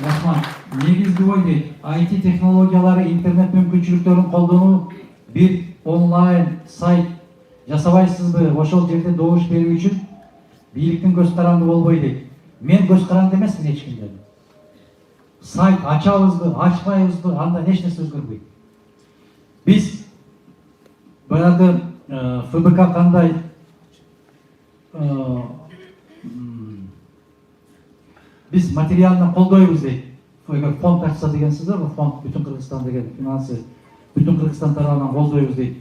Рахман, негизги ой дейт, IT технологиялары, интернет мүмкүнчүлүктөрүн колдонуу, бир онлайн сайт жасабайсызбы? Ошол жерде добуш берүү үчүн бийликтин көз каранды болбой дейт. Мен көз каранды эмесмин эч кимден. Сайт ачабызбы, ачпайбызбы, анда эч нерсе өзгөрбөйт. Биз баягы ФБК кандай биз материально колдойбуз дейт. Фонд ачса дегенсиздер го, фонд бүтүн Кыргызстан деген финансы бүтүн Кыргызстан тарабынан колдойбуз дейт.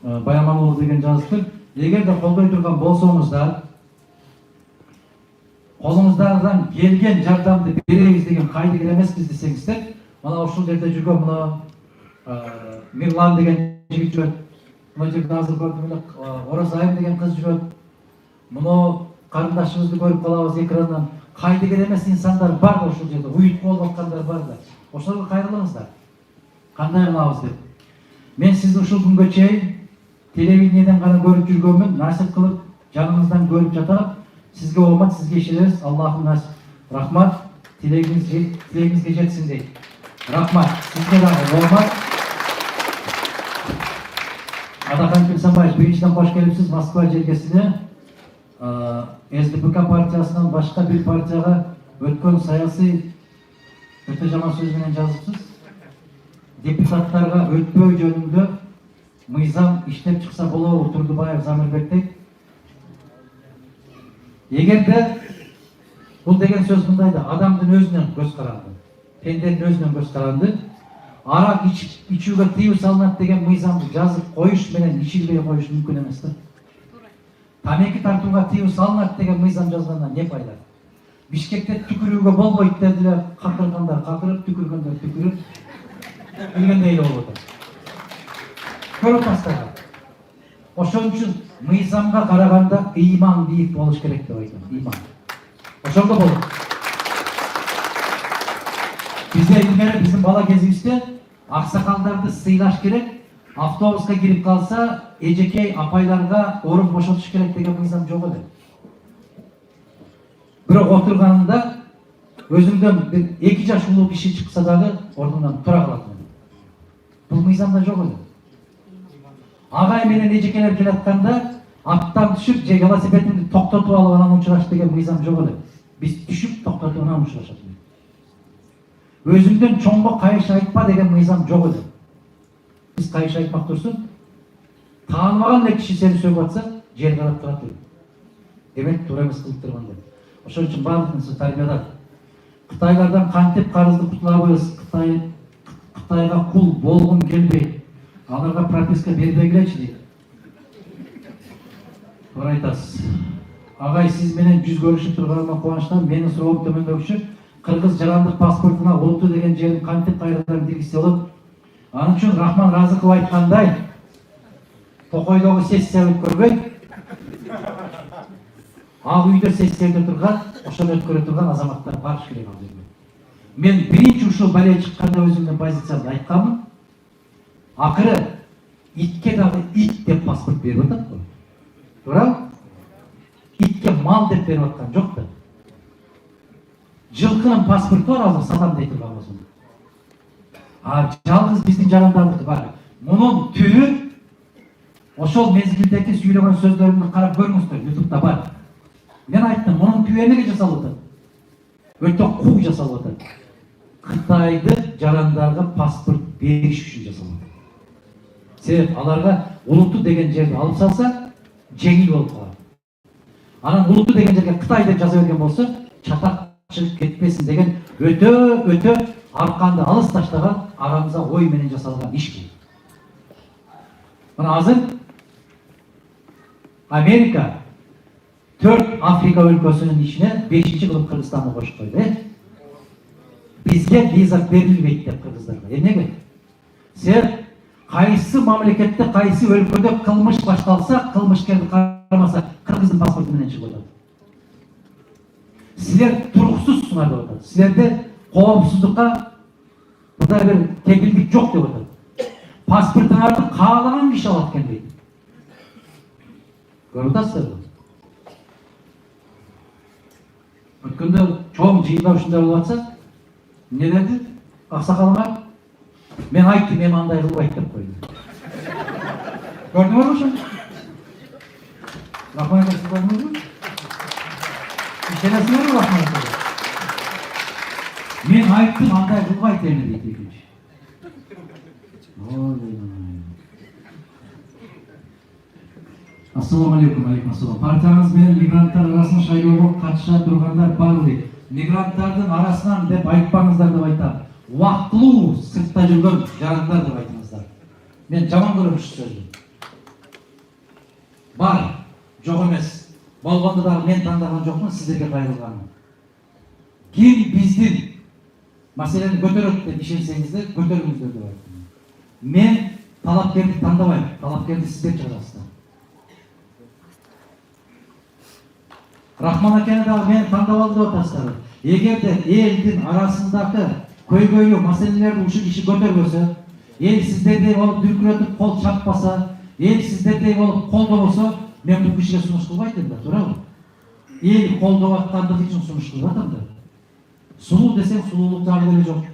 Баяманұлы деген жазыптыр. Эгер де колдой турган болсоңуздар, колуңуздардан келген жардамды беребиз деген кайды келемеспиз десеңиздер, мына ушул жерде жүргөн мына Мирлан деген жигит жүрөт. Мына жерде азыр көрдүм эле Оразайым деген кыз жүрөт. Муну карындашыбызды көрүп калабыз экрандан. Кайды келемес инсандар бар да ушул жерде, уютку болуп аткандар бар да. Ошолорго кайрылыңыздар. Кандай кылабыз деп. Мен сизди ушул күнгө чейин телевидениеден гана көрүп жүргөнмүн, насип кылып жаныңыздан көрүп жатам. Сизге оомат, сизге ишенебиз. Аллахым насип. Рахмат. Тилегиңизге жетсин дейт. Рахмат. Сизге дагы оомат. Адахан Кимсанбаев, биринчиден кош келипсиз Москва жергесине. СДПК партиясынан башка бир партияга өткөн саясий өтө жаман сөз менен жазыпсыз. Депутаттарга өтпөө жөнүндө мыйзам иштеп чыкса болобу? Турдубаев Замирбектей. Эгерде бул деген сөз мындай да, адамдын өзүнөн көз каранды, пенденин өзүнөн көз каранды, арак ичүүгө тыюу салынат деген мыйзамды жазып коюш менен ичилбей коюш мүмкүн эмес да. Тамеки тартууга тыюу салынат деген мыйзам жазгандан не пайда? Бишкекте түкүрүүгө болбойт дедилер, какыргандар какырып, түкүргөндөр түкүрүп, билгендей эле болуп атат. Көрүп атасыздар. Ошон үчүн мыйзамга караганда ыйман бийик болуш керек деп айтам. Ыйман. Ошондо болот. Бизде илгери биздин бала кезибизде аксакалдарды сыйлаш керек, автобуска кирип калса эжекей апайларга орун бошотуш керек деген мыйзам жок эле. Бирок отурганында өзүңдөн бир 2 жаш улуу киши чыкса дагы ордунан тура калат. Бул мыйзамда жок эле. Агай менен эжекелер келатканда аттан түшүп же велосипединди токтотуп алып анан учураш деген мыйзам жок эле. Биз түшүп токтотуп анан учурашат. Өзүңдөн чоңго кайшы айтпа деген мыйзам жок эле. Биз кайшы айтмак турсун, тааныбаган эле киши сени сөгүп атса, жер карап турат эле. Демек туура эмес кылып турган деп. Ошон үчүн баардыгыбыз тарбияда Кытайлардан кантип карызды кутулабыз, Кытайга кул болгум келбейт. Аларга прописка бербегилечи дейт. Туура айтасыз. Агай, сиз менен жүз көрүшүп турганыма кубанычтамын. Менин суроом төмөндөгүчү, кыргыз жарандык паспортуна улуттуу деген жерин кантип кайрадан киргизсе болот? Анын үчүн Рахман Разыков айткандай, Токойдогу сессия өткөрбөй, Ак үйдө сессияда турган, ошону өткөрө турган азаматтар бар керек ал жерде. Мен биринчи ушул бале чыкканда өзүмдүн позициямды айтканмын. Акыры итке дагы ит деп паспорт берип атат го. Туурабы? Итке мал деп берип аткан жок да. Жылкынын паспорту бар, азыр сатам дей турган болсун. Жалгыз биздин жарандардыкы бар. Мунун түбү ошол мезгилдеги сүйлөгөн сөздөрүмдү карап көрүңүздөр, YouTube'да бар. Мен айттым, мунун түбү эмнеге жасалып атат? Өтө куу жасалып атат. Кытайды жарандарга паспорт бериш үчүн жасалып атат. Себеп аларга улуттуу деген жерди алып салса, жеңил болуп калат. Анан улуттуу деген жерге Кытай деп жаза берген болсо, чатак чыгып кетпесин деген өтө арканды алыс таштаган, арамызда ой менен жасалган иш бул. Мына азыр Америка 4 Африка өлкөсүнүн ичине 5-чи кылып Кыргызстанды кошуп койду. Бизге виза берилбейт деп кыргыздарга. Эмнеге? Себеп кайсы мамлекетте, кайсы өлкөдө кылмыш башталса, кылмышкерди карамаса, кыргыздын паспорту менен чыгып атат. Силер туруксузсуңар деп атат. Силерде коопсуздукка мындай бир кепилдик жок деп атат. Паспортуңарды каалаган киши алат экен дейт. Көрүп атасыздарбы? Өткөндө чоң жыйында ушундай болуп атса, Ne dedi? Aksakalıma men ayttım, men андай kılбайт деп koydu. Gördün mü şunu? Rahman Efendisi gördünüz mü? İşenesine mi Rahman Efendisi? Men ayttım, андай kılбайт dedi ekінші. Assalamu alaikum, alaikum assalam. Partiyamız менен мигранттар арасын шайлоого катыша тургандар бар дейт. Мигранттардын арасынан деп айтпаңыздар деп айтам. Убактылуу сыртта жүргөн жарандар деп айтыңыздар. Мен жаман көрөм ушул сөздү. Бар, жок эмес. Болгондо дагы мен тандаган жокмун, сиздерге кайрылганмын. Ким биздин маселени көтөрөт деп ишенсеңиздер, көтөрүңүздөр деп айттым. Мен талапкерди тандабайм, талапкерди сиздер чыгарасыздар. Рахман акені дагы мени тандап алды деп атасыздар. Эгерде элдин арасындагы көйгөйлүү маселелерди ушул киши көтөрбөсө, эл сиздердей болуп дүркүрөтүп кол чаппаса, эл сиздердей болуп колдобосо, мен бул кишиге сунуш кылбайт элем да, туурабы? Эл колдоп аткандыгы үчүн сунуш кылып атам да. Сулуу десең сулуулук жагы деле жок.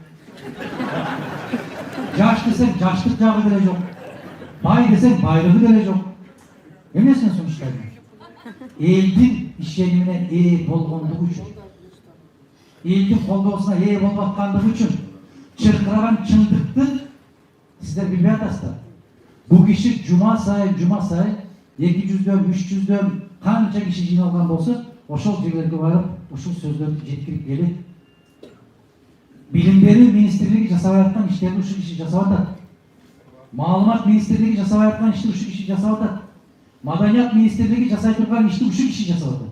Жаш десең жаштык жагы деле жок. Бай десең байлыгы деле жок. Эмнесин сунуштайм? Элдин ишенимине ээ болгондугу үчүн, элдин колдоосуна ээ болуп аткандыгы үчүн чыркыраган чындыкты сиздер билбей атасыздар. Бул киши жума сайын 200дөн 300дөн канча киши жыйналган болсо, ошол жерлерге барып, ушул сөздөрдү жеткирип келет. Билим берүү министрлиги жасап аткан иштерди ушул киши жасап атат. Маалымат министрлиги жасап аткан ишти ушул киши жасап атат. Маданият министрлиги жасай турган ишти ушул киши жасап атат.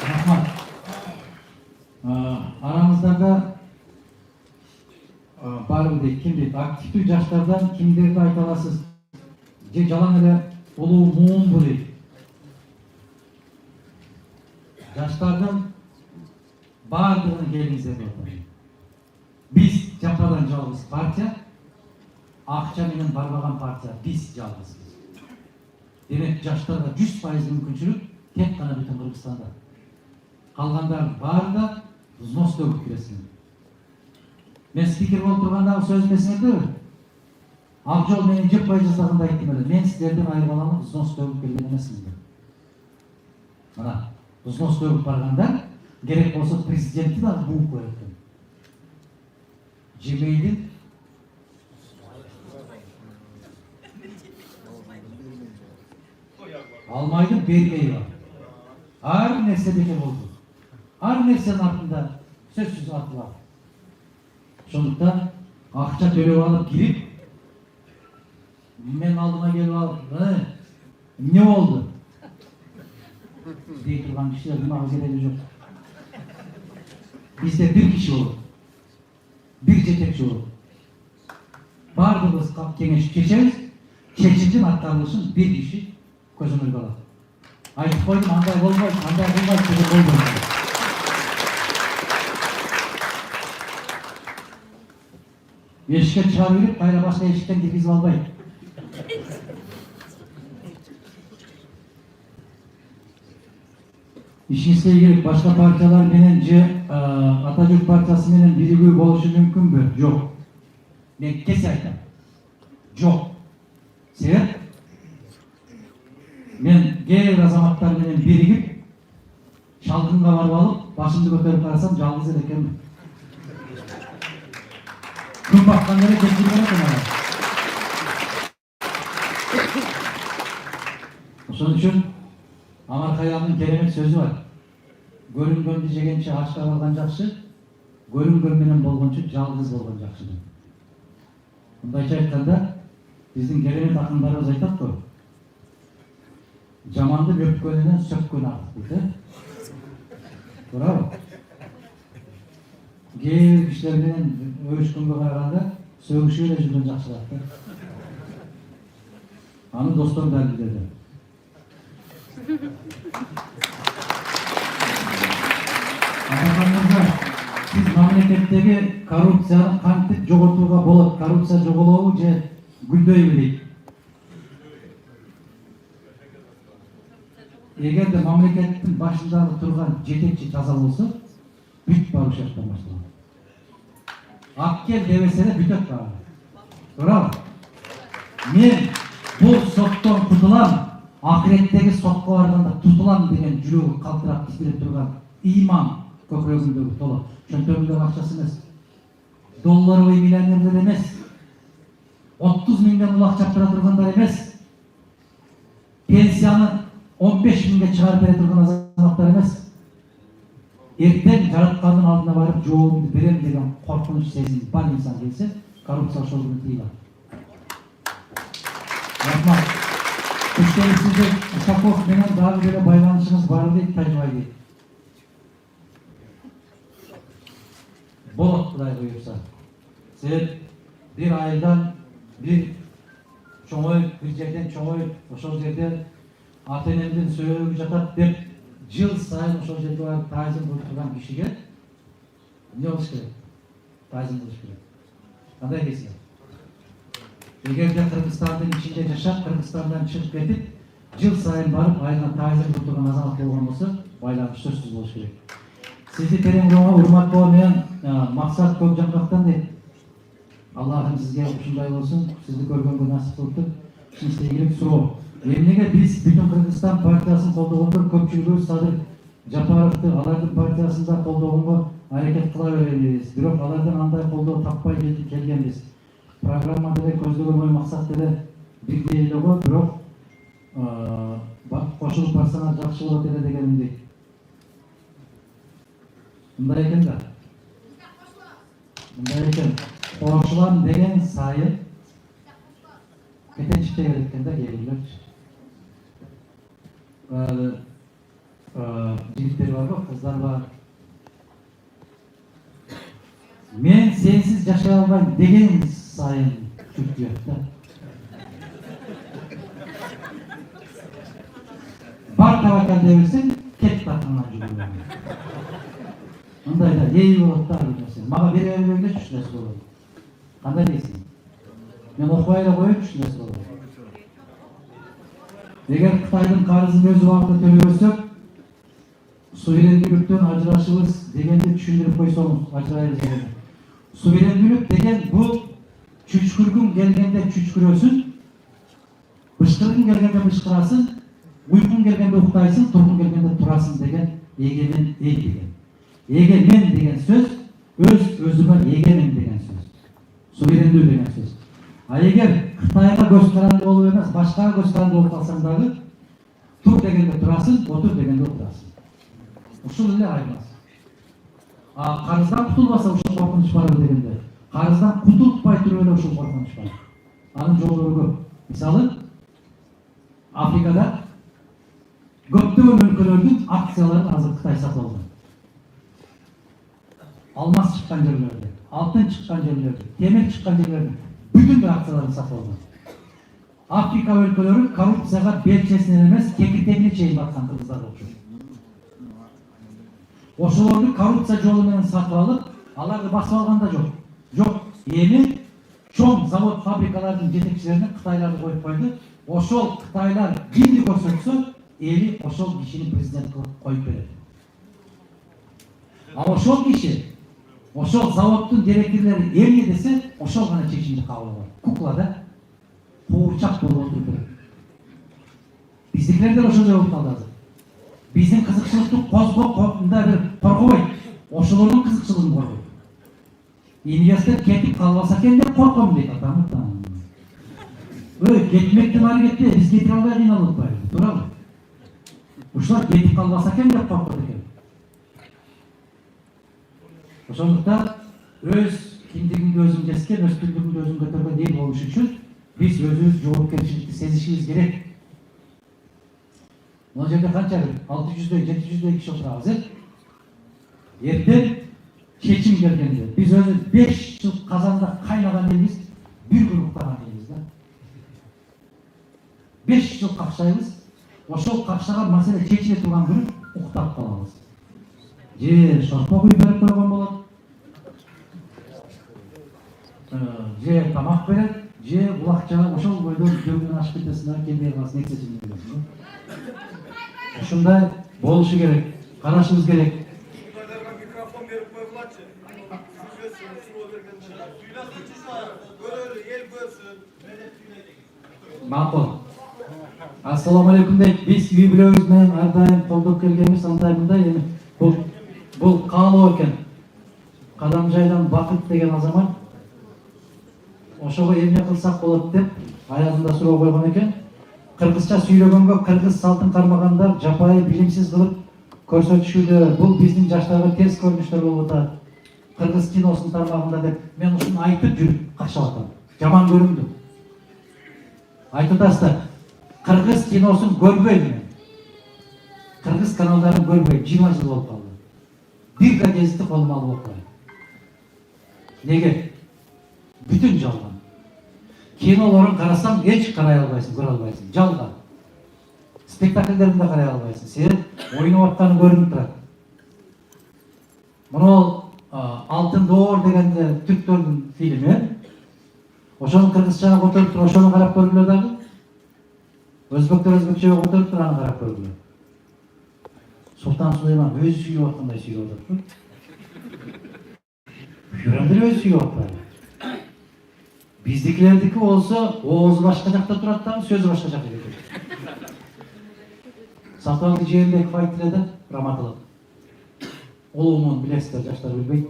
Рахмат. Арамыздагы барбы дейт, ким дейт, активдүү жаштардан кимдерди айта аласыз? Же жалаң эле улуу муунбу дейт. Жаштардын баардыгын келиңиздер деп атам. Биз жападан жалгыз партия, акча менен барбаган партия, биз жалгызбыз. Демек жаштарга 100% мүмкүнчүлүк тек гана бүтүн Кыргызстанда. Калгандардын баары да взнос төгүп киресиңер. Мен спикер болуп тургандагы сөзүм эсиңердеби? Ак жол менен жаппай жасаганда айттым эле. Мен сиздерден айырмаланып взнос төгүп келген эмесмин. Мына взнос төгүп баргандар керек болсо президентти дагы бууп коет экен. Жебейдин алмайдын бергейи бар. Ар нерседеке болду. Ар нерсенин артында сөзсүз аты бар. Ошондуктан акча төлөп алып кирип, мен алдыма келип алып, эмне болду? Дей турган кишилер мага кереги жок. Бизде бир киши болот. Бир жетекчи болот. Баардыгыбыз кеңешип чечебиз, чечимдин аткарылышын бир киши көзөмөлгө алат. Айтып койдум, андай болбойт, андай кылбайт деп болбойт. Эшикке чыгарып берип, кайра башка эшиктен киргизип албайт. Ишиңизге керек башка партиялар менен же Ата Журт партиясы менен биригүү болушу мүмкүнбү? Жок. Мен кесе айтам. Жок. Себеп? Мен кээ азаматтар менен биригип, шалгынга барып алып, башымды көтөрүп карасам, жалгыз эле экенмин. Күн баккан эле кечирип барат. Ошон үчүн Амар Хаямдын керемет сөзү бар. Көрүнгөндү жегенче ачка калган жакшы, көрүнгөн менен болгончу жалгыз болгон жакшы. Мындайча айтканда, биздин керемет акындарыбыз айтат го. Жаманды өпкөнүнөн сөккөн артык дейт. Туурабы? Кээ кишилер менен өбүшкөнгө караганда сөгүшүп эле жүргөн жакшыраак да. Аны достор да билет. Siz mamleketteki korrupsiyonu kantip jogortууга болот, korrupsiya жоголобу же гүлдөйбү дейт. эгер де мамлекеттин башындагы турган жетекчи таза болсо, бүт барып жактан башталат. Аккел дебесе де бүтөт баары. Туурабы? Мен бул соттон кутулам, акыреттеги сотко барганда тутулам деген жүрөгү калтырап титирип турган иман көкүрөгүмдөгү толот. Чөнтөгүмдөгү акчасы эмес. Долларбай миллионерлер эмес. 30 миңден улак чаптыра тургандар эмес. Пенсияны 15 миңге чыгарып бере турган азаматтар эмес. Эртең жараткандын алдына барып жообумду берем деген коркунуч сезим бар инсан келсе, коррупция ошол күнү тыйылат. Рахмат. Сизде Ушаков менен дагы бир байланышыңыз бар дейт Тажыбай дейт. Болот, Кудай буйрса. Сен бир айылдан бир чоңой, бир жерден чоңой, ошол жерден ата-энемдин сөөгү жатат деп жыл сайын ошол жерге барып таазим кылып турган кишиге эмне болуш керек? Таазим кылыш керек. Кандай дейсиз? Эгерде Кыргызстандын ичинде жашап, Кыргызстандан чыгып кетип, жыл сайын барып айына таазим кылып турган азамат болгон болсо, байланыш сөзсүз болуш керек. Сизди терең урматтоо менен максат көп жаккактан дейт. Аллахым сизге ушундай болсун, сизди көргөнгө насип кылыптыр. Сизге ийгилик суроо. Эмнеге биз бүтүн Кыргызстан партиясын колдогондор көпчүлүгү Садыр Жапаровду алардын партиясында колдогонго аракет кыла беребиз. Бирок алардан андай колдоо таппай келгенбиз. Программада да көздөгөн ой максат деле бирдей эле го, бирок кошулуп барсаңар жакшы болот эле дегеним дейт. Мындай экен да. Мындай экен. Кошулам деген сайын кетенчикте керек экен да келгилерчи. Жигиттер бар го, кыздар бар. Мен сенсиз жашай албайм деген сайын чүктүят да. Бар табакан дебирсең, кет тартынан жүргөн. Мындай да эй болот да нерсе. Мага бере бербегиле үч нерсе болот. Кандай дейсиң? Мен окубай эле коеюн үч нерсе болот. Эгер Кытайдын карызын өз убагында төлөбөсөк, суверендүүлүктөн ажырашыбыз дегенди түшүндүрүп койсоңуз, ажырайбыз деген. Суверендүүлүк деген бул чүчкүргүң келгенде чүчкүрөсүн, бышкыргың келгенде бышкырасың, уйкуң келгенде уктайсың, тургуң келгенде турасың деген эгемен эл деген. Эгемен деген сөз өз өзүмө эгемин деген сөз. Суверендүү деген сөз. А эгер Кытайга көз каранды болуп эмес, башкага көз каранды болуп калсаң дагы, тур дегенде турасың, отур дегенде отурасың. Ушул эле айырмасы. Карыздан кутулбаса ушул коркунуч барбы дегенде, карыздан кутулпай туруп эле ушул коркунуч бар. Анын жолдору көп. Мисалы, Африкада көптөгөн өлкөлөрдүн акцияларын азыр Кытай сатып алды. Алмаз чыккан жерлерде, алтын чыккан жерлерде, темир чыккан жерлерде бүтүн акцияларын сатып алды. Африка өлкөлөрү коррупцияга белчесинен эмес, кекиртегине чейин баткан кыргыздар болчу. Ошолорду коррупция жолу менен сатып алып, аларды басып алган да жок. Жок, эми чоң завод фабрикалардын жетекчилерине Кытайларды коюп койду. Ошол Кытайлар кимди көрсөтсө, эли ошол кишини президент кылып коюп берет. А ошол киши, ошол заводдун директорлору эмне десе, ошол гана чечимди кабыл алат. Кукла да, куурчак болуп отуруп. Биздикилер да ошондой болуп калды азыр. Биздин кызыкчылыкты козгоп бир коркобойт. Ошолордун кызыкчылыгын коргойт. Инвестор кетип калбаса экен деп корком дейт атам. Кетмекти баары кетти, биз кетип албай кыйналып атпайбыз, туурабы? Ушулар кетип калбаса экен деп коркот экен. Ошондуктан өз киндигиңди өзүң жескен, өз түндүгүңдү өзүң көтөргөн эл болуш үчүн биз өзүбүз жоопкерчиликти сезишибиз керек. Мына жерде канча 600 700 киши отурабыз, Эртең чечим келгенде биз өзү 5 жыл казанда кайнаган элбиз, бир күн уктаган элбиз да. 5 жыл какшайбыз, ошол какшаган маселе чечиле турган күнү уктап калабыз. Же шорпо куюп берип койгон болот, же тамак берет, же булакчага ошол бойдон дөңдөн ашып кетесиң да келбей каласың, эксечиңди бересиң. ушундай болушу керек, карашыбыз керек. Mikrofon verip koygulatçı. El görsün. Макул. Ассаламу алейкум дейт. Биз үй-бүлөбүз менен ар дайым колдоп келгенбиз, андай мындай эми бул каалоо экен. Кадамжайдан Бакыт деген азамат ошого эмне кылсак болот деп аягында суроо койгон экен. Кыргызча сүйлөгөнгө кыргыз салтын кармагандар жапайы билимсиз кылып көрсөтүшүүдө. Бул биздин жаштарга терс көрүнүштөр болуп атат. Кыргыз киносунун тармагында деп мен ушуну айтып жүрүп каршы атам. Жаман көрүндү. Айтып атасыздар. Кыргыз киносун көрбөйм мен. Кыргыз каналдарын көрбөйм. 20 жыл болуп калды. Бир газетти колума алып окуйм. Неге? Бүтүн жалган. Кинолорун карасаң эч карай албайсың, көрө албайсың. Жалган. Спектакльдерин да карай албайсың. Сен ойноп атканың көрүнүп турат. Мына Алтын доор деген түрктөрдүн фильми. Ошону кыргызчага которуп туруп, ошону карап көргүлө дагы. Өзбектер өзбекчеге которуп туруп, аны карап көргүлө. Султан Сулейман өзү сүйүп аткандай сүйүп атат. Хүрөмдөр өзү сүйүп атпайбы? Биздикилердики болсо, оозу башка жакта турат дагы, сөзү башка жакка кетет. Сатыбалды Жээнбеков айтты эле да, раматылык. Улуумун билесиздер, жаштар билбейт.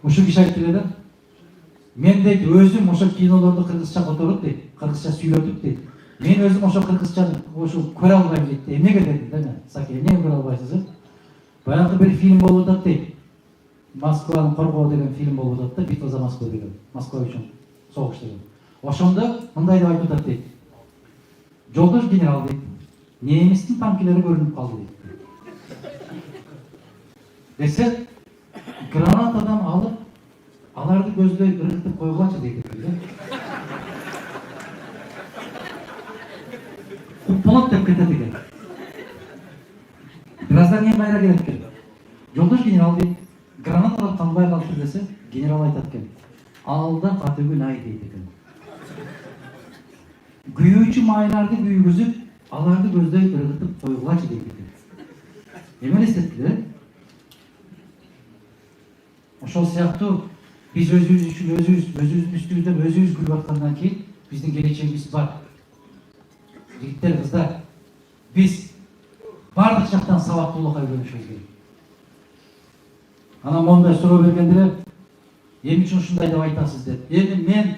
Ушул киши айтты эле да, мен дейт өзүм ошо кинолорду кыргызча которуп дейт, кыргызча сүйлөтүп дейт. Мен өзүм ошо кыргызчаны ошо көрө албайм дейт. Эмнеге дедим да мен? Саке, эмнеге көрө албайсыз? Баягы бир фильм болуп атат дейт. Москваны коргоо деген фильм болуп атат да, Битва за Москву деген. Москва үчүн согуш деген. Ошондо мындай деп айтып атат дейт. Жолдош генерал дейт. Немистин танкилери көрүнүп калды дейт. Десе, гранатадан алып, аларды көздөй ыргытып койгулачы дейт экен. Купполот деп кетет экен. Бираздан кийин кайра келет экен. Жолдош генерал дейт. Гранаталар танбай калды десе, генерал айтат экен. Алда катөгүн ай дейт экен. Күйүүчү майларды күйгүзүп, аларды көздөй ыргытып койгулачы дейт экен. Эме элестеттиңер? Ошол сыяктуу биз өзүбүз үчүн өзүбүздүн үстүбүздөн өзүбүз күлүп аткандан кийин биздин келечегибиз бар. Жигиттер, кыздар, биз бардык жактан сабактуулукка үйрөнүшүбүз керек. Анан мондай суроо бергендер, эмне үчүн ушундай деп айтасыз деп. Эми мен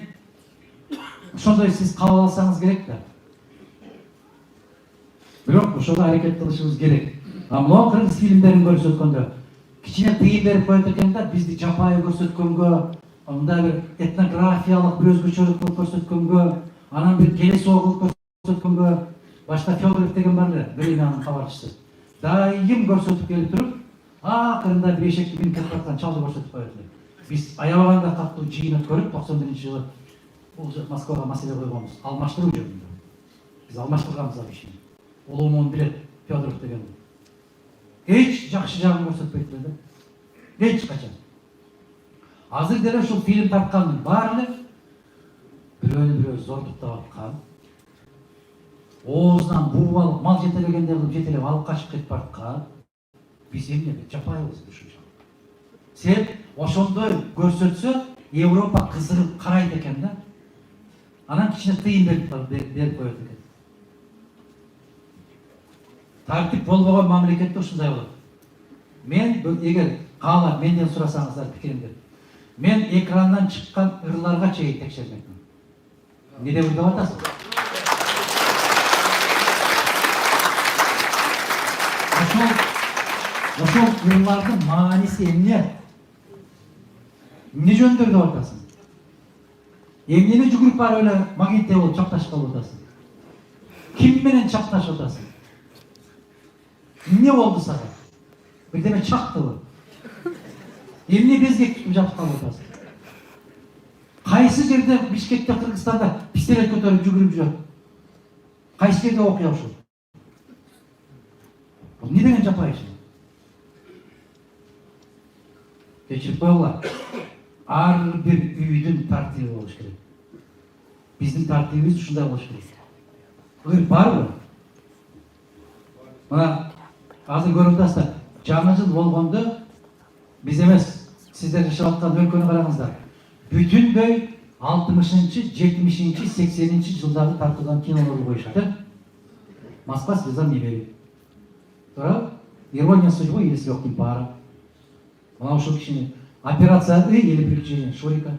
ошондой сиз кабыл алсаңыз керек да. Бирок ошого аракет кылышыбыз керек. Могу кыргыз фильмдерин көрсөткөндө кичине тыйым берип коет экен да, бизди жапайы көрсөткөнгө, мындай бир этнографиялык бир өзгөчөлүк кылып көрсөткөнгө, анан бир келесоо кылып көрсөткөнгө, башта Федоров деген бар эле, Гринанын кабарчысы. Дайым көрсөтүп келип туруп, акырында бир эшекти минип кетип аткан чалды көрсөтүп коет эле. Биз аябаганда каттуу жыйын өткөрүп, 91-жылы бул Москвага маселе койгонбуз. Алмаштыруу жөнүндө. Биз алмаштырганбыз ал ишини. Улуумун билет, Федоров деген. Эч жакшы жагын көрсөтпөйт эле да. Эч качан. Азыр деле ушул фильм тарткандын баары эле бирөө зордуктап аткан. Оозунан буу алып, мал жетелегендей кылып жетелеп алып качып кетип аткан. Биз эмне жапайбыз ушунча. Сен ошондой көрсөтсө, Европа кызыгып карайт экен да. Анан кичине тыйым берип коет экен. Тартип болбогон мамлекетте ушундай болот. Мен эгер каалап менден сурасаңыздар пикиримди, мен экрандан чыккан ырларга чейин текшермекмин. Эмне деп ойлоп атасыз? Ошол ырлардын мааниси эмне? Эмне жөндөр деп атасың? Эмнени жүгүрүп барып эле магнитте болуп чапташып калып атасың? Ким менен чапташып атасың? Эмне болду сага? Бирдеме чактыбы? Эмне безгек тутуп жатып калып атасың? Кайсы жерде Бишкекте, Кыргызстанда пистолет көтөрүп жүгүрүп жүрөт? Кайсы жерде окуя ушул? Бул эмне деген жапайы иш? Кечирип коелуңар. Ар бир үйдүн тартиби болуш керек. Биздин тартибибиз ушундай болуш керек. Ыр барбы? Мына азыр көрүп атасыздар. Жаңы жыл болгондо биз эмес, сиздер жашап аткан өлкөнү караңыздар. Бүтүндөй 60-чы, 70-чи, 80-чи жылдагы тартылган кинолорду коюшат, Москва слезам не верит. Туурабы? Ирония судьбы или с легким паром. Мына ушул кишини Операция И или Приключения Шурика.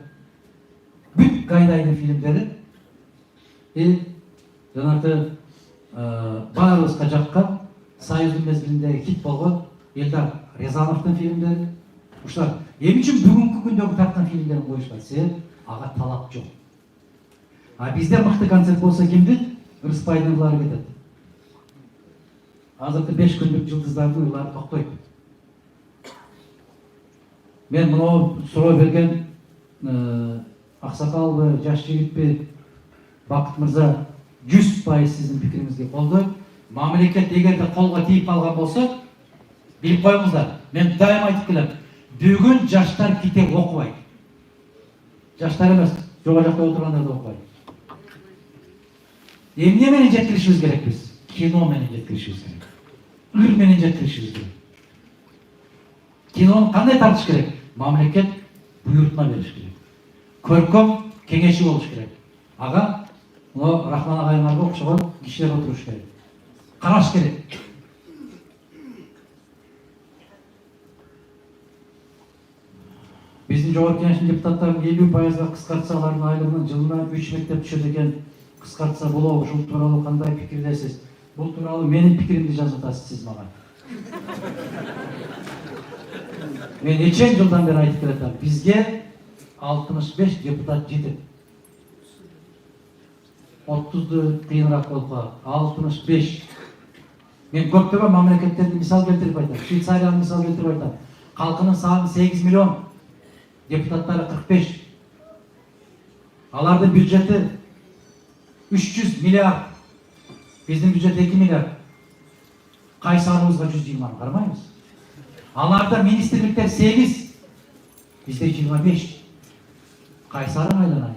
Бүт Гайдайдын фильмдери жанагы баарыбызга жаккан Союздун мезгилинде хит болгон Элдар Рязановдун фильмдери. Ушулар эмне үчүн бүгүнкү күндөгү тарткан фильмдерин коюшпайт? Себеп ага талап жок. А бизде мыкты концерт болсо кимдин? Ырыспайдын ырлары кетет. Азыркы 5 күндүк жылдыздардын ырлары токтойт. Мен мына суроо берген аксакалбы, жаш жигитпи, Бакыт мырза 100% сиздин пикириңизге колдойм. Мамлекет эгерде колго тийип калган болсо, билип коюңуздар. Мен дайым айтып келем. Бүгүн жаштар китеп окубайт. Жаштар эмес, жога жакта отургандар да окубайт. Эмне менен жеткиришибиз керек биз? Кино менен жеткиришибиз керек. Ыр менен жеткиришибиз керек. Кинону кандай тартыш керек? Мамлекет буйрутма бериш керек. Көркөм кеңеши болуш керек. Ага Рахман агайыңарга окшогон кишилер отуруш керек. Караш керек. Биздин жогорку кеңештин депутаттарын 50%га кыскартса, алардын айлыгын жылына 3 мектеп түшөт экен. Кыскартса болобу? Ушул тууралуу кандай пикирдесиз? Бул тууралуу менин пикиримди жазып атасыз сиз мага. Мен нече жылдан бери айтып келатам. Бизге 65 депутат жетет. 30ду кыйыныраак болуп калат. 65. Мен көптөгөн мамлекеттерди мисал келтирип айтам. Швейцарияны мисал келтирип айтам. Калкынын саны 8 миллион. Депутаттары 45. Алардын бюджети 300 миллиард. Биздин бюджет 2 миллиард. Кайсы арыбызга 120 кармайбыз. Аларда министрликтер 8. Бизде 25. Кайсы арын айланайын.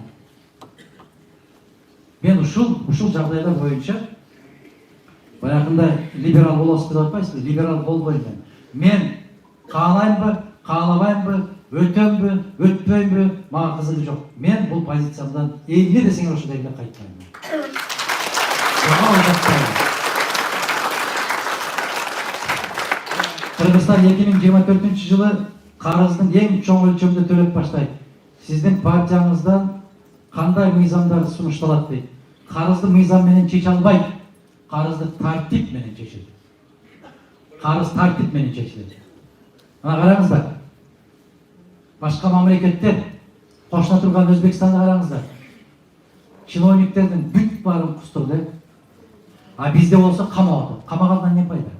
Мен ушул жагдайлар боюнча баягында либерал болосуз деп атпайсызбы? Либерал болбойм мен. Мен каалаймбы, каалабаймбы, өтөмбү, өтпөймбү, мага кызыгы жок. Мен бул позициямдан эмне десеңер ошондой эле кайтпайм. Кыргызстан 2024-жылы карыздын эң чоң өлчөмдө төлөп баштайт. Сиздин партияңыздан кандай мыйзамдар сунушталат дейт. Карызды мыйзам менен чече албайт. Карызды тартип менен чечет. Карыз тартип менен чечилет. Ана караңыздар. Башка мамлекеттер, кошуна турган Өзбекстанды караңыздар. Чиновниктердин бүт баарын кустурду. А бизде болсо камап атат. Камагандан не пайда?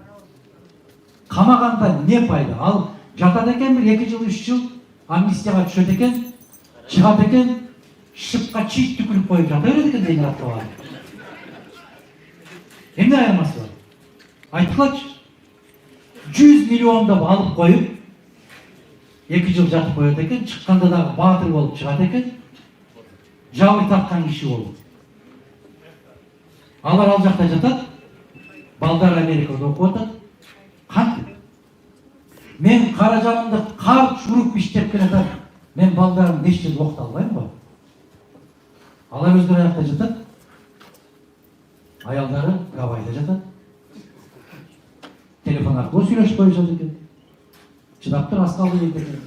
Камагандан не пайда? Ал жатат экен бир 2 жыл, 3 жыл амнистияга түшөт экен, чыгат экен, шыпка чийт түкүрүп коюп жата берет экен деген бар. Эмне айырмасы бар? Айткылачы. 100 миллиондоп алып коюп 2 жыл жатып коет экен, чыкканда дагы баатыр болуп чыгат экен. Жабыр тарткан киши болуп. Алар ал жакта жатат. Балдар Америкада окуп атат. Кантип? Мен каражанымды карт уруп иштеп келатам. Мен балдарым нече жыл окута албайм го? Алар өздөрү аякта жатат. Аялдары Гавайда жатат. Телефон аркылуу сүйлөшүп коюшат экен. Чыдап тур, ас калды дейт экен.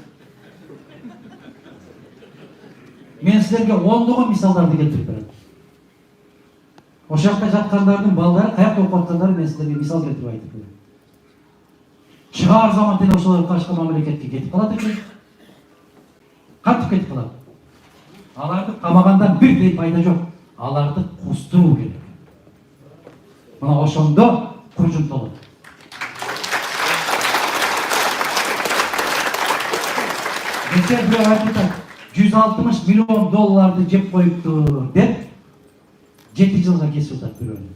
Мен силерге ондогон мисалдарды келтирип берем. Ошол жакта жаткандардын балдары каякта окуп аткандары мен силерге мисал келтирип айтып берем. Чыгаар заман деле ошолор башка мамлекетке кетип калат экен. Кантип кетип калат? Аларды камагандан бирдей пайда жок. Аларды кустуруу керек. Мына ошондо куржунтолот. Geçen bir ayakta 160 milyon dolardı cep koyuptu деп 7 жылга кесип атат бирөөнү.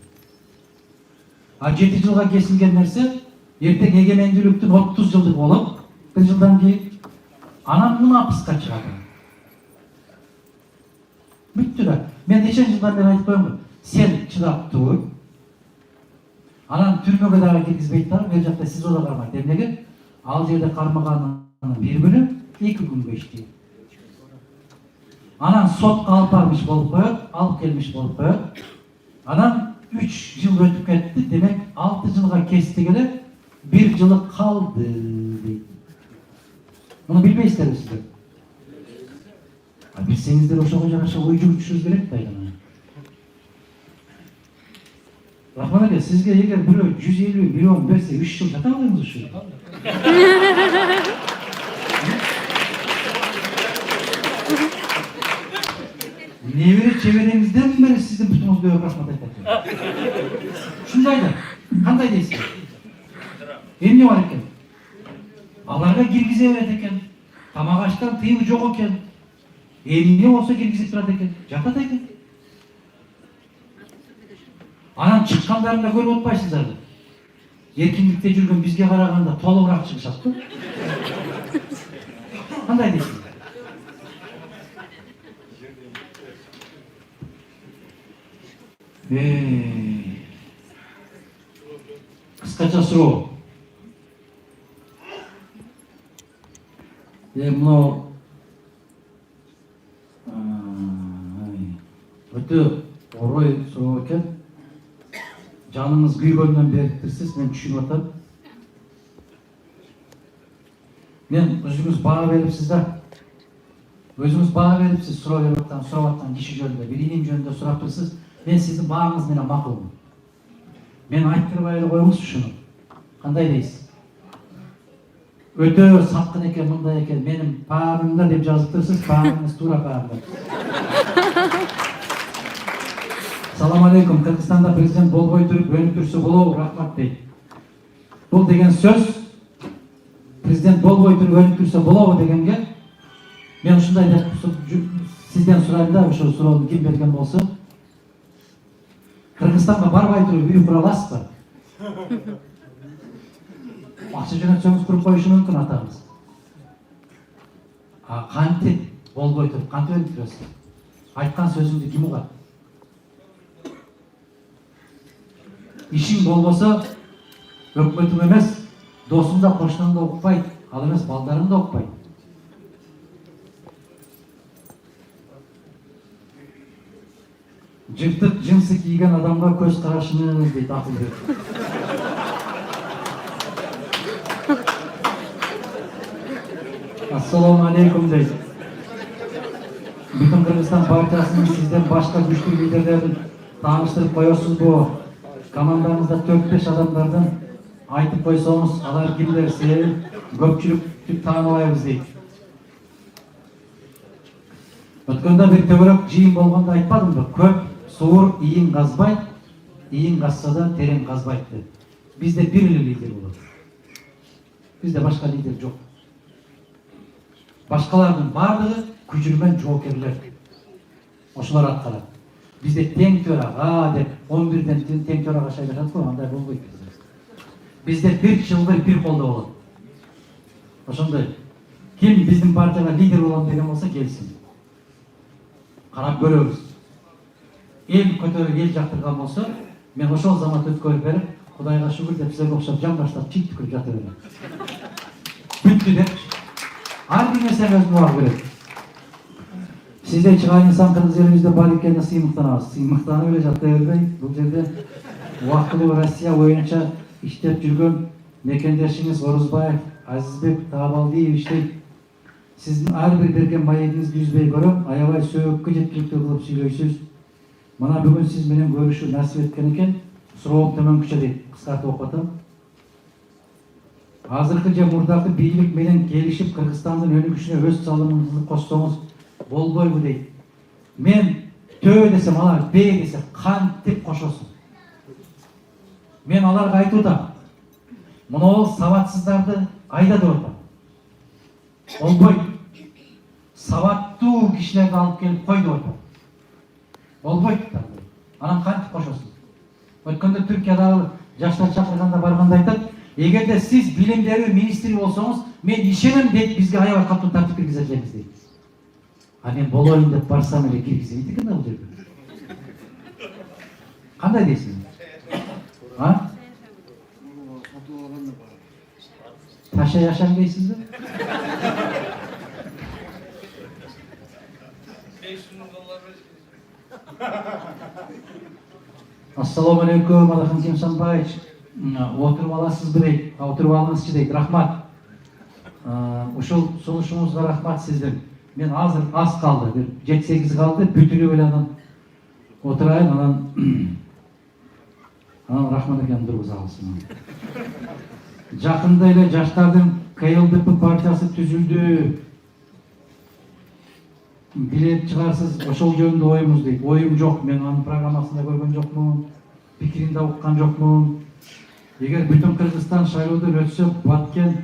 А 7 жылга кесилген нерсе эртең эгемендүүлүктүн 30 жылдык болуп, 1 жылдан кийин анан мына апыска чыгат. Бүттү да. Мен нече жылдан бери айтып коем го. Сен чыдап тур. Анан түрмөгө дагы киргизбейт дагы, бер жакта СИЗОдо кармайт. Эмнеге? Ал жерде кармаганын бир күнү 2 күнгө иштейт. Анан сотко алып бармыш болуп коет, алып келмиш болуп коет. Анан 3 жыл өтүп кетти, демек 6 жылга кести келе 1 жылы калды дейт. Муну билбейсиздерби сиздер? Билсеңиздер ошого жараша ой жүгүртүшүңүз керек да айдан. Рахман аке, сизге эгер бирөө 150 миллион берсе 3 жыл жата алабыз ушу. Небери чебереңизден бери сиздин бутуңузду өп рахмат айтат. Ушундай да, кандай дейсиз? Эмне бар экен? Аларга киргизе берет экен. Тамак аштан тыюу жок экен. Эмне болсо киргизип турат экен, жатат экен. Анан чыккандарын да көрүп атпайсыздарбы? Эркиндикте жүргөн бизге караганда толугураак чыгышат го. Кандай дейсиз? Кыскача суроо. Мынау өтө орой суроо экен. Жаныңыз күйгөндөн бериптирсиз, мен түшүнүп атам. Мен өзүңүз баа берипсиз да. Өзүңүз баа берипсиз, суроо берип аткан киши жөнүндө, бир иним жөнүндө сурап турсуз. Мен сиздин бааңыз менен макулмун. Мен айттырбай эле коюңуз ушуну. Кандай дейсиз? Өтө саткын экен, мындай экен, менин паамымда деп жазып турсуз, паамыңыз туура паамда. Салам алейкум, Кыргызстанда президент болбой туруп өнүк турса болобу, рахмат дейт. Бул деген сөз президент болбой туруп өнүк турса болобу дегенге мен ушундай деп сизден сурайм да, ошол суроону ким берген болсо. Кыргызстанга барбай туруп үй кура аласызбы? Акча жөнөтсөңүз куруп коюшу мүмкүн атаңыз. Кантип болбой туруп, кантип өнүк турасыз? Айткан сөзүңдү ким угат? Ишиң болбосо өкмөтүң эмес, досуң да кошунуң да укпайт, ал эмес балдарың да укпайт. Жыртык жынсы кийген адамга көз карашыңыз дейт Акылбек. Ассаламу алейкум дейт. Бүтүн Кыргызстан партиясынын сизден башка күчтүү лидерлерин тааныштырып коесузбу? Командаңызда 4-5 адамдардын айтып койсоңуз, алар кимдер, көпчүлүк тааныбайбыз дейт. Өткөндө бир төгөрөк жыйын болгондо айтпадымбы? Көп суур ийин казбайт, ийин казса да терең казбайт деп. Бизде бир эле лидер болот. Бизде башка лидер жок. Башкалардын баардыгы күчүрмөн жоокерлер. Ошолор аткарат. Бизде тең төрага деп 11ден тең төрага шайлашат го, андай болбойт. Бизде бир чылбыр, бир колдо болот. Ошондой. Ким биздин партияга лидер болом деген болсо келсин. Карап көрөбүз. Эл көтөрүп, эл жактырган болсо, мен ошол замат өткөрүп берип, Кудайга шүгүр деп силерге окшоп жан баштап чит түкүрүп жата берем. Бүттү деп. Ар бир нерсе өзүнө убак берет. Сиздей чыган инсан кыргыз элибизде бар экенине сыймыктанабыз. Сыймыктанып эле жата бербей, бул жерде убактылуу Россия боюнча иштеп жүргөн мекендешиңиз Орузбаев, Азизбек Таабалдиевичтей сиздин ар бир берген маегиңизди үзбөй көрөм, аябай сөөгүккө жеткиликтүү кылып сүйлөйсүз. Мына бүгүн сиз менен көрүшүү насип эткен экен. Суроом төмөнкүчө дейт, кыскартып окуп атам. Азыркы же мурдакы бийлик менен келишип Кыргызстандын өнүгүшүнө өз салымыңызды коссоңуз болбойбу дейт. Мен төө десем, алар бээ десе кантип кошосуң? Мен аларга айтуудам. Мына сабатсыздарды айда деп атам. Болбойт. Сабаттуу кишилерди алып келип кой деп атам. Болбойт. Анан кантип кошосуң? Өткөндө Түркиядагы жаштар чакырганда барганда айтат, эгерде сиз билимдерүү министри болсоңуз, мен ишенем дейт, бизге аябай катуу тартип киргизет элеңиз дейт. А мен болоюн деп барсам эле киргизбейт экен ал жерге. Кандай дейсиң? кашай ашам дейсизби? 500 доллар беришкенсиз. Ассаламу алейкум, Алахан Кемсанбаевич. Отырып аласызбы дейт. Отырып алыңызчы дейт. Рахмат. Ушул сунушуңузга рахмат сиздин. Мен азыр аз калды. Бир 7-8 калды. Бүтүрүп эле анан отурайын, анан рахмат экен тургуза алсын. Жакында эле жаштардын КЛДП партиясы түзүлдү. Билет чыгарсыз, ошол жөнүндө оюмуз дейт. Оюм жок, мен анын программасында көргөн жокмун, пикирин да уккан жокмун. Эгер бүтүн Кыргызстан шайлоодон өтсө, Баткен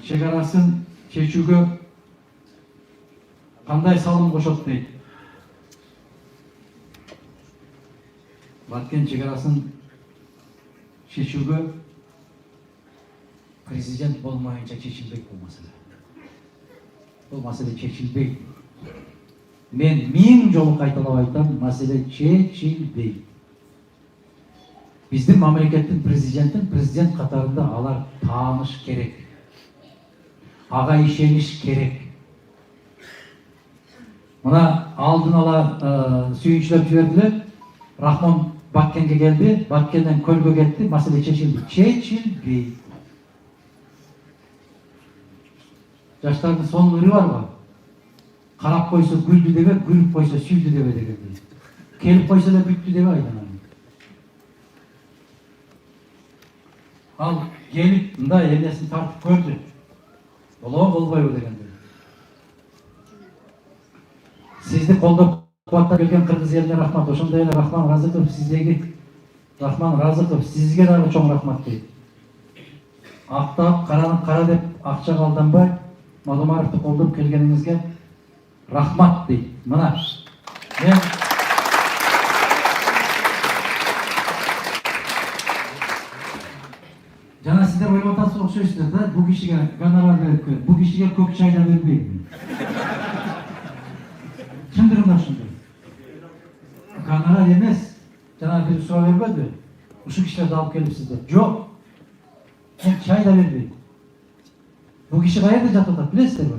чек арасын чечүүгө кандай салым кошот дейт. Баткен чек арасын чечүүгө президент болмайынча чечилбейт бул маселе. Бұл маселе чечилбейт. Мен 1000 жолу кайталап айтам, маселе чечилбейт. Биздин мамлекеттин президент катарында алар тааныш керек. Ага ишениш керек. Мына алдын ала сүйүнчүлөп жибердилер. Рахмон Баткенге келди, Баткенден көлгө кетти, маселе чечилди. Чечилбейт. Жаштардын сонун ыры барбы? Карап койсо гүлдү дебе, гүлүп койсо сүйдү дебе дегенди. Келип койсо да бүттү дебе айдан. Ал келип мындай энесин тартып көрдү. Болобу болбойбу дегенди. Сизди колдоп кубаттап келген кыргыз элине рахмат. Ошондой эле Рахман Разыков сизге дагы чоң рахмат дейт. Актап, караны кара деп акчага алданбай, Мадумаровду колдоп келгениңизге рахмат дейт. Мына мен жана сиздер ойлоп атасыз окшойсуздар да, бул кишиге гонорар берип коет, бул кишиге көк чай да бербейт. Чындыгында ушундай. Гонорар эмес, жана бир суроо бербедиби? Ушул кишилерди алып келипсиздер. Жок. Мен чай да бербейт. Бул киши каерде жатып атат, билесиздерби?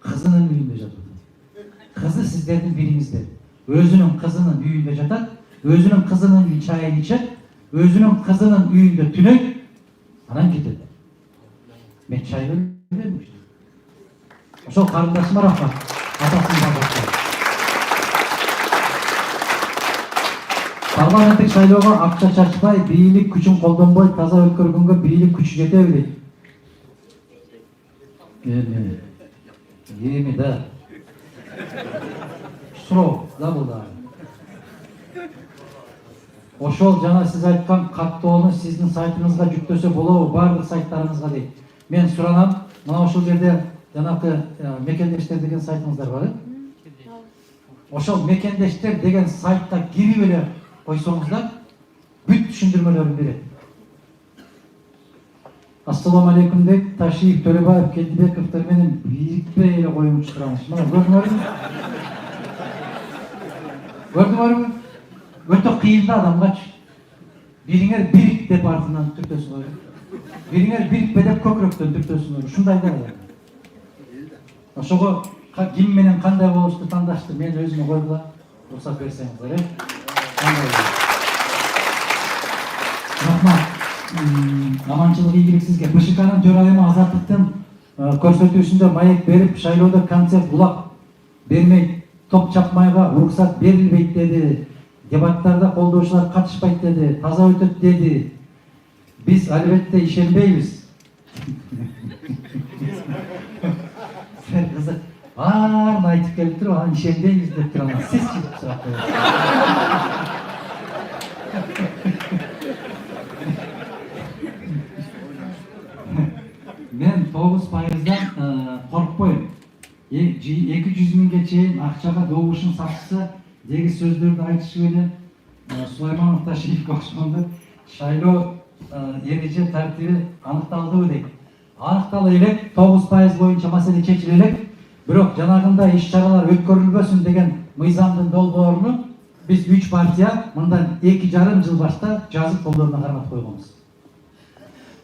Кызынын үйүндө жатып атат. Кызы сиздердин бириңиздер. Өзүнүн кызынын үйүндө жатат, өзүнүн кызынын чайын ичет, өзүнүн кызынын үйүндө түнөйт, анан кетет. Мен чай бербейм. Ошол карындашыма рахмат. Атасын багыттап. Парламенттик шайлоого акча чачпай, бийлик күчүн колдонбой таза өткөргөнгө бийлик күчү жетеби дейт. Эми да. Суроо да бул да. Ошол жана сиз айткан каттоону сиздин сайтыңызга жүктөсө болобу, бардык сайттарыңызга дейт. Мен суранам, мына ошол жерде жанакы мекендештер деген сайтыңыздар бар, ошол мекендештер деген сайтка кирип эле койсоңуздар, бүт түшүндүрмөлөрүн берет. Ассаламу алейкум дейт, Ташиев, Төлөбаев, Келдибековдор менен бирикпей эле коюп чыгарабыз. Мына көрдүңөрбү? Көрдүңөрбү? Өтө кыйын да адамгачы. Бириңер бирик деп артынан түртөсүңөр. Бириңер бирикпе деп көкүрөктөн түртөсүңөр. Ушундай да. Ошого ким менен кандай болушту тандашты мен өзүмө койгула уруксат берсеңиздер, Рахмат. Аманчылык ийгилик сизге. БШКнын төрайымы Азаттыктын көрсөтүүсүндө маек берип, шайлоодо концерт булак бермейт, топ чапмайга уруксат берилбейт деди. Дебаттарда колдоочулар катышпайт деди, таза өтөт деди. Биз албетте ишенбейбиз. Кызык. Баарын айтып келип туруп, анан ишенбейбиз деп турган. Сиз чыгып сурап коесуз. Мен 9%-дан коркпойм. 200 миңге чейин акчага добушун сакчысы деги сөздөрдү айтышып эле Сулайманов Ташиевге окшогондор шайлоо эреже тартиби аныкталдыбы дейт. Аныктала элек, 9% боюнча маселе чечиле элек, бирок жанагындай иш-чаралар өткөрүлбөсүн деген мыйзамдын долбоорун биз 3 партия мындан 2,5 жыл башта жазып колдоруна кармап койгонбуз.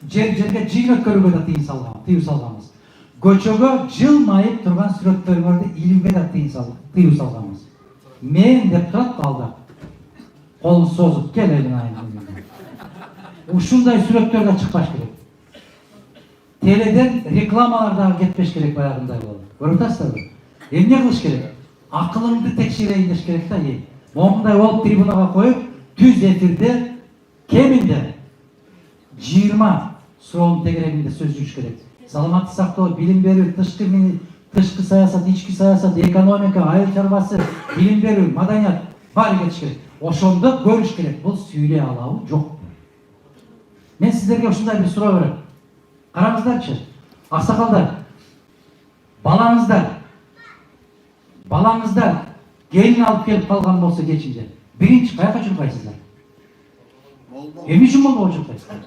жерге жыйын өткөрүүгө да тыюу салганбыз. Көчөгө жылмайып турган сүрөттөрүңөрдү илүүгө да тыюу салганбыз. Мен деп турат балдар. Колун созуп кел элиң айын. Ушундай сүрөттөргө чыкпаш керек. Теледен рекламалар дагы кетпеш керек баягындай болуп. Көрүп атасыздарбы? Эмне кылыш керек? Акылыңды текшерейин деш керек да. Момундай болуп трибунага коюп, түз эфирде кеминде 20 суроонун тегерегинде сөз жүрүш керек. Саламаттык сактоо, билим берүү, тышкы саясат, ички саясат, экономика, айыл чарбасы, билим берүү, маданият баары кетиш керек. Ошондо көрүш керек. Бул сүйлөй алабы, жок. Мен сиздерге ушундай бир суроо берем. Караңыздарчы. Аксакалдар. Балаңыздар келин алып келип калган болсо кечинде. Биринчи каяка чуркайсыздар? Эмне үчүн болбой чуркайсыздар?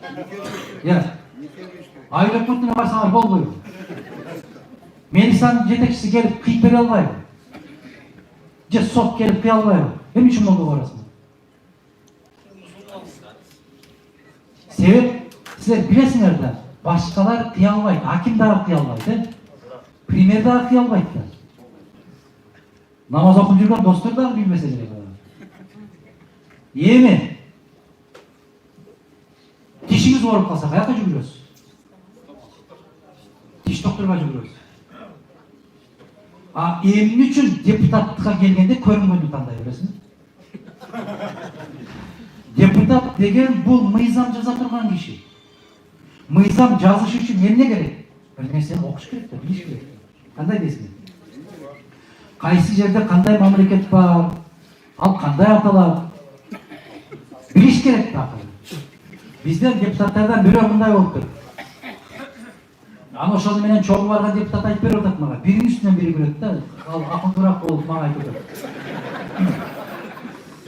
Айыл өкмөтүнө барсаңар болбойбу? Милициянын жетекчиси келип кыйып бере албайбы? Же сот келип кыя албайбы? Эмне үчүн болбой барасыңар? Себеп силер билесиңер да, башкалар кыя албайт, аким дагы кыя албайт, премьер дагы кыя албайт да. Намаз окуп жүргөн достор дагы билбесе керек. Эми тишиңиз ооруп калса каяка жүгүрөсүз? Тиш доктурга жүгүрөсүз. Эмне үчүн депутаттыкка келгенде көрүнгөндү тандай бересиң? Депутат деген бул мыйзам жаза турган киши. Мыйзам жазыш үчүн эмне керек? Бир нерсени окуш керек да, билиш керек. Кандай дейсиң? Кайсы жерде кандай мамлекет бар? Ал кандай аталат? Билиш керек да. Бизден депутаттардан бирөө мындай болуптур. Аны ошол менен чогуу барган депутат айтып берип атат мага. Биринин үстүнөн бири күлөт да. Ал акылдуураак болуп мага айтып атат.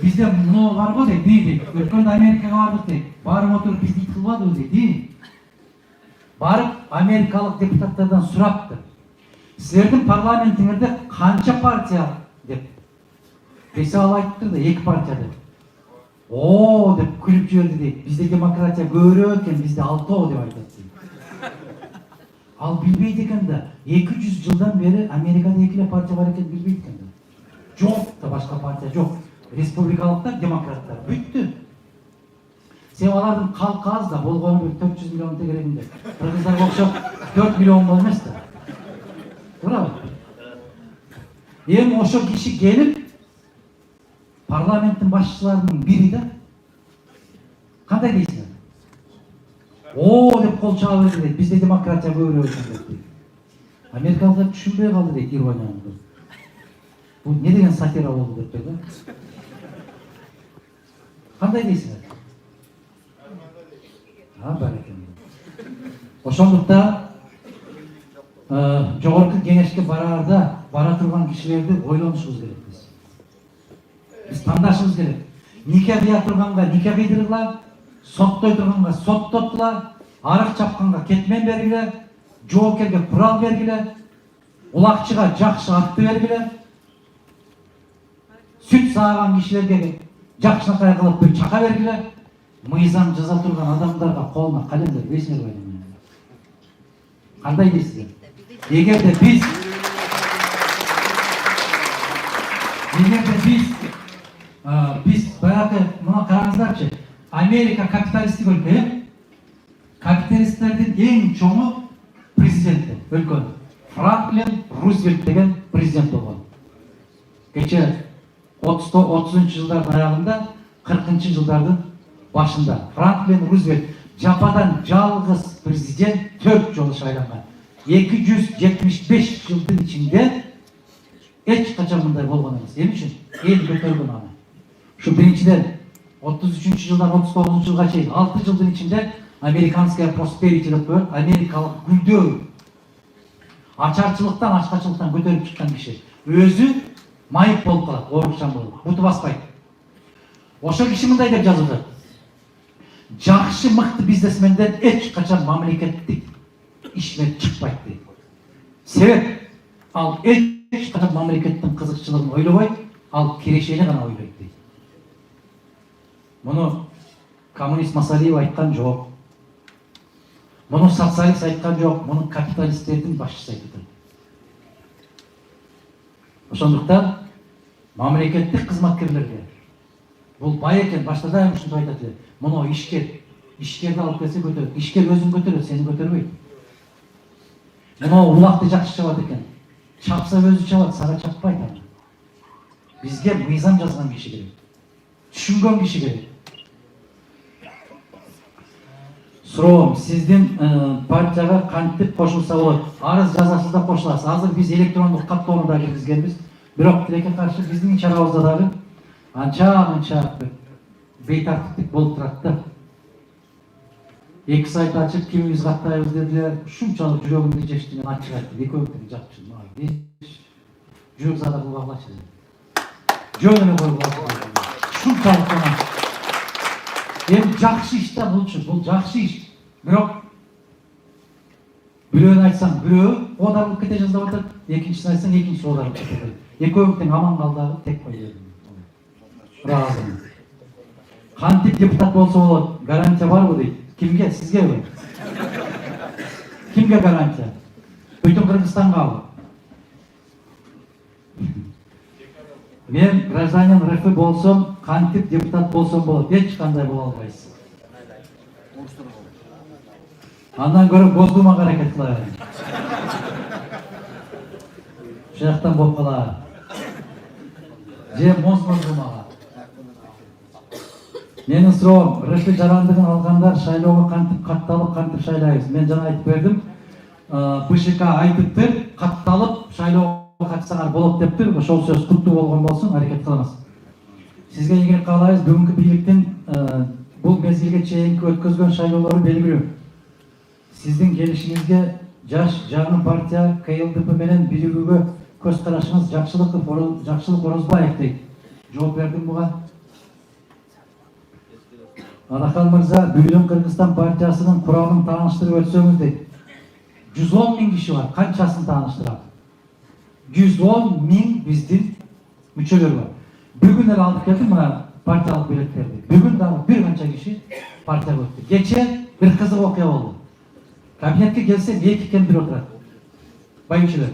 Bizde bunu var mı dedi. Ülkende Amerika'ya vardık dedi. Barıp oturup biz dit kılmadı dedi. Barıp Amerikalık deputatlardan suraptı. Sizlerдің parlamentinizde kança partiya деп. Бесе ал айтты да, 2 партия деп. О, деп күліп жіберді дейді. Бізде демократия көбірек екен, бізде 6 деп айтады дейді. Ал билбейді екен да, 200 жылдан бері Америкада 2 партия бар екен билбейді екен да. Жоқ та башқа партия жоқ. Республикалықтар, демократтар бүйтті. Сен алардың халқы аз да, болғаны бір 400 миллион тегерегінде. Қырғыздар оқшап 4 миллион болмас та. Тура. Эми ошо киши келип парламенттин башчыларынын бири да кандай дейсиңер? О деп кол чаба берди дейт. Бизде демократия көбүрөөк экен дейт. Америкалыктар түшүнбөй калды дейт иронияны. Бул не деген сатира болду деп да. Кандай дейсиңер? Бар экен. Ошондуктан жогорку кеңешке бара турган кишилерди ойлонушубуз керек биз. Биз тандашыбыз керек. Нике кыя турганга нике кыйдыргыла, соттой турганга соттотула, арак чапканга кетмен бергиле, жоокерге курал бергиле, улакчыга жакшы атты бергиле, сүт сааган кишилерге жакшынакай кылып бир чака бергиле, мыйзам жаза турган адамдарга колуна калемдер берсиңер койдум. Кандай дейсиздер? Эгерде биз баягы мына караңыздарчы, Америка капиталисттик өлкө, капиталисттердин эң чоңу президенти өлкөнүн Франклин Рузвельт деген президент болгон. Кече 30-30 жылдардын аягында, 40 жылдардын башында Франклин Рузвельт жападан жалгыз президент 4 жолу шайланган. 275 жылдын ичинде эч качан мындай болгон эмес. Эмне үчүн? Эл көтөргөн аны. Ушу биринчиден 33 жылдан 39 жылга чейин 6 жылдын ичинде американская prosperity деп коет, америкалык гүлдөө. Ачарчылыктан, ачкачылыктан көтөрүп чыккан киши. Өзү майып болуп калат, оорукчан болуп, буту баспайт. Ошол киши мындай деп жазылды. Жакшы мыкты бизнесменден эч качан мамлекеттик ишмер чыкпайт дейт. Себеп ал эч качан мамлекеттин кызыкчылыгын ойлобойт, ал кирешени гана ойлойт дейт. Муну коммунист Масалиев айткан жок. Bunu социалист айткан жок, муну капиталисттердин башчысы айтып атат. Ошондуктан мамлекеттик кызматкерлерге бул бай экен, башта да ушинтип айтат эле. Муну ишкерди алып келсе көтөрөт. Ишкер өзүн көтөрөт, сени көтөрбөйт. Муну улакты жакшы чабат экен. Чапса өзү чабат, сага чаппайт аны. Бизге мыйзам жазган киши керек. Түшүнгөн киши керек. Суроом, сиздин партияга кантип кошулса болот? Арыз жазасыз да кошуласыз. Азыр биз электрондук каттоону да киргизгенбиз. Бирок тилекке каршы биздин чарабызда дагы анча бейтартиптик болуп турат да. 2 сайт ачып кимибиз каттайбыз дедилер. Ушунчалык жүрөгүмдү жешти, мен ачык айттым. Экөөбүздү жапчы. Жүрөк зада кылбагылачы. Жөнүнө койгулачы. Ушунчалык жаман. Эми жакшы иш да бул жакшы иш. Бирок бирөөнү айтсаң бирөө оодарылып кете жаздап атат, экинчисин айтсаң экинчиси оодарылып кетет. Экөөбү тең аман калдагы тек кой дедим. Ыраазымын. Кантип депутат болсо болот? Гарантия барбы дейт. Кимге? Сизгеби? Кимге гарантия? Бүтүн Кыргызстангабы? Мен гражданин РФ болсом, кантип депутат болсом болот? Эч кандай боло албайсыз. Андан көрө Госдумага аракет кылайын. Ушул жактан болуп калат. Же Мосгордумага. Менин суроом, РФ жарандыгын алгандар шайлоого кантип катталып, кантип шайлайбыз? Мен жана айтып бердим. БШК айтыптыр, катталып шайлоого катсаңар болот дептир. Ошол сөз куттуу болгон болсун, аракет кылабыз. Сизге ийгилик каалайбыз. Бүгүнкү бийликтин бул мезгилге чейинки өткөзгөн шайлоолору белгилүү. Сиздин келишиңизге жаш жаңы партия КЛДП менен биригүүгө көз карашыңыз Жакшылык Орозбаев дейт. Жооп бердим буга. Адахан мырза, Бүтүн Кыргызстан партиясынын курамын тааныштырып өтсөңүз дейт. 110 миң киши бар. Канчасын тааныштырам? 110 миң биздин мүчөлөр бар. Бүгүн эле алып келдим мына партиялык билеттерди. Бүгүн дагы бир канча киши партияга өттү. Кече бир кызык окуя болду. Кабинетке келсем 2 кемпир отурат. Байчылар.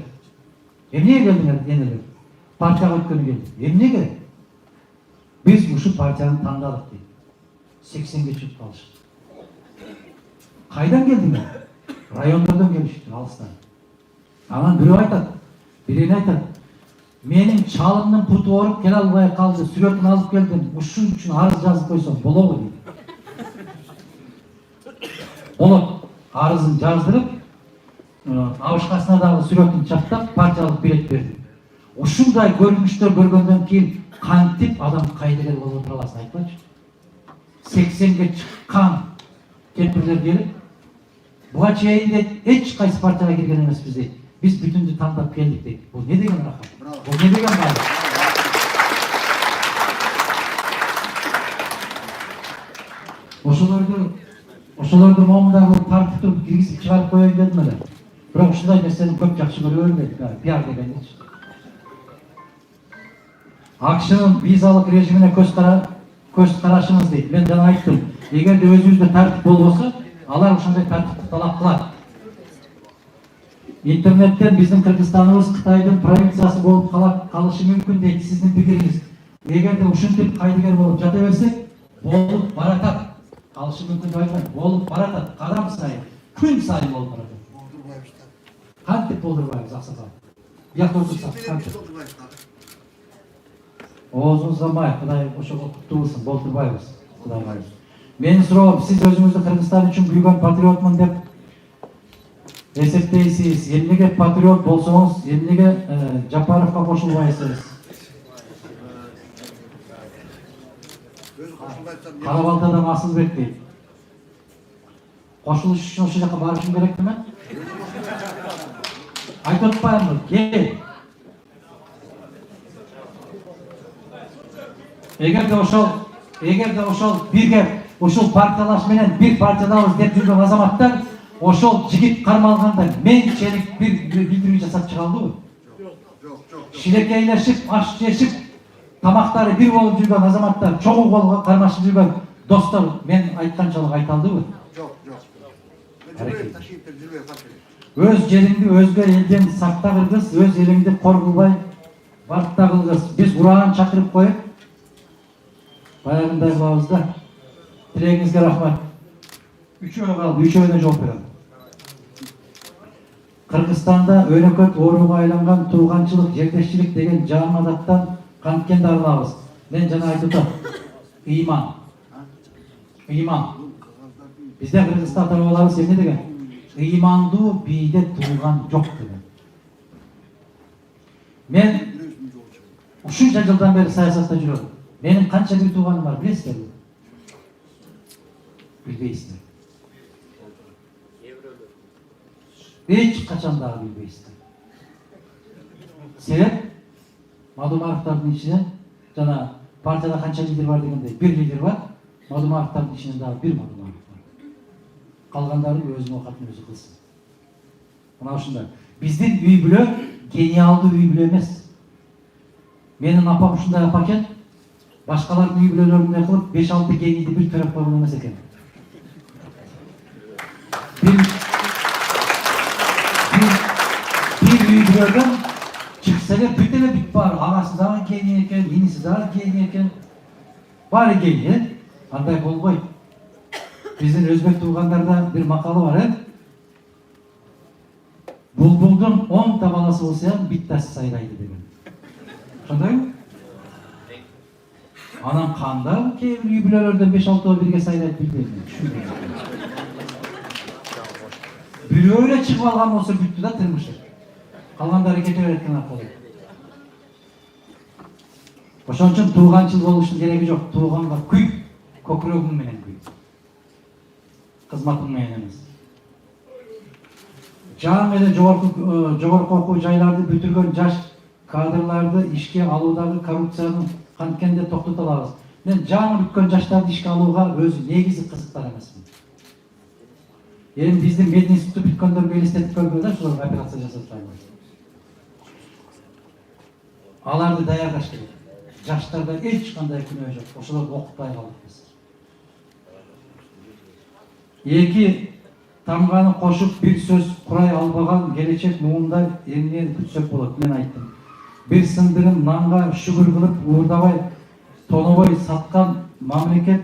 Эмнеге келдиңер энелер? Партияга өткөнү келди. Эмнеге? Биз ушу партияны тандадык дейт. 80ге чыгып калышты. Кайдан келдиңер? Райондордон келишти, алыстан. Анан бирөө айтат, бирини айтат. Менин чалымдын путу ооруп келе албай калды, сүрөтүн алып келдим. Ушун үчүн арыз жазып койсом болобу дейт. Болот. Арызын жаздырып, абышкасына дагы сүрөтүн чаптап, партиялык билет берди. Ушундай көрүнүштөр көргөндөн кийин кантип адам кайдыгер болуп отура аласың, айтпачы? 80ге чыккан кемпирлер келип, буга чейин эч кайсы партияга кирген эмеспиз дейт. Биз бүтүндү тандап келдик дейт. Бул не деген рахат? Бул не деген байлык? Ошолорду момундагы тартиптүү киргизип чыгарып коеюн дедим эле. Бирок ушундай нерсени көп жакшы көрө бербейт. Пиар дегенчи. АКШнын визалык режимине көз карашыңыз дейт. Мен жана айттым. Эгерде өзүбүздө тартип болбосо, алар ошондой тартипти талап кылат. Интернеттен биздин Кыргызстаныбыз Кытайдын провинциясы болуп калышы мүмкүн дейт сиздин пикириңиз. Эгерде ушинтип кайдыгер болуп жата берсек, болуп баратат. Калышы мүмкүн деп айтпайм, болуп баратат. Кадам сайын, күн сайын болуп баратат. Кантип болдурбайбыз, аксакал? Биякта отурсак, кантип? Оозуңуз замай, Кудай ошого куттуу болсун, болтурбайбыз. Кудай кайыр. Менин суроом, сиз өзүңүздү Кыргызстан үчүн күйгөн патриотмун деп эсептейсиз. Эмнеге патриот болсоңуз, эмнеге Жапаровго кошулбайсыз? Карабалтадан Асылбек дейт. Кошулуш үчүн ошол жака барышым керекпи? Айтып атпаймынбы? Кел. Эгерде ошол бирге, ошол партиялаш менен бир партиядабыз деп жүргөн азаматтар ошол жигит кармалганда менчелик бир билдирүү жасап чыга алдыбы? Шилекейлешип, аш жешип, тамактары бир болуп жүргөн азаматтар, чогуу колго кармашып жүргөн достор мен айтканчалык айта алдыбы? аракет. Өз жериңди өзгө элден сакта кыргыз, өз элиңди кор кылбай бартта кылгыз. Биз ураган чакырып коюп, баягындай кылабыз да. Тилегиңизге рахмат. Үчөө калды, үчөөнө жооп берем. Кыргызстанда өнөкөт ооруга айланган тууганчылык, жердешчилик деген жаман адаттан канткенди арылабыз. Мен жана айтып атам. Ыйман. Ыйман. Бизде Кыргызстан тарабаларыбыз эмне деген? Ыймандуу бийде туулган жок деген. Мен ушунча жылдан бери саясатта жүрөм. Менин канча бир тууганым бар билесиздерби? Билбейсиздер. Эч качан дагы билбейсиздер. Себеп Мадумаровдун ичинен жана партияда канча лидер бар дегендей бир лидер бар. Мадумаровдун ичинен дагы бир Мадумаров бар. Калгандары өзүнүн оокатын өзү кылсын. Мына ушундай. Биздин үй бүлө гениалдуу үй бүлө эмес. Менин апам ушундай апа экен. Башкалардын үй бүлөлөрүндөй кылып 5-6 генийди бир төрөп койгон эмес экен. Bir үй бүлөдөн чыкса эле бүт эле бүт бар. Агасы дагы гений экен, иниси дагы гений экен. Баары гений, андай болбойт. Биздин өзбек туугандарда бир макалы бар, Булбулдун 10 та баласы болсо, биттаси сайрайды деген. Ошондойбу? Анан кандай кээ бир үй бүлөлөрдөн 5-6 бирге сайрайт билбейм. Бирөө эле чыгып алган болсо бүттү да тырмышы. Калгандары кете берет экен аркылуу. Ошон үчүн тууганчыл болуштун кереги жок. Тууганга күй, көкүрөгүң менен күй. Кызматың менен эмес. Жаңы эле жогорку окуу жайларды бүтүргөн жаш кадрларды ишке алуудагы коррупцияны канткенде токтото алабыз. Мен жаңы бүткөн жаштарды ишке алууга өзү негизи кызыктар эмесмин. Эми биздин медиа институту бүткөндөргө элестетип көргүлө да, ушуларга операция жасатпайбы. Аларды даярдаш керек. Жаштарда эч кандай күнөө жок. Ошолорду окутпай калдык биз. Эки тамганы кошуп бир сөз курай албаган келечек муундай эмнени күтсөк болот, мен айттым. Бир сындырын нанга шүгүр кылып уурдабай, тонобой саткан мамлекет,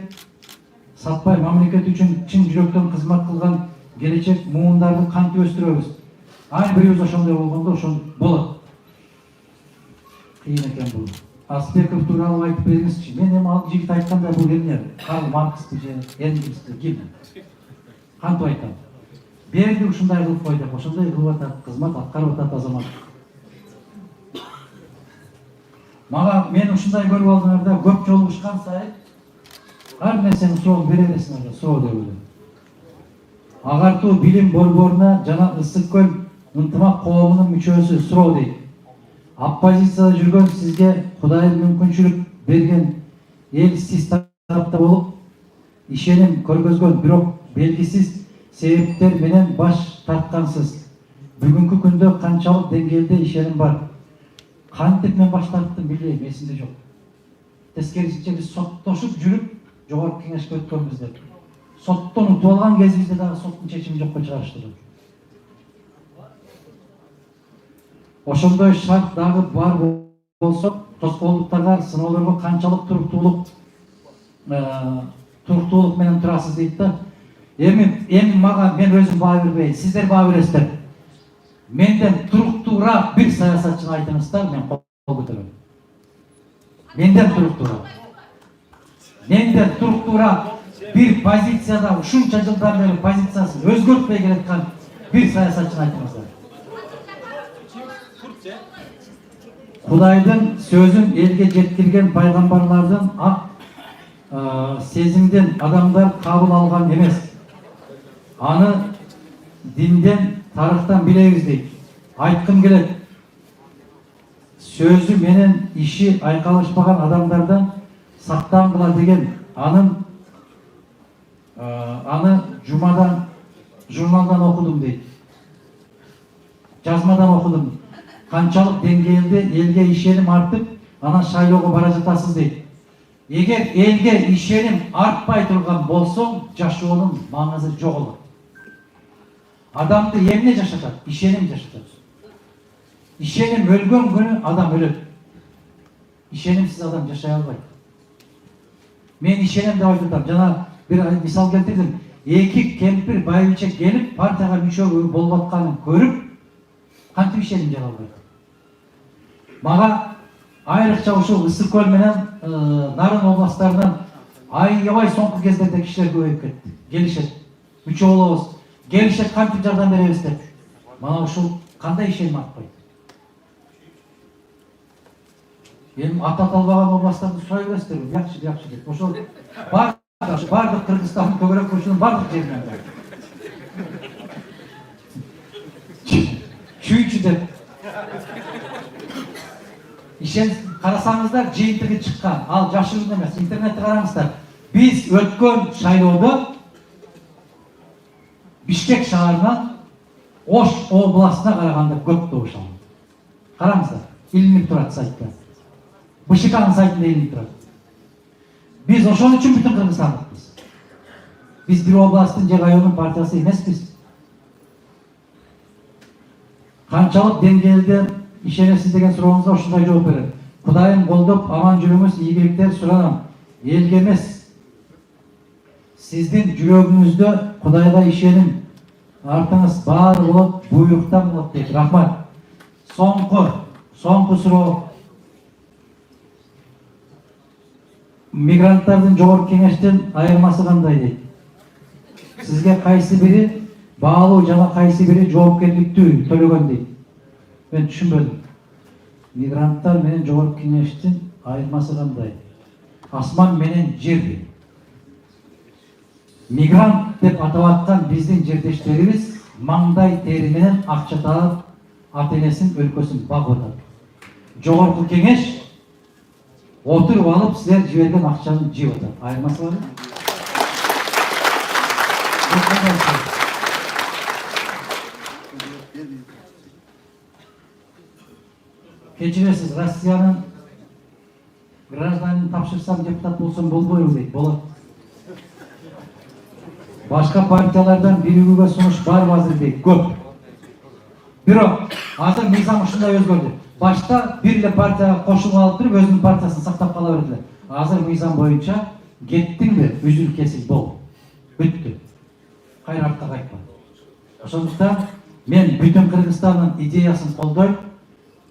сатпай мамлекет үчүн чын жүрөктөн кызмат кылган келечек муундарды кантип өстүрөбүз? Ар бирибиз ошондой болгондо ошон болот. Кыйын экен бул. Аспеков тууралуу айтып бериңизчи. Мен эми ал жигит айткандай бул эмне? Карл Марксты же Энгельсти ким? Кантип айтам? Берди ушундай кылып кой деп, ошондой кылып атат, кызмат аткарып атат азамат. Мага мен ушундай көрүп алдыңарда көп жолугушкан сайын ар нерсени суроо бере бересиңер, суроо деп ойлойм. Агартуу билим борборуна жана Ысык көл ынтымак коомунун мүчөсү суроо дейт. Оппозицияда жүргөн сизге Кудайдын мүмкүнчүлүк берген эл сиз тарапта болуп, ишеним көргөзгөн, бирок белгисиз себептер менен баш тарткансыз. Бүгүнкү күндө канчалык деңгээлде ишеним бар? Кантип мен баш тарттым билбейм, эсимде жок. Тескерисинче биз соттошуп жүрүп, жогорку кеңешке өткөнбүз деп. Соттон утуп алган кезибизде дагы соттун чечими жокко чыгарыштырды. Ошондой шарт дагы бар болсо, тоскоолдуктарга, сыноолорго канчалык туруктуулук менен турасыз дейт да. Эми мага мен өзүм баа бербейин, сиздер баа бересиздер. Менден туруктуураак бир саясатчыны айтыңыздар, мен кол көтөрөм. Менден туруктуураак бир позицияда ушунча жылдан бери позициясын өзгөртпөй келаткан бир саясатчыны айтыңыздар. Кудайдын сөзүн элге жеткирген пайгамбарлардын ак сезимден адамдар кабыл алган эмес. Аны динден, тарыхтан билебиз дейт. Айткым келет. Сөзү менен иши айкалышпаган адамдардан сактангыла деген аны журналдан окудум дейт. Жазмадан окудум. Канчалык деңгээлде элге ишеним артып, анан шайлоого бара жатасыз дейт. Эгер элге ишеним артпай турган болсо, жашоонун маңызы жоголот. Адамды эмне жашатат? Ишеним жашатат. Ишеним өлгөн күнү адам өлөт. Ишенимсиз адам жашай албайт. Мен ишенем деп айтып атам. Жана бир мисал келтирдим. Эки кемпир байбичек келип партияга мүчө болуп атканын көрүп, кантип ишеним жана албайт. Мага айрыкча ушул Ысык көл менен Нарын областтарынан аябай соңку кездерде кишилер көбөйүп кетти. Келишет. Мүчө болобуз. Келишет, кантип жардам беребиз деп. Мана ушул кандай ишеним артпайт. Эми аты аталбаган областтарды сурай бересиздерби? Жакшы деп. Ошол бардык Кыргызстандын көбүрөөк көчүнүн бардык жеринен. Чүйчү деп. Ишен карасаңыздар жыйынтыгы чыккан. Ал жашыруун эмес. Интернетте караңыздар. Биз өткөн шайлоодо Бишкек шаарынан Ош областына караганда көп добуш алды. Караңыздар. Илинип турат сайтта. БШКнын сайтында илинип турат. Биз ошон үчүн бүтүн Кыргызстандыкпыз. Биз бир областтын же райондун партиясы эмеспиз. Канчалык деңгээлде ишенесиз деген сурооңузга ушундай жооп берем. Кудайым колдоп, аман жүрүңүз, ийгиликтер суранам. Элге эмес, сиздин жүрөгүңүздө Кудайга ишеним, артыңыз баары болот, буйруктан болот дейт. Рахмат. Соңку суроо. Мигранттардын жогорку кеңештин айырмасы кандай дейт? Сизге кайсы бири баалуу жана кайсы бири жоопкерликтүү төлөгөн дейт? Мен түшүнбөдүм. Мигранттар менен жогорку кеңештин айырмасы кандай? Асман менен жер. Мигрант деп атап аткан биздин жердештерибиз маңдай тери менен акча таап ата-энесин өлкөсүн багып атат. Жогорку кеңеш отуруп алып силер жиберген акчаны жеп атат. Айырмасы барбы? Кечиресиз, Россиянын гражданин тапшырсам депутат болсом болбойбу дейт. Болот. Башка партиялардан биригүүгө сунуш бар азыр дейт. Көп. Бирок азыр мыйзам ушундай өзгөрдү. Башта бир эле партияга кошулуп алып туруп өзүнүн партиясын сактап кала бердилер. Азыр мыйзам боюнча кеттиңби, үзүл кесил бол. Бүттү. Кайра артка кайтпа. Ошондуктан мен бүтүн Кыргызстандын идеясын колдойм.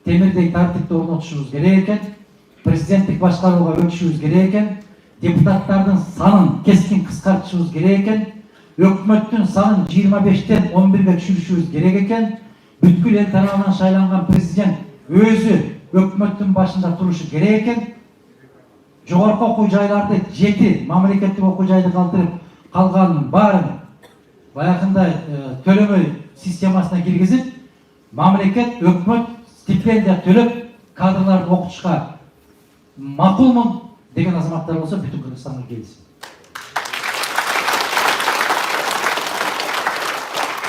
Темирдей тартипти орнотушубуз керек экен. Президенттик башкарууга өтүшүбүз керек экен. Депутаттардын санын кескин кыскартышыбыз керек экен. Өкмөттүн санын 25тен 11ге түшүрүшүбүз керек экен. Бүткүл эл тарабынан шайланган президент өзү өкмөттүн башында турушу керек экен. Жогорку окуу жайларды 7 мамлекеттик окуу жайды калтырып калганын баарын баягындай төлөмөй системасына киргизип, мамлекет, өкмөт стипендия төлөп кадрларды окутушка макулмун деген азаматтар болсо бүтүн Кыргызстанга келсин.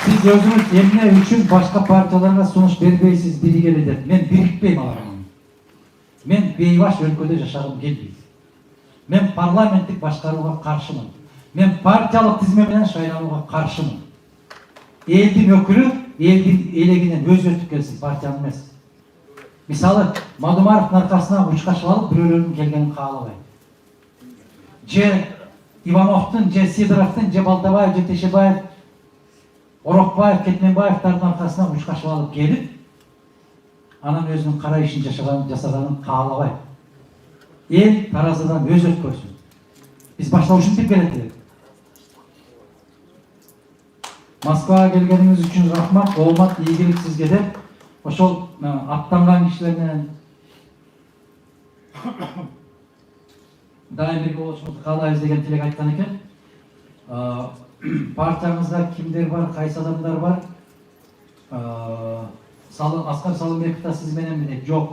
Сиз өзүңүз эмне үчүн башка партияларга сунуш бербейсиз биригели деп. Мен бирикпейм алар менен. Мен бейбаш өлкөдө жашагым келбейт. Мен парламенттик башкарууга каршымын. Мен партиялык тизме менен шайланууга каршымын. Элдин өкүлү элдин элегинен өзгөртүп келсин, партиянын эмес. Мисалы, Мадумаровдун аркасына учкашып алып бирөөлөрдүн келгенин каалабайм. Же Ивановдун, же Сидоровдун, же Балтабаев, же Тешебаев, Орокбаев, Кетменбаевдардын аркасына учкашып алып келип, анан өзүнүн кара ишин жасаганын каалабайм. Эл таразыдан өз өткөрсүн. Биз башта ушинтип келет элек. Москвага келгениңиз үчүн рахмат, оомат, ийгилик сизге деп. Ошол аттанган кишилер менен дайым бирге болушубузду каалайбыз деген тилек айткан экен. Партиябызда кимдер бар, кайсы адамдар бар? Аскар Салымбеков да сиз менен дейт. Жок.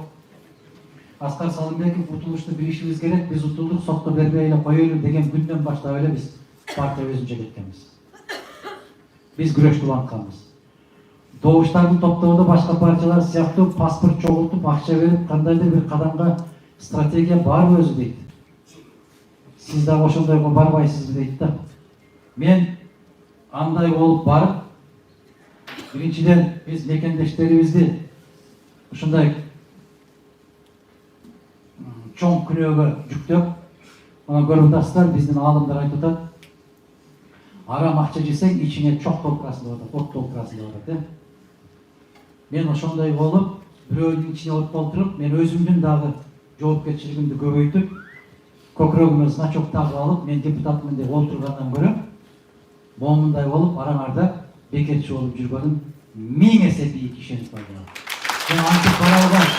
Аскар Салымбеков утулушту билишибиз керек, биз утулдук сотто бербей эле коелу деген күндөн баштап эле биз партия өзүнчө кеткенбиз. Биз күрөштү улантканбыз. Добуштарды топтоодо башка партиялар сыяктуу паспорт чогултуп, акча берип, кандайдыр бир кадамга стратегия барбы өзү дейт. Сиз дагы ошондойго барбайсызбы дейт да. Мен андай болуп барып, Биринчиден биз мекендештерибизди ушундай чоң күнөөгө жүктөп, мына көрүп атасыздар, биздин аалымдар айтып атат, арам акча жесең ичине чок толтурасың деп атат, от толтурасың деп атат. Мен ошондой болуп, бирөөнүн ичине от толтуруп, мен өзүмдүн дагы жоопкерчилигимди көбөйтүп, көкүрөгүмө значок тагып алып, мен депутатмын деп олтургандан көрө, момундай болуп, араңарда бекерчи болуп жүргөнүм 1000 эсе бийик ишенип бар. Мен антип барабыз.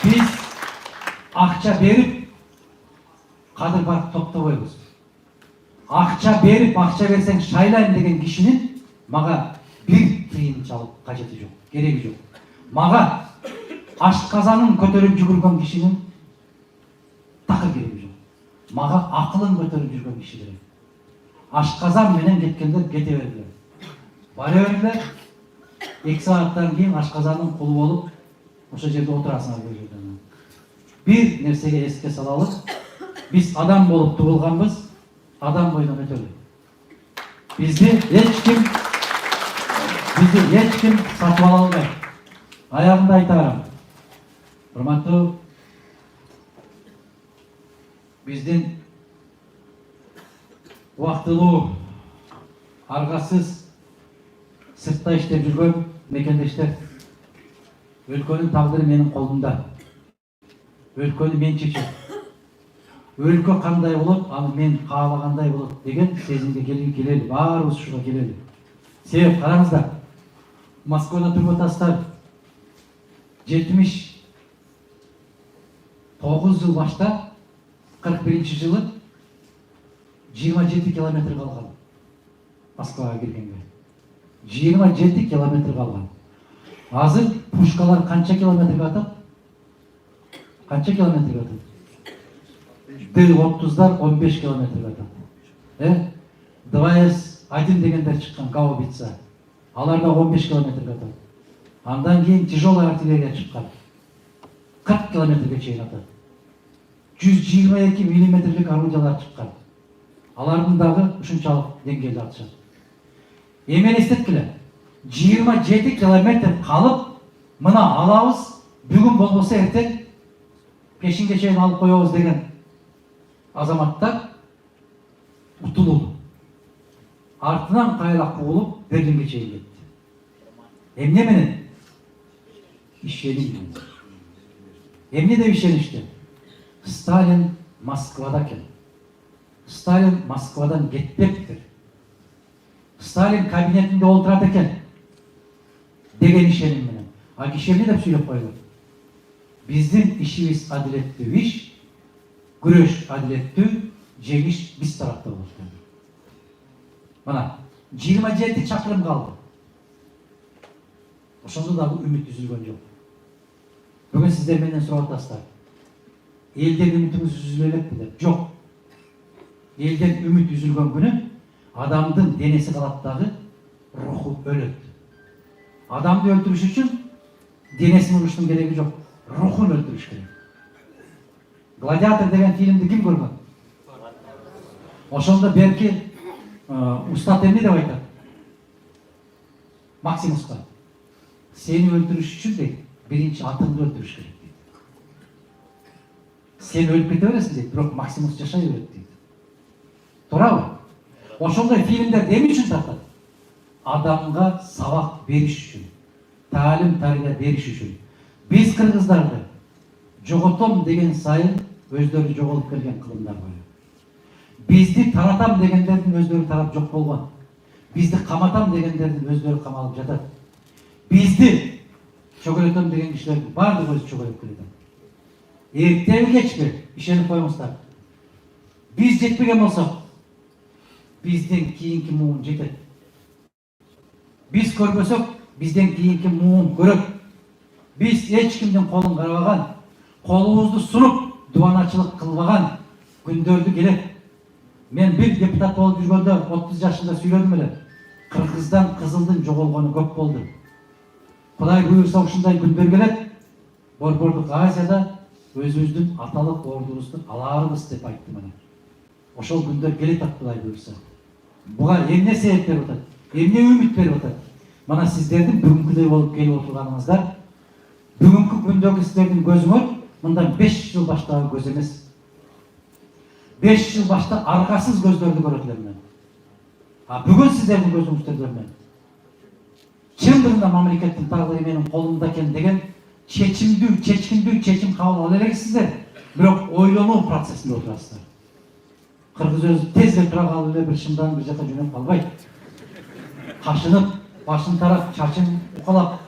Биз акча берип, кадыр барып топтобойбуз. Акча берип, акча берсең шайлайм деген кишинин мага бир тыйын чалып кажети жок, кереги жок. Мага ашказанын көтөрүп жүгүргөн кишинин такыр кереги жок. Мага акылын көтөрүп жүргөн киши керек. Ашказан менен кеткендер кете бергиле. Бара бергиле. 2 сааттан кийин ашказанын кулу болуп, ошол жерде отурасыңар бул жерде. Бир нерсеге эске салалы. Биз адам болуп туулганбыз, адам бойдон өтөлү. Бизди эч ким сатып ала албайт. Аягында айта барам. Урматтуу, биздин убактылуу, аргасыз сыртта иштеп жүргөн мекендештер, өлкөнүн тагдыры менин колумда. Өлкөнү мен чечем. Өлкө кандай болот, аны мен каалагандай болот деген сезимге келели, баарыбыз ушуга келели. Себеп караңыздар. Москвада туруп атасыздар. 79 жыл башта 41-жылы 27 километр калган. Москвага киргенге. 27 километр калган. Азыр пушкалар канча километрге атат? Канча километрге атат? Д-30-дар 15 километрге атат. 2С-1 дегендер чыккан, гаубица. Алар да 15 километрге атат. Андан кийин тяжелая артиллерия чыккан. 40 километрге чейин атат. 122 миллиметрлик орудиялар чыккан. Алардын дагы ушунчалык деңгээлде атышат. Эмен эстеткиле. 27 километр калып, мына алабыз, бүгүн болбосо эртең пешинге чейин алып коебуз деген азаматтар утулуу. Артынан кайра куулуп Берлинге чейин кетти. Эмне менен? Ишеним менен. Эмне деп ишеништи? Сталин Москвада экен. Сталин Москвадан кетпептир. Сталин кабинетинде олтурат экен деген ишеним менен. А киши эмне деп сүйлөп койду? Биздин ишибиз адилеттүү иш, күрөш адилеттүү, жеңиш биз тарапта болот. Мына 27 чакырым калды. Ошондо дагы үмүт үзүлгөн жок. Бүгүн сиздер менден сурап атасыздар. Элден үмүтүңүз үзүлө элекпи деп? Жок. Элден үмүт үзүлгөн күнү адамдын денеси калат дагы, руху өлөт. Адамды өлтүрүш үчүн денесин уруштун кереги жок. Рухун өлтүрүш керек. Гладиатор деген фильмди ким көргөн? Ошондо берки устат эмне деп айтат? Максимуска. Сени өлтүрүш үчүн дейт, биринчи атыңды өлтүрүш керек дейт. Сен өлүп кете бересиң дейт, бирок Максимус жашай берет дейт. Туурабы? Ошондой фильмдерди эмне үчүн тартат? Адамга сабак бериш үчүн, таалим тарбия бериш үчүн. Биз кыргыздарды жоготом деген сайын өздөрү жоголуп келген кылымдар бар. Бизди таратам дегендердин өздөрү тарап жок болгон. Бизди каматам дегендердин өздөрү камалып жатат. Бизди чөгөлөтөм деген кишилердин баардыгы өзү чөгөлөп келет. Эртеби кечпи ишенип коюңуздар. Биз жетпеген болсок, бизден кийинки муун жетет. Биз көрбөсөк, бизден кийинки муун көрөт. Биз эч кимдин колун карабаган, колубузду сунуп, дубаначылык кылбаган күндөрдү келет. Мен бир депутат болуп жүргөндө 30 жашында сүйлөдүм эле. Кыргыздан кызылдын жоголгону көп болду. Кудай буйрса ушундай күндөр келет. Борбордук Азияда өзүбүздүн аталык ордубузду аларбыз деп айттым ана. Ошол күндөр келет Кудай буйрса. Буга эмне себеп берип атат? Эмне үмүт берип атат? Мына сиздердин бүгүнкүдөй болуп келип отурганыңыздар, бүгүнкү күндөгү сиздердин көзүңөр мындан 5 жыл баштагы көз эмес. 5 жыл башта аркасыз көздөрдү көрөт элем. Бүгүн сиздердин көзүңүздөрдү көрмөйм. Чындыгында мамлекеттин тагдыры менин колумда экен деген чечкиндүү чечим кабыл ала элексиздер. Бирок ойлонуу процессинде отурасыздар. Кыргыз өзү тез эле тура калып эле бир шымдан бир жака жөнөп калбайт. Кашынып, башын тарап, чачын укалап,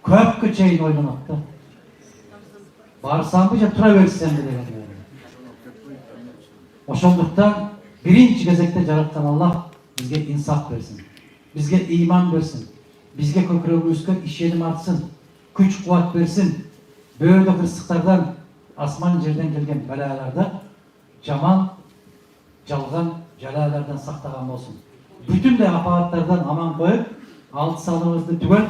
көпкө чейин ойлонот да. Барсамбы же тура берсемби деген. Ошондуктан биринчи кезекте жараткан Аллах бизге инсаф берсин. Бизге ыйман берсин. Бизге көкүрөгүбүзгө ишеним артсын. Күч кубат берсин. Бөөдө кырсыктардан, асман жерден келген балалардан, жаман, жалган жалалардан сактаган болсун. Бүтүндөй апааттардан аман коюп, алты салыбызды түгөл,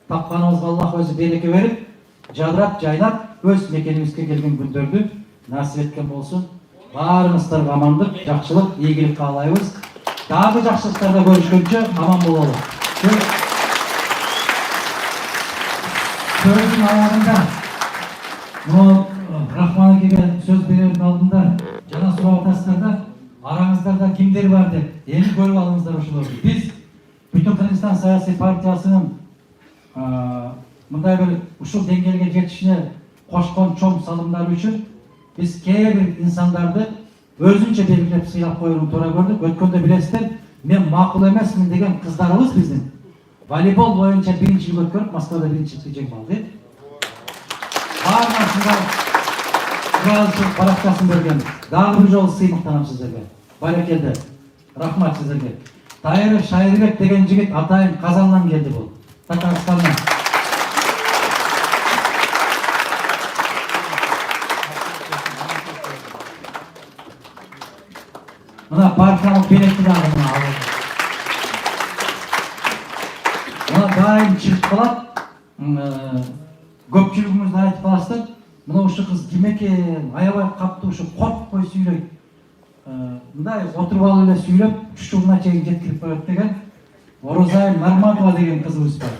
тапканыбызга Аллах өзү береке берип, жадырап, жайнап, өз мекенибизге келген күндөрдү насип эткен болсун. Баарыңыздарга амандык, жакшылык, ийгилик каалайбыз. Дагы жакшылыктарда көрүшкөнчө аман бололу. Сөздүн аягында Рахман акеге сөз берердин алдында жана сурап атасыздар да, араңыздарда кимдер бар деп, эми көрүп алыңыздар ошолорду. Биз Бүтүн Кыргызстан саясий партиясынын мындай бир ушул деңгээлге жетишине кошкон чоң салымдары үчүн биз кээ бир инсандарды өзүнчө белгилеп сыйлап коюуну туура көрдүк. Өткөндө билесиздер, мен макул эмесмин деген кыздарыбыз биздин волейбол боюнча биринчилик өткөрүп, Москвада биринчиликти жеңип алды. Баарыңар ыраазычылык баракчасын берген. Дагы бир жолу сыймыктанам сиздерге. Баракелде. Рахмат сиздерге. Тайыр Шайырбек деген жигит атайын Казандан келди бул. Татарстандан. Мына партиялык билетти дагы мына алып. Мына дайым чыгып калат. Көпчүлүгүңүздү айтып каласыздар. Мына ушу кыз ким экен? Аябай катуу ушу коркпой сүйлөйт. Мындай отуруп алып эле сүйлөп, чучугуна чейин жеткирип коет деген Орозай Нарматова деген кызыбыз бар.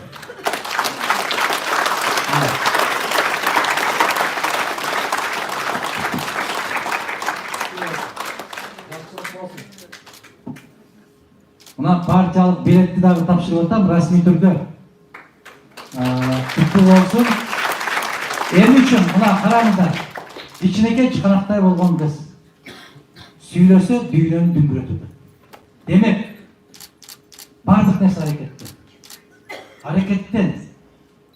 Мына партиялык билетти дагы тапшырып атам, расмий түрдө. Күттүү болсун. Эми үчүн мына караңыздар. Ичинекей чыканактай болгон кыз. Сүйлөсө дүйнөнү дүңгүрөтөт. Демек, бардык нерсе аракетте. Аракеттен.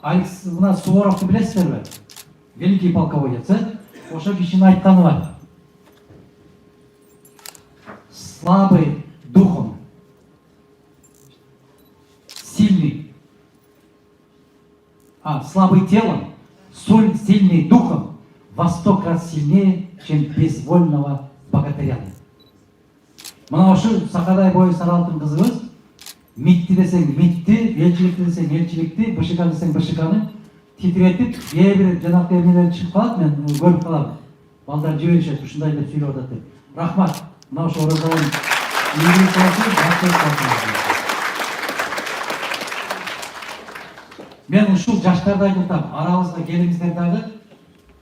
Мына Суворовду билесиздерби? Великий полководец, ошо кишинин айтканы бар. Слабый духом, сильный. Слабый телом, сильный духом, во 100 крат сильнее, чем безвольного богатыря. Мына ошо сакадай бою саралтын кызыбыз, митти десең митти, элчиликти десең элчиликти, БШК десең БШКны титиретип, бир жанакы эмнелер чыгып калат, мен көрүп калам. Балдар жиберишет, ушундай деп сүйлөп атат деп. Рахмат. Мына ошо Орозайдын ийгилик болсун, жакшылык болсун. Мен ушул жаштарды айтып атам, арабызга келиңиздер дагы.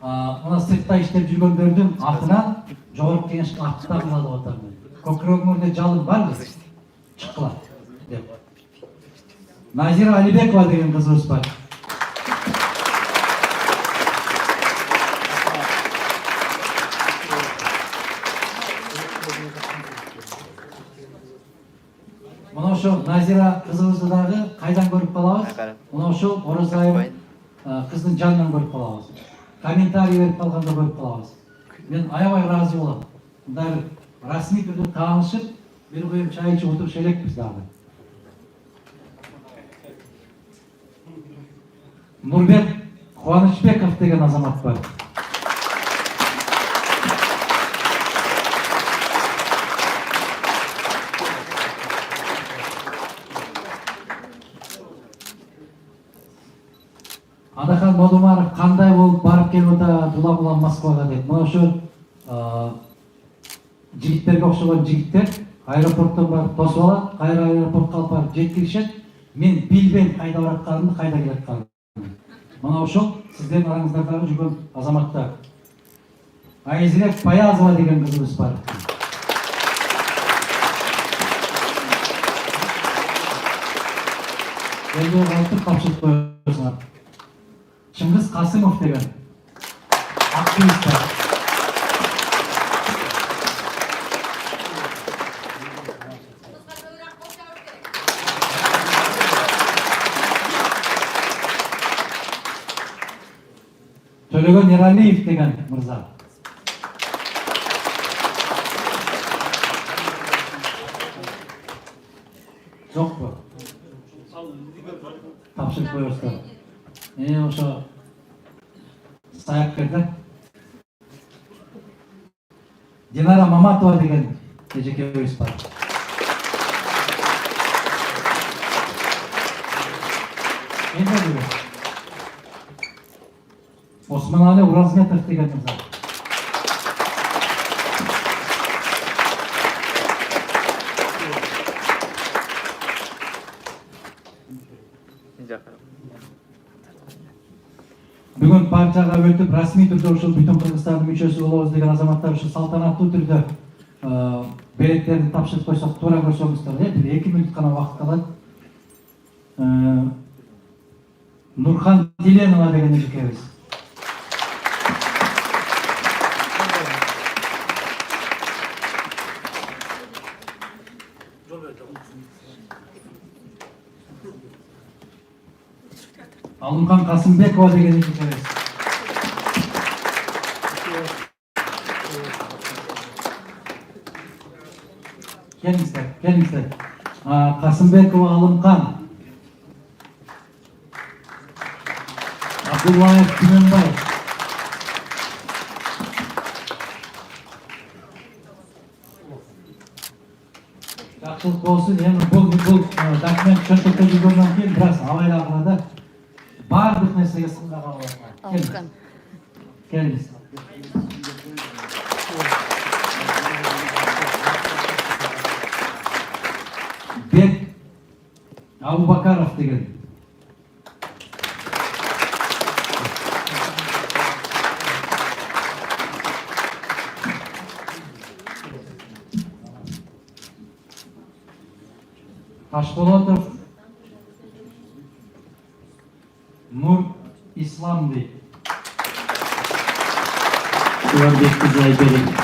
Мына сыртта иштеп жүргөндөрдүн атынан жогорку кеңешке аттар кылып атам мен. Көкүрөгүңөрдө жалын барбы? Чыккыла деп. Назира Алибекова деген кызыбыз бар. Мына ошо Назира кызыбызды дагы кайдан көрүп калабыз? Мына ошо Орозай кыздын жанынан көрүп калабыз. Комментарий берип калганда көрүп калабыз. Мен аябай ыраазы болом. Мындай расмий түрдө таанышып, бир коюп чай ичип отуруш элекпиз дагы. Нурбек Кубанычбеков деген азамат бар. Адахан Модумаров кандай болуп барып келип атат улам Москвага деп. Мына ошо жигиттерге окшогон жигиттер аэропорттон барып тосуп алат, кайра аэропортко алып барып жеткиришет. Мен билбейм кайда баратканымды, кайда келатканымды. Мына ошол сиздердин араңыздагы жүргөн азаматтар. Айзирек Баязова деген кызыбыз бар. Элге калтып тапшырып коесуңар. Чыңгыз Касымов деген активист бар. Төлөгөн Ералиев деген мырза. Жокпу? Тапшырып коесуздар. Ошо саяккерде Динара Маматова деген эжекебиз бар. Осмонали Уразметов деген мырза. Бүгүн партияга өтүп, расмий түрдө ушул бүтүн Кыргызстандын мүчөсү болобуз деген азаматтар ушул салтанаттуу түрдө береттерди тапшырып койсок, туура көрсөңүздөр, бир 2 мүнөт гана убакыт калат. Нурхан Диленова деген эжекебиз. Алымхан Касымбекова деген эжекебиз. Келиңиздер. Касымбекова Алымхан. Абдуллаев Түменбаев. Жакшылык болсун. Эми бул документ чөмчөктө жүргөндөн кийин бир аз абайлагыла да бардык нерсеге сынга калат. Келиңиз. Бек Абубакаров деген. Ташполотов Нур Ислам дейт. Уларбек Кызайберген.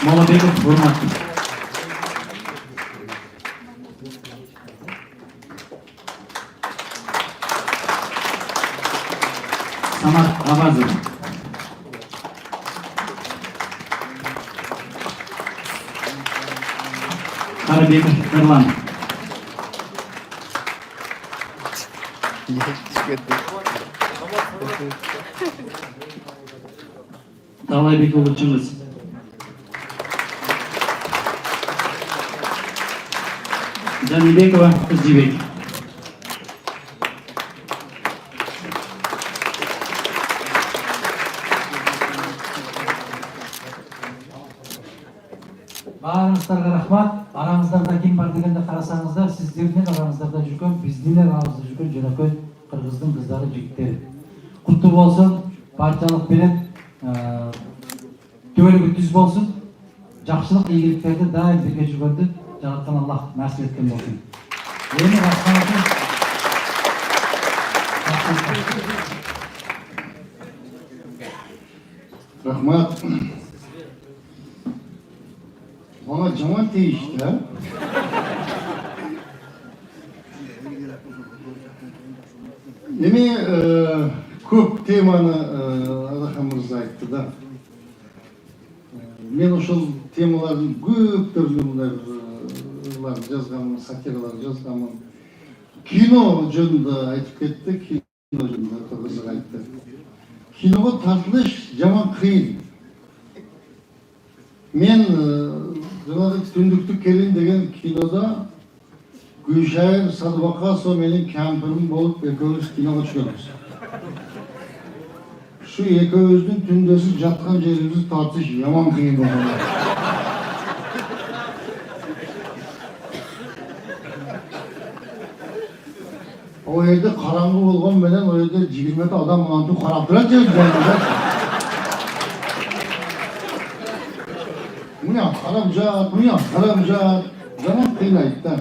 Молобеков Урмат. Самат Авазов. Карабеков Эрлан. Талайбек уулу Чыңгыз. Жанибекова Кызжибек. Баарыңыздарга рахмат. Араңыздарда ким бар дегенде карасаңыздар, сиздердин араңыздарда жүргөн, биздин арабызда жүргөн жөнөкөй кыргыздын кыздары, жигиттери. Куттуу болсун, партиялык билет төбөлүгү түз болсун. Жакшылык, ийгиликтерди дайым бирге жүргөндү жараткан Аллах насип эткен болсун. Эми рахмат. Bana cama değişti ha. Yine көп теманы Адахан мырза айтты да. Мен ошол темалардын көп төрлөрүн жазганмын, сатиралар жазганмын. Кино жөнүндө айтып кетти, кино жөнүндө кызык айтты. Киного тартылыш жаман кыйын. Мен жанагы Түндүктүк келин деген кинода Гүлшайыр Садыбакасова менин кемпирим болуп экөөбүз киного түшкөнбүз. Şu ekөөбүздүн түндөсү жаткан жерибизди тартыш яман кыйын болгон. O yerде караңгы болгон менен o yerде 20 адам антип карап турат же. Мына карап жат, жаман кыйнайт да.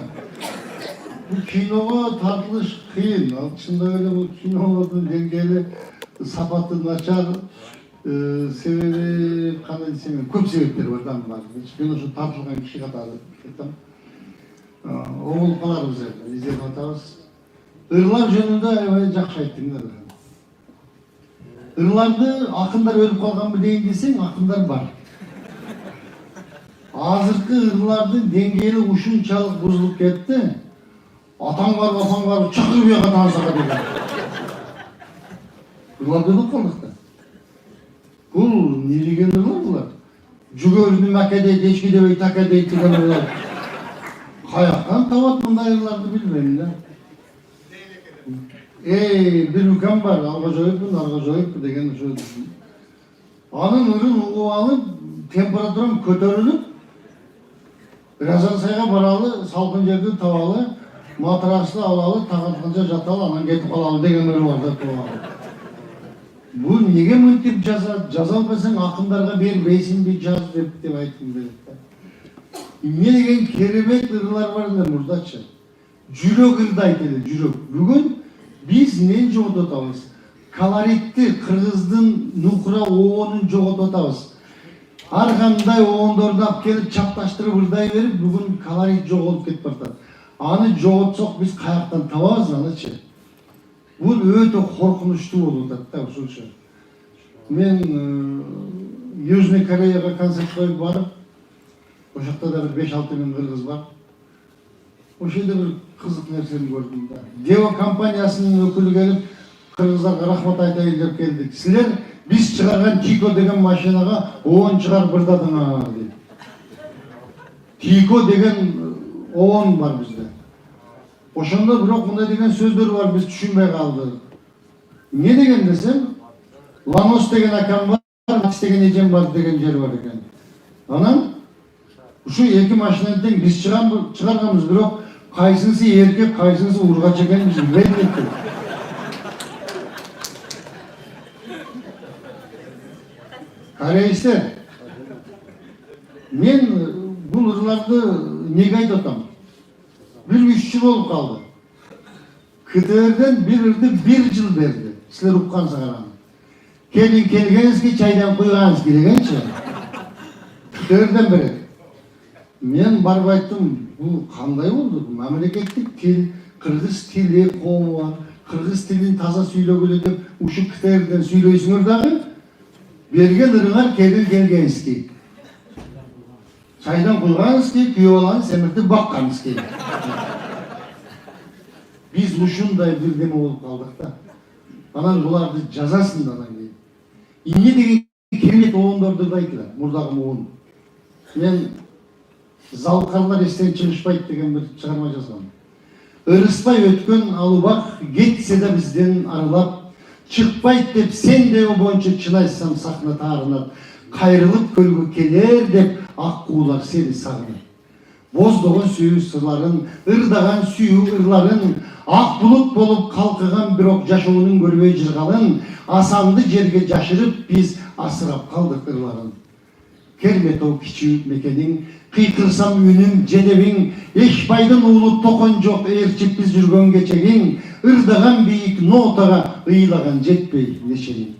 Bu kinoga tartılış kıyın. Çında öyle bu kinoların dengeli, sapatı načar, sebebi kanal desem көп себептер бар да мына. Мен ошо тартылган киши катары айтам. Оңол каларбыз эми, издеп атабыз. Ырлар жөнүндө аябай жакшы айттыңдар. Ырларды акындар өлүп калганбы дейин десең, акындар бар. Азыркы ырлардын деңгээли ушунчалык бузулуп кетти. Атаң бар, чакыр бияга таансага деген. Ырларды өлүп калдык да. Бул не деген ырлар булар? Жүгөрүнү македейт, эчки дебей такедейт деген ырлар. Каяктан табат мындай ырларды билбейм да. Bir ülkem var, arga joyupun degen ошо. Анын ырын угуп алып, температурам көтөрүлүп, Разан сайга баралы, салкын жерди табалы, матраста алалы, тагынканча жаталы, анан кетип калалы деген ыры бар да тугалы. Бул неге мынтип жазат? Жаза албасаң акындарга бербейсиңби жаз деп айткым келет да. Эмне деген керемет ырлар бар да мурдачы. Жүрөк ырды айтылды, жүрөк. Бүгүн biz ne жоготабыз? Колоритти кыргыздын нукура оонун жоготабыз. Ар кандайоондорду алып келип чапташтырып ырдай берип, бүгүн колорит жоголуп кетип баратат. Аны жоготсок биз каяктан табабыз анычы? Бул өтө коркунучтуу болуп атат да ушунча. Мен Южный Кореяга концерт коюп барып, ошакта да бир 5-6 миң кыргыз бар. Ошо жерде бир кызык нерсени көрдүм да. Дева компаниясынын өкүлү келип, кыргыздарга рахмат айтайын деп келдик. Силер биз чыгарган Тико деген машинага оон чыгарып ырдадыңар дейт. Тико деген оон бар бизде. Ошондо бирок мындай деген сөздөр бар, биз түшүнбөй калдык. Эмне деген десем, Ланос деген акам бар, Макс деген эжем бар деген жер бар экен. Анан ушу эки машинаны тең биз чыгарганбыз, бирок кайсынысы эркек, кайсынысы ургач экенин биз билбей кеттик. Корейстер, мен бул ырларды неге айтып атам? Бир 3 жыл болуп калды. КТРден бир ырды 1 жыл берди. Силер уккансыңар аны. Келгенсизге чайдан куйгансыз дегенчи. КТРден берет. Мен барып айттым, бул кандай болду? Мамлекеттик тил, кыргыз тили коому бар. Кыргыз тилин таза сүйлөгүлө деп ушу КТРден сүйлөйсүңөр дагы. Берген ырыңар келгенсизге. Çaydan kuyganız ki, kүйөө баланы семиртип бакканыз ki. Biz ушундай бирдеме болуп калдык да. Анан буларды жазасың да анан кийин. Эмне деген керемет оондорду айтылат, мурдагы оон. Мен Залкарлар эстен чыгышпайт деген бир чыгарма жазгам. Ырыспай өткөн алубак кетсе да бизден арылап, чыкпайт деп сен деген боюнча чынайсам сахна таарынат. Кайрылып көлгө келер деп ак куулар сени сагынат. Боздогон сүйүү сырларын, ырдаган сүйүү ырларын, ак булут болуп калкыган бирок жашоонун көрбөй жыргалын, асанды жерге жашырып биз асырап калдык ырларын. Керметов кичүү мекениң, кыйкырсам үнүм жедебиң, Эшбайдын уулу токон жок ээрчип биз жүргөн кечегиң, ырдаган бийик нотага ыйлаган жетпей нешениң.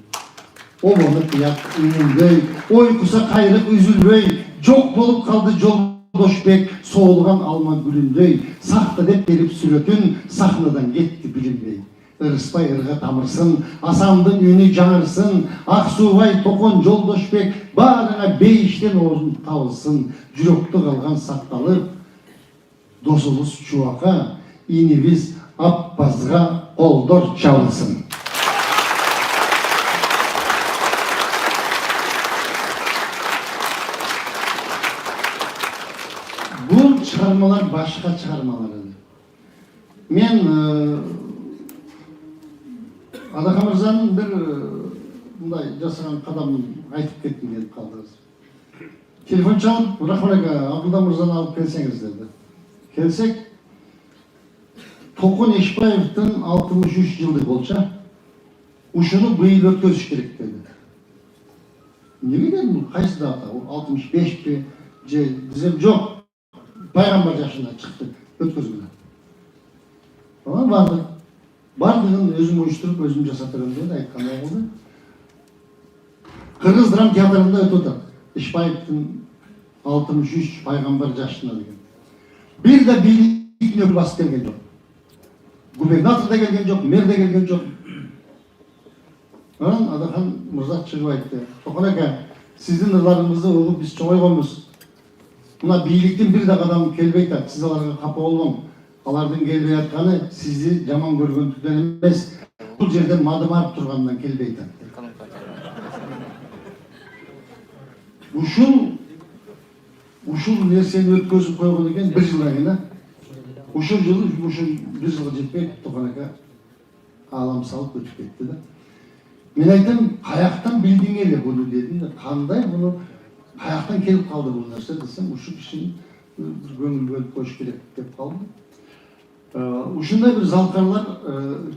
Обону кыяк үнүмдөй, ойкуса кайрык үзүлбөй, жок болуп калды Жолдошбек соолган алма гүлүндөй, сакта деп берип сүрөтүн сахнадан кетти билинбей. Ырыспай ырга тамырсын, асандын үнү жаңырсын, ак суубай токон Жолдошбек баарыңа бейиштен орун табылсын, жүрөктө калган сакталып, досубуз чубакка, инибиз Аппазга колдор чабылсын. Бул чыгармалар башка чыгармалар. Мен Адака мырзанын бир мындай жасаган кадамын айтып кеттим келип калды азыр. Телефон чалып, Рахман ака, Абдулла мырзаны алып келсеңиз dedi. Келсек, Токун Эшбаевдин 63 жылдык болчу. Ушуну быйыл өткөзүш керек dedi. Неге дедим, кайсы дата? 65 же десем жок. Пайгамбар жашында чыкты, өткөзгүлө. Бардык. Бардыгын өзүм уюштуруп, өзүм жасатырмын деп айткандай болду. Кыргыз драма театрында өтүп атат. Эшбаевдин 63 пайгамбар жашында деген. Бир да бийликтин өкүлү басып келген жок. Губернатор да келген жок, мэр да келген жок. Адахан мырза чыгып айтты. Токон ака, сиздин ырларыңызды угуп биз чоңойгонбуз. Мына бийликтин бир да кадам келбей атат. Сиз аларга капа болбоң. Алардын келбей атканы сизди жаман көргөндүктөн эмес, бул жерде мадымарып тургандан келбей атат. Ушул нерсени өткөзүп койгон экен 1 жылдан кийин. Ушул жылы 1 жылга жетпей Токон ака алам салып өтүп кетти да. Мен айттым, каяктан билдиң эле буну дедим. Кандай буну каяктан келип калды бул нерсе десем, ушул кишини көңүл бөлүп коюш керек деп калды. Ушундай бир залкарлар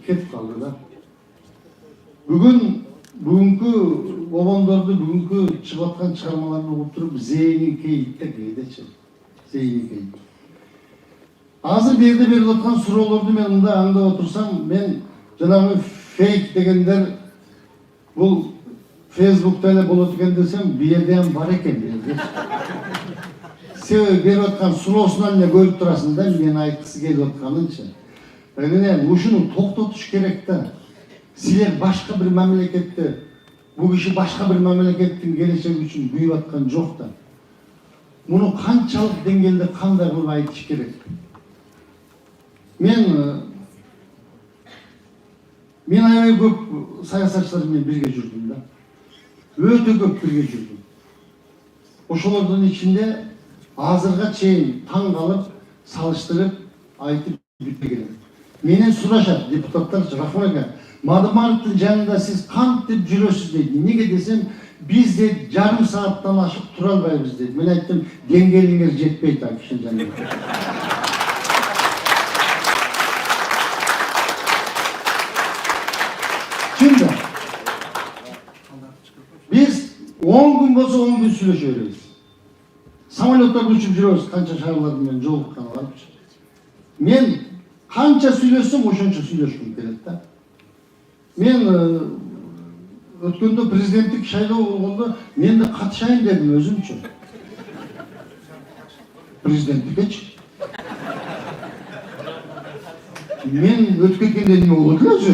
кетип калды да. Бүгүнкү обондорду, бүгүнкү чыгып аткан чыгармаларды угуп туруп, зээни кейит деп дейдичи. Зээни кейит. Азыр берде берип аткан суроолорду мен мында аңдап отурсам, мен жанагы фейк дегендер бул Facebook'ta эле болот экен десем, биерден бар экен. Себеби берип аткан суроосунан эле көрүп турасың да, мен айткысы келип атканынчы. Эне ушуну токтотуш керек да. Силер башка бир мамлекетте, бул киши башка бир мамлекеттин келечеги үчүн күйүп аткан жок да. Муну канчалык деңгээлде кандай кылып айтыш керек? Мен аябай көп саясатчылар менен бирге жүрдүм да. Өтө көп бирге жүрдүм. Ошолордун ичинде азырга чейин таң калып, салыштырып, айтып бүтпөгөн. Менен сурашат депутаттар, Рахман ака, Мадымаровдун жанында сиз кантип жүрөсүз дейт. Неге десем, биз де жарым сааттан ашык тура албайбыз дейт. Мен айттым, деңгээлиңер жетпейт а кишинин жанында. Чында биз 10 күн болсо 10 күн сүйлөшө беребиз. Самолетторду учуп жүрөбүз, канча шаарлар менен жолуккан барып. Мен канча сүйлөсөм, ошончо сүйлөшкүм келет да. Мен өткөндө президенттик шайлоо болгондо мен да катышайын дедим өзүмчө. Президенттикечи. Мен өтүп кеткенде неме болот эле өзү.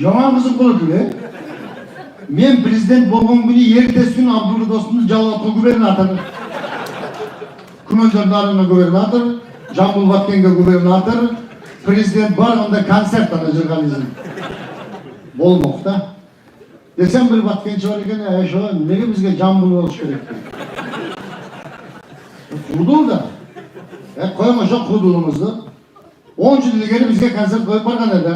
Жаман кызык болот эле. Мен президент болгон күнү эртеси күнү Абдулла Достумдун Жалал губернатор. Күмөнжөн дарыгына губернатор, Жамбыл Баткенге губернатор, президент бар, анда концерт ана жыргализм. Болмок да. Десем бир баткенчи бар экен, ошо неге бизге Жамбыл болуш керек дейт. Кудул да. Коюң ошо кудулуңузду. 10 жыл илгери бизге концерт коюп барган эди.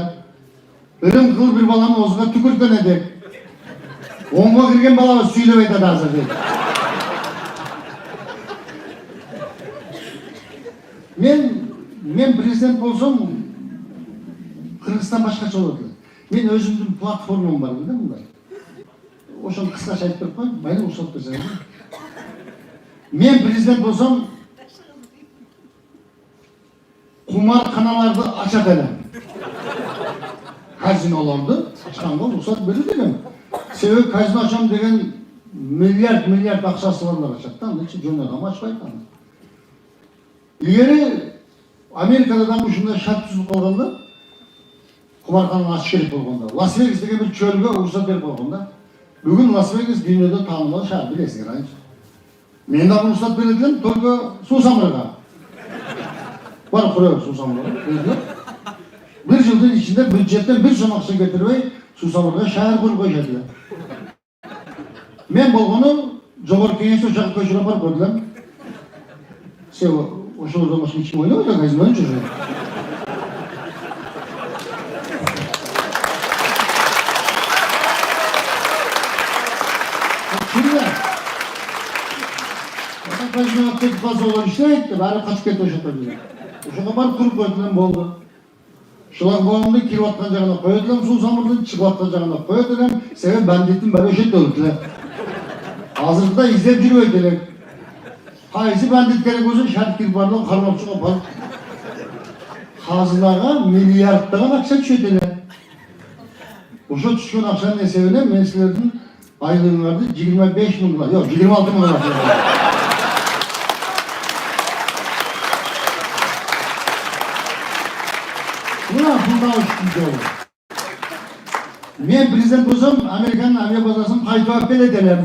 Ырым кыл бир баланын оозуна түкүрткөн эдик. 10га кирген балабыз сүйлөбөй атат азыр дейт. Мен президент болсом, Кыргызстан башкача болот эле. Мен өзүмдүн платформам бар да мындай. Ошону кыскача айтып берип коеюн, майра уруксат берсеңиз. Мен президент болсом, кумарканаларды ачат элем. Казинолорду ачканга уруксат берет элем. Себеби казино ачам деген миллиард акчасы барлар ачат да, аны жөн адам ачпайт аны. Илгери Америкада да ушундай шарт түзүп койгондо, кумаркананы ачыш керек болгондо, Лас-Вегас деген бир чөлгө уруксат берип койгон да. Бүгүн Лас-Вегас дүйнөдө таанымал шаар, билесиңер анча. Мен да уруксат берет элем, только суу самырга. Бар курабыз суу самырга. Бир жылдын ичинде бюджеттен бир сом акча кетирбей, суу самырга шаар куруп коюшат эле. Мен болгону жогорку кеңеште ошого көчүрүп барып көрдүм. Ошолордон башка эч ким ойнобойт да, казинону жүрөт. мәжмуат кетіп қалса олар іштейді, бәрі қашып кетті о жақта бізде. Ошоға барып тұрып қойдылар болды. Шлагбаумды кіріп жатқан жағына қойдылар, су самырды шығып жатқан жағына қойдылар, себебі бандиттің бәрі өшет өлділер. Азырқыда іздеп жүрбейділер. Қайсы бандит керек болса шәрт кіріп барлығын қармап шығып барып. Қазынаға миллиардтаған ақша түсетілер. Ошо түшкен ақшаның есебіне мен сілердің айлығыңарды 25 мың, жоқ 26 мың ақша. Buna bundan uçtum. Men prezident bo'lsam, Amerikanın aviabazasini qayta olib keladilar.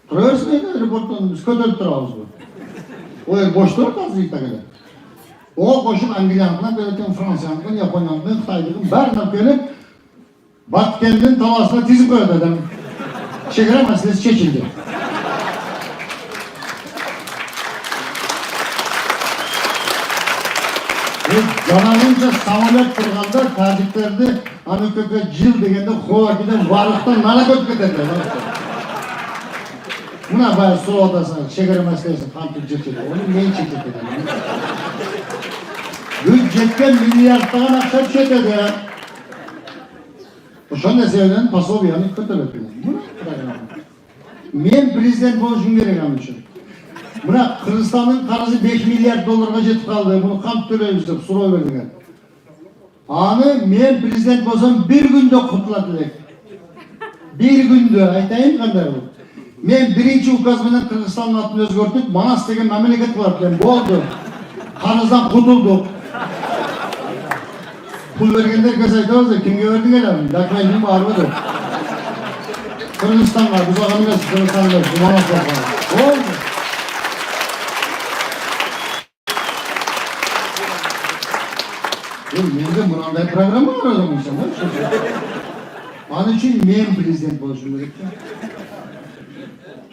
Turaversin edi, aeroportdan biz ko'tarib turamiz bu. O yer bo'sh turibdi hozir ertagalar. Oga qo'shib Angliyanikidan kelayotgan, Fransiyanikidan, Yaponiyanikidan, Xitoynikidan barini olib kelib, Batkendan talasına tizib qo'yadi adam. Chegara masalasi chechildi. Janarınca samolyot turganda tajiklarni Amerikaga jil deganda Xovakidan varıqdan nara ko'tib ketadilar. Buna bari so'rab otasan, chegara masalasi qancha chechildi. Uni men chechildi. Budjetga milliarddan ақша tushadi. O'shanda sevdan pasobiyani ko'taradi. Men prezident bo'lishim kerak ham uchun. Buna Kırgızistan'ın qarızı 5 milyar dollarga jetib qaldi. Bunu qancha to'laymiz deb so'rab bergan. Ani men prezident bo'lsam bir kunda qutuladi. Bir kunda aytayım qanday bu. Men birinchi ukaz bilan Kırgızistan'ın atını o'zgartib, Manas degan mamlakat qilardim. Bo'ldi. Qarzdan qutuldik. Pul vergenler kız aytamiz, kimga verdinglar? Dokumentim bormidi? Kırgızistan'a, biz og'amiz Kırgızistan'da, Manas bo'lgan. Bo'ldi. Mende bunday programma var o zaman inşallah. Onun için men prezident bo'lishim kerak.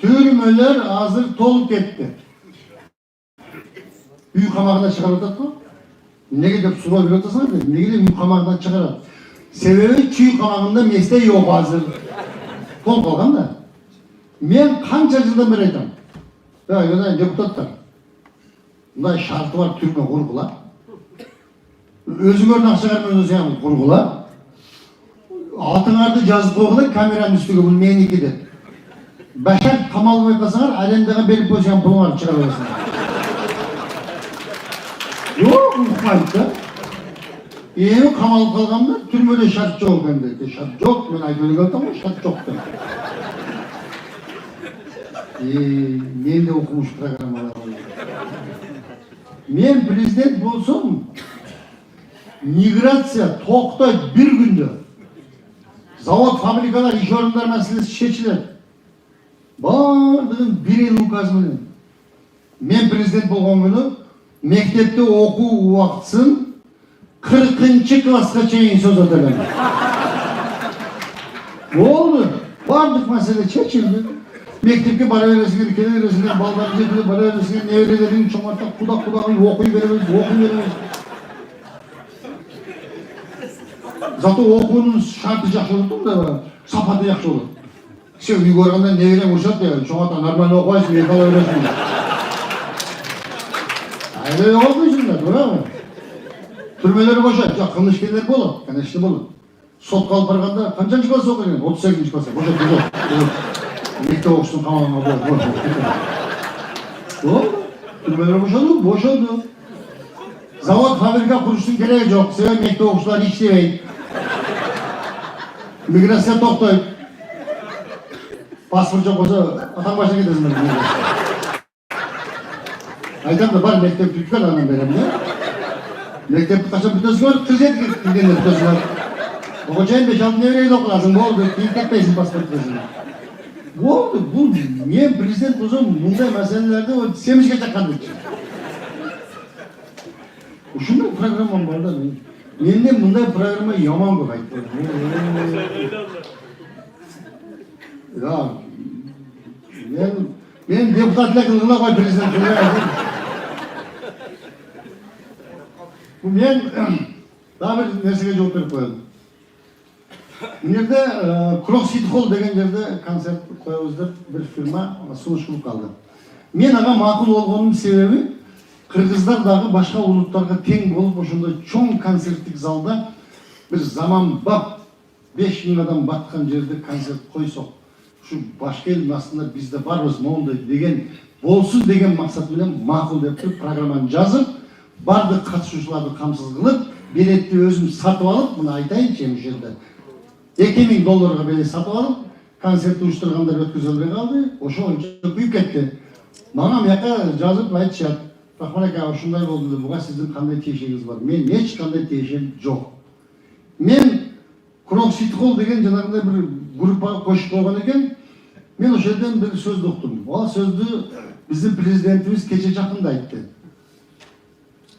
Türmeler hazır tolup ketdi. Uy qamag'idan chiqaradi-ku. Nega deb so'rab yurasan? Nega uy qamag'idan chiqaradi? Sebebi uy qamag'ida mesda yo'q hozir. Qo'l qolganda. Men qancha yildan beri aytaman. Ya deputatlar. Bunday sharti var turma qo'rqular. Özgür nakşalarımız yani kurgular. Altınardı yazıp koydular kameranın üstüne bunu meniki de. Başak kamal boy kazanar alemdeki belli pozisyon bulunlar çıkarırsın. Yok ufakta. Yeni kamal kalgamda türmede şart çok hem de. Şart çok ben aydınlık aldım ama şart çoktu. Ben de okumuş programlar. Ben prezident olsam migrasiya to'xtaydi bir kunda. Zavod, fabrikalar, ish o'rinlari masalasi chechiladi. Bardığın bir yil ukaz bilan. Men prezident bo'lgan kuni maktabda o'quv vaqtsin 40-klassgacha so'z o'taman. Bo'ldi. Bardıq masala chechildi. Maktabga boraverasizlar, kelaverasizlar, bolalarga boraverasizlar, nevaralaring cho'marta quda-qudag'ini o'qiy beramiz. Zato okuğunun şartı yaxşı olur da sapatı yaxşı olur. Sen uygularında nevine vurşat ya, çoğata normal okuyasın, yakala öğresin. Aile yok musunlar, doğru mu? Türmeleri boşalt, ya kılmışkenler bolu, yani işte bolu. Sot kalıp barganda, kaçıncı klası okuyorsun? 38. klası, boşalt, Mekte okusun kamalına boşalt. Doğru mu? Türmeleri boşaldı. Zavod, fabrika kuruşun gereği yok, seven mekte okuşlar hiç değil. Migrasiya to'xtaydi. Pasport yo'q bo'lsa, atan başına ketasiz men. Aytamda bar maktab tutgan anam beramda. Maktabni qachon bitasizlar? 47 kelganlar bitasizlar. O'quvchining 5-6 nevaraga o'qilasin, bo'ldi, keyin ketmaysiz pasportingizni. Bo'ldi, bu men prezident bo'lsam bunday masalalarda semizga chaqqandik. Shunday programmam borda men. Mende bunday programma yomon bo'lib aytdi. Ya, men deputatlar qilg'ila qo'y prezidentga. Bu men daha bir narsaga javob berib qo'yadim. Bu yerda Cross City Hall degan yerda konsert qo'yamiz deb bir firma sunush qilib qoldi. Мен ага макул болгонум себеби кыргыздар дагы башка улуттарга тең болуп ошондой чоң концерттик залда бир заманбап 5000 адам баткан жерде концерт койсок, ушу башка элдин астында бизде барбыз моундай деген болсун деген максат менен макул деп туруп программаны жазып, бардык катышуучуларды камсыз кылып, билетти өзүм сатып алып, мына айтайынчы эми жерде $2000 билет сатып алып, концерт уюштургандар өткөзө албай калды, ошо боюнча күйүп кетти. Мага мияка жазып айтышат, Рахман ака, ушундай болду, буга сиздин кандай тиешеңиз бар? Мен эч кандай тиешем жок. Мен Крок Ситхол деген жанагындай бир группага кошуп койгон экен. Мен ошол жерден бир сөздү уктум. Ал сөздү биздин президентибиз кече жакында айтты.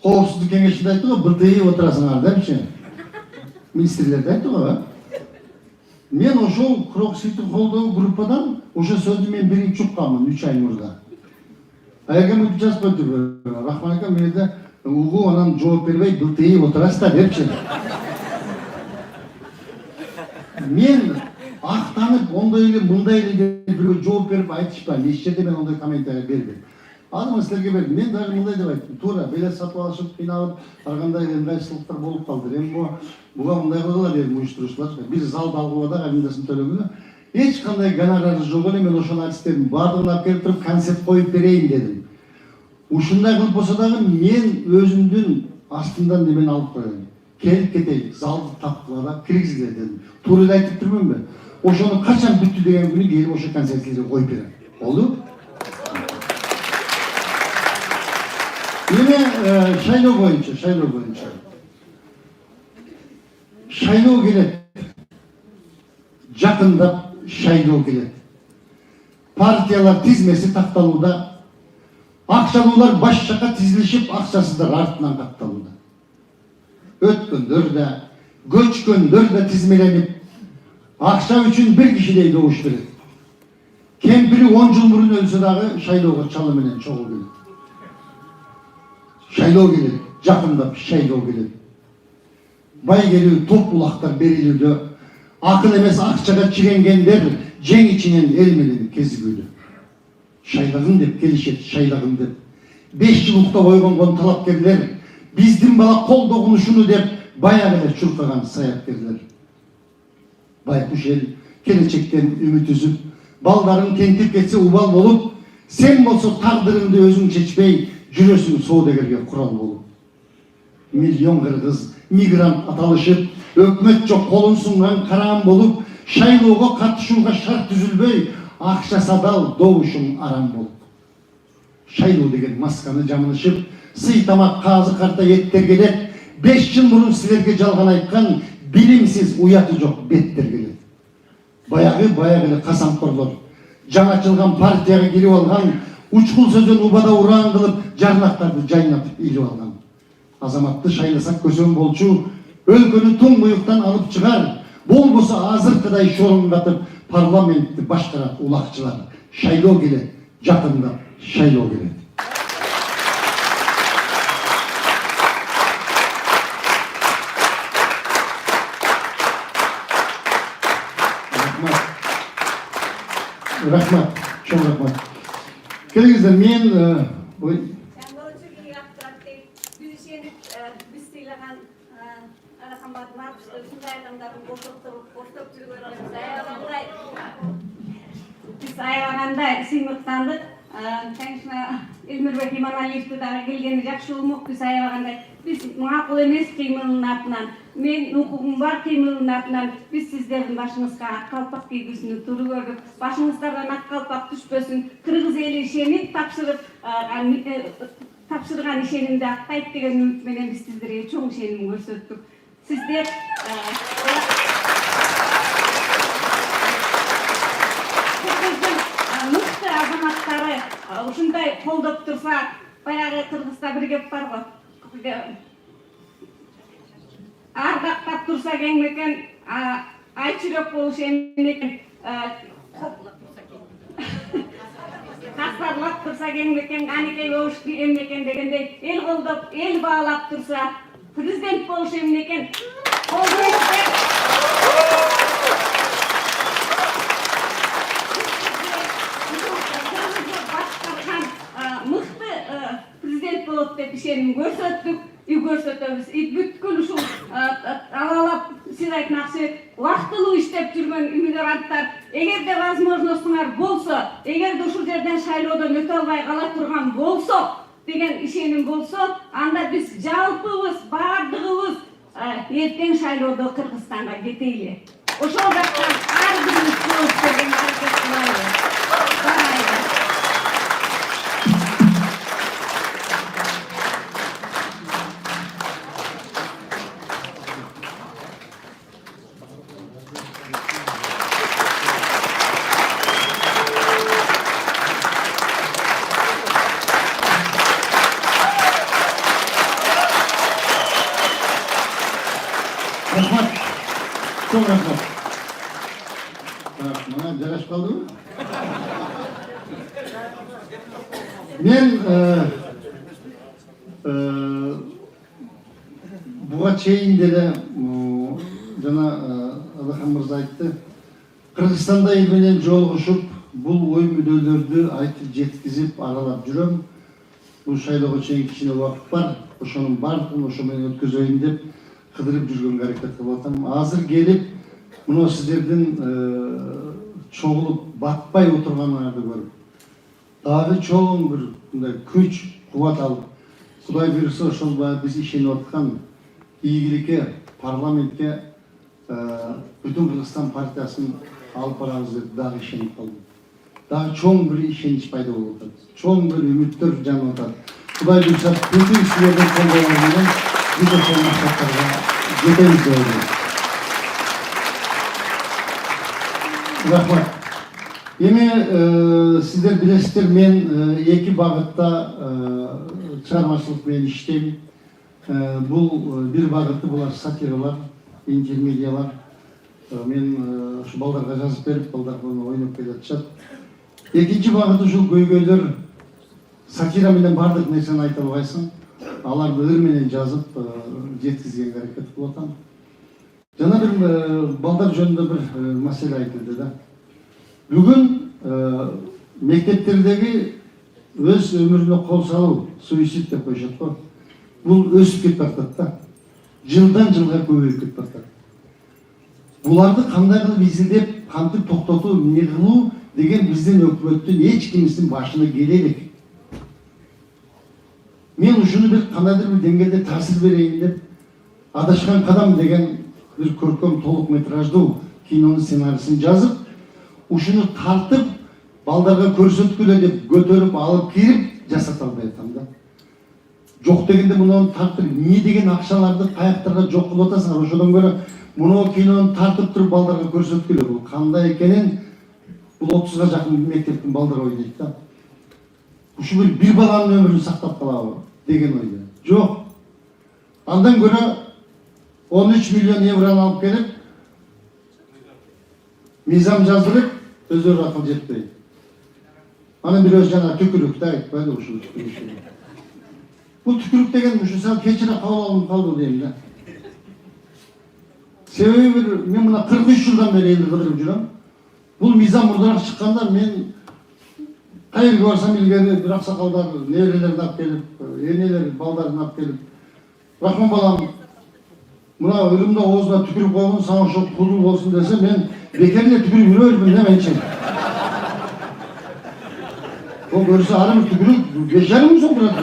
Коопсуздук кеңешинде айтты го, БТИ отурасыңар депчи. Министрлерде айтты го. Мен ошол Крок Ситхолдогу группадан ошол сөздү мен биринчи укканмын 3 ай мурда. Аяга мынтип жазып койду. Рахман ака менде угуу анан жооп бербей БТИ отурасыздар депчи. Мен актанып ондой эле мындай эле деп бирөө жооп берип айтышпайм. Эч жерде мен ондой комментарий бербейм. Аны силерге бердим. Мен дагы мындай деп айттым. Туура, билет сатып алышып, кыйналып, ар кандай ыңгайсыздыктар болуп калды. Эми буга мындай кылгыла дедим уюштуруучулар. Бир залды алгыла да арендасын төлөгүлө. Эч кандай гонорары жок эле, мен ошону айтып бардыгын алып келип туруп концерт коюп берейин дедим. Ушундай кылып болсо дагы мен өзүмдүн астымдан немени алып коеюн. Келип кетейик, залды тапкыла да киргизгиле дедим. Туура эле айтып турмунбу? Ошону качан бүттү деген күнү келип ошо концерттерди коюп берем. Болду? Эми шайлоо боюнча. Шайлоо келет. Жакындап шайлоо келет. Партиялар тизмеси такталууда. Акчалуулар баш жакка тизилишип, акчасыздар артынан катталууда. Өткөндөр да, көчкөндөр да тизмеленип, акча үчүн бир кишидей добуш берет. Кемпири 10 жыл мурун өлсө дагы шайлоого чалы менен чогуу келет. Шайлоо келет, жакындап шайлоо келет. Байгелүү, топ булактар берилүүдө, акыл эмес акчага чиренгендер жең ичинен эл менен кезигүүдө. Шайлагын деп келишет, шайлагын деп. 5 жыл уктап ойгонгон талапкерлер, биздин бала колдогун ушуну деп баягы эле чуркаган саяткерлер. Байкуш эл келечектен үмүт үзүп, балдарың тентип кетсе убал болуп, сен болсо тагдырыңды өзүң чечпей, жүрөсүң соодагерге курал болуп. Миллион кыргыз мигрант аталышып, өкмөт жок колун сунган караан болуп, шайлоого катышууга шарт түзүлбөй, акча садал добушуң арам болуп. Шайлоо деген масканы жамылышып, сый тамак казы карта еттер келет. 5 жыл мурун силерге жалган айткан билимсиз уяты жок беттер келет. Баягы эле касамкорлор, жаңачылган партияга кирип алган, учкул сөздөн убада ураан кылып, жарнактарды жайнатып илип алган. Азаматты шайласак көсөм болчу, өлкөнү туңгуюктан алып чыгар, болбосо азыркыдай шороңдатып парламентти башкарат улакчылар. Шайлоо келет, жакында шайлоо келет. Рахмат, чоң рахмат. Келиңиздер, мен Biz ayağında sıymıştandık. Kendisine İzmir İmanalı'yı da geldiğinde jakşı olmak biz ayağında. Biz makul emes kıymılın ardından, men hukukum var kıymılın ardından biz sizlerin başınızga ak kalpak giygüsünü turu gördük. Başınızlardan ak kalpak düşpösün, Kırgız eli işenip tapşırgan işenimde aktayıp degen ümitmenen biz sizlere çoğun işenimi gösterdik. Sizler мыкты азаматтары ушундай колдоп турса, баягы Кыргызда бир кеп бар го. Ардактап турса кеңмекен, айчүрөк болуш эмекен, касарлап турса кеңмекен, канекей болуш эмекен дегендей, эл колдоп, эл баалап турса, президент болуш эмекен. болот деп ишеним көрсөттүк. Үй көрсөтөбүз. Бүткүл ушул алалап сиз айтмакчы убактылуу иштеп жүргөн иммигранттар эгерде возможностуңар болсо, эгерде ушул жерден шайлоодон өтө албай кала турган болсо деген ишеним болсо, анда биз жалпыбыз, бардыгыбыз эртең шайлоодо Кыргызстанга кетели. Ошол жактан ар бирибиз жооп берген аракет кылайлы. Рахмат. Çok rahmat. Bana ceraş kaldı mı? Men buga чейин деле жана Алахан мырза айтты. Кыргызстанда эл менен жолугушуп, бул ой мүдөлөрдү айтып жеткизип аралап жүрөм. Бул шайлоого чейин кичине убакыт бар. Ошонун баардыгын ошо менен өткөзөйүн деп кыдырып жүргөнгө аракет кылып атам. Азыр келип, мына сиздердин чогулуп батпай отурганыңарды көрүп, дагы чоң бир мындай күч, кубат алып, Кудай буйрса ошол биз ишенип аткан ийгиликке, парламентке бүтүн Кыргызстан партиясын алып барабыз деп дагы ишенип калдым. Дагы чоң бир ишенич пайда болуп атат. Чоң бир үмүттөр жанып атат. Кудай буйрса бүтүн силердин колдооңуз менен biz ошол максаттарга жетебиз деп ойлойм. Рахмат. Эми сиздер билесиздер, мен эки багытта чыгармачылык менен иштейм. Бул бир багыты булар сатиралар, интермедиялар. Мен ушу балдарга жазып берип, балдар буну ойноп келатышат. Экинчи багыты ушул көйгөйлөр, сатира менен бардык нерсени айта албайсың. Аларды ыр менен жазып жеткизгенге аракет кылып атам. Жана бир балдар жөнүндө бир маселе айтылды да. Бүгүн мектептердеги өз өмүрүнө кол салуу, суицид деп коюшат го. Бул өсүп кетип атат да. Жылдан жылга көбөйүп кетип атат. Буларды кандай кылып изилдеп, кантип токтотуу, эмне кылуу деген биздин өкмөттүн эч кимисинин башына келе элек. Мен ушуну бир кандайдыр бир деңгээлде таасир берейин деп Адашкан кадам деген бир көркөм толук метраждуу кинонун сценарийсин жазып, ушуну тартып балдарга көрсөткүлө деп көтөрүп алып кирип жасата албай атам да. Жок дегенде муну тартып эмне деген акчаларды каяктарга жок кылып атасыңар, ошодон көрө муну кинону тартып туруп балдарга көрсөткүлө. Бул кандай экенин бул 30га жакын мектептин балдары ойнойт да. Ушу бир баланын өмүрүн сактап калабы деген ойдо. Жок. Андан көрө 13 миллион евроны алып келип, мыйзам жаздырып, өздөрү акыл жетпей. Анан бирөөсү жана түкүрүк да айтпайды ушул түкүрүк. Бул түкүрүк деген ушу сал кечире кабыл алынып калды дейм да. Себеби мен мына 43 жылдан бери элди кыдырып жүрөм. Бул мыйзам мурдараак чыкканда мен кайерге барсам илгери бир аксакалдар неберелерин алып келип, энелер балдарын алып келип, рахман балам, мына ырымда оозуна түкүрүп койгон, сага ошол кулдуу болсун десе, мен бекер эле түкүрүп жүрөбүрмүн да менчи. Ол көрсө ары бир түкүрүк 5,5 мың сом турат.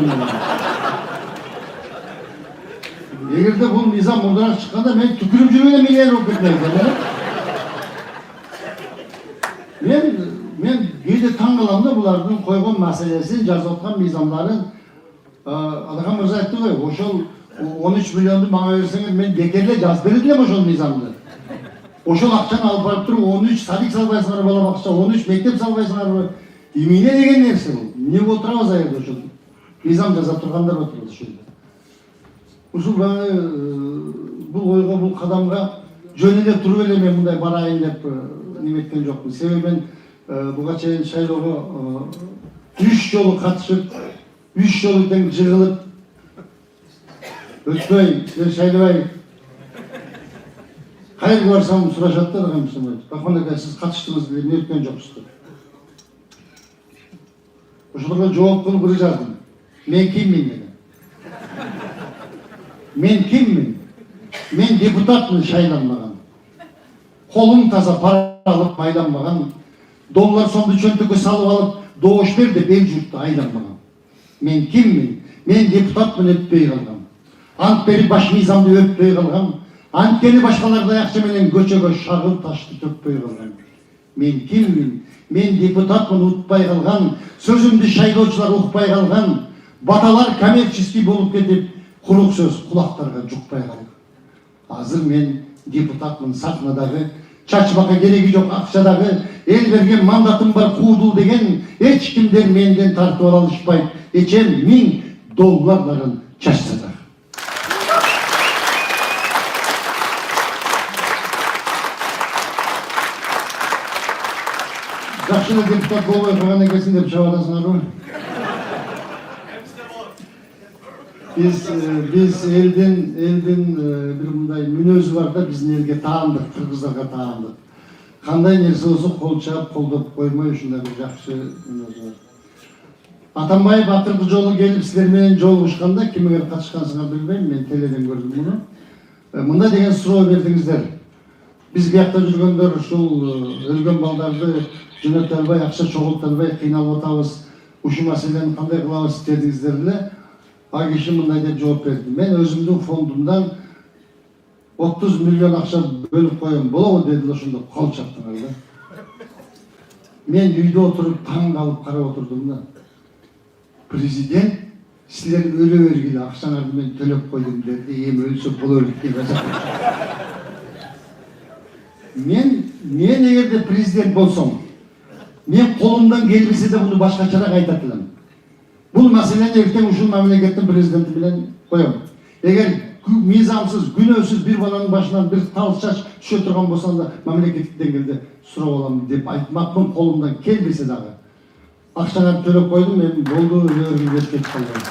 Эгерде бул мыйзам мурдараак чыкканда мен түкүрүп жүрүп эле миллионер болуп кетмекмин. Мен кээде таң калам да булардын койгон маселесин, жазып аткан мыйзамдарын. Алахан мырза айтты ғой, ошол 13 миллионду мага берсеңер, мен бекер эле жазып берет элем ошол мыйзамды. Ошол акчаны алып барып туруп 13 садик салбайсыңар, бала бакча, 13 мектеп салбайсыңар. Эмне деген нерсе бул? Эмне болуп турабыз аерде ошол? Мыйзам жасап тургандар отурат ошол жерде. Ушул бул ойго, бул кадамга жөн эле туруп эле мен мындай барайын деп неметкен жокмун. Себеби мен буга чейин шайлоого 3 жолу катышып, 3 жолу тең жыгылып, өтпөй, силер шайлабай, кайерге барсам сурашат да, Рахман ака, сиз катыштыңыз, эмне өткөн жоксуз. Ошолорго жооп кылып ыр жаздым. Мен киммин деген. Мен киммин? Мен депутатмын, шайланмаган. Колум таза, пара алып айланмаган. Доллар сомду чөнтөккө салып алып, добуш бер деп эл журтты айланмаган. Мен киммин? Мен депутатмын, өтпөй калгам. Ант берип баш мыйзамды өтпөй калгам. Анткени башкалардай акча менен көчөгө шагыл ташты төкпөй калгам. Мен киммин? Мен депутатмын, утпай калган. Сөзүмдү шайлоочулар укпай калган. Баталар коммерческий болуп кетип, курук сөз кулактарга жукпай калды. Азыр мен депутатмын, сахнадагы, чачмакка кереги жок акчадагы, эл берген мандатым бар куудул деген, эч кимдер менден тартып ала алышпайт. Эчем $1000 чачса да. Жакшы эле депутат болбой калган экенсиң деп чабатасыңарбы? Biz elden bir mындай мүнөзү бар да, биздин элге таандык, кыргыздарга таандык. Кандай нерсе болсо кол чаап, колдоп коймой ушундай бир жакшы мүнөзү бар. Атамбаев акыркы жолу келип силер менен жолугушканда, кимге катышкансыңар билбейм, мен теледен көрдүм муну. Мындай деген суроо бердиңиздер. Биз биякта жүргөндөр ушул өлгөн балдарды жөнөтө албай, акча чогулта албай кыйналып атабыз. Ушул маселени кандай кылабыз дедиңиздер эле. А киши мындай деп жооп берди. Мен өзүмдүн фондумдан 30 миллион акча бөлүп коем, болобу дедилер, ошондо кол чаптыңар да. Мен үйдө отуруп таң калып карап отурдум да. Президент силер өлө бергиле, акчаңарды мен төлөп койдум деди. Эми өлсө боло берет деп жазат. Мен эгерде президент болсом, мен колумдан келбесе да буну башкачараак айтат элем. Бул маселени эртең ушул мамлекеттин президенти менен коем. Эгер мыйзамсыз, күнөөсүз бир баланын башынан бир тал чач түшө турган болсо да мамлекеттик деңгээлде сурап алам деп айтмакмын, колумдан келбесе дагы. Акчаңарды төлөп койдум, мен болду, өлөрүн деп кетип калдым.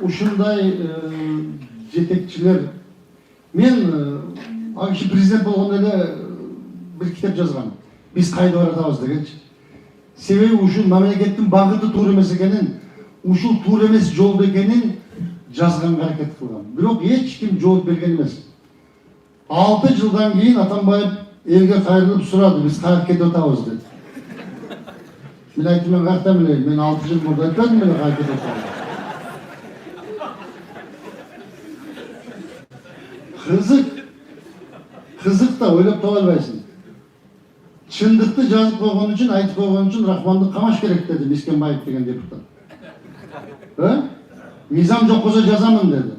Ушундай жетекчилер, мен агышы президент болгондо эле бир китеп жазгам. Biz kayda baratабыз дегенчи. Себеби ушул мамлекеттин багыты туура эмес экенин, ушул туура эмес жолдо экенин жазганга аракет кылгам. Бирок эч ким жооп берген эмес. 6 жылдан кийин Атамбаев элге кайрылып сурады, биз кайра кетип атабыз деди. Мен айттым, мен кайраптан эле, мен 6 жыл мурда айтпадым эле кайра кетип атабыз. Кызык да ойлоп таба албайсың. Чындыкты жазып койгон үчүн, айтып койгон үчүн Рахманды камаш керек деди Мискенбаев деген депутат. Мыйзам жок болсо жазамын деди.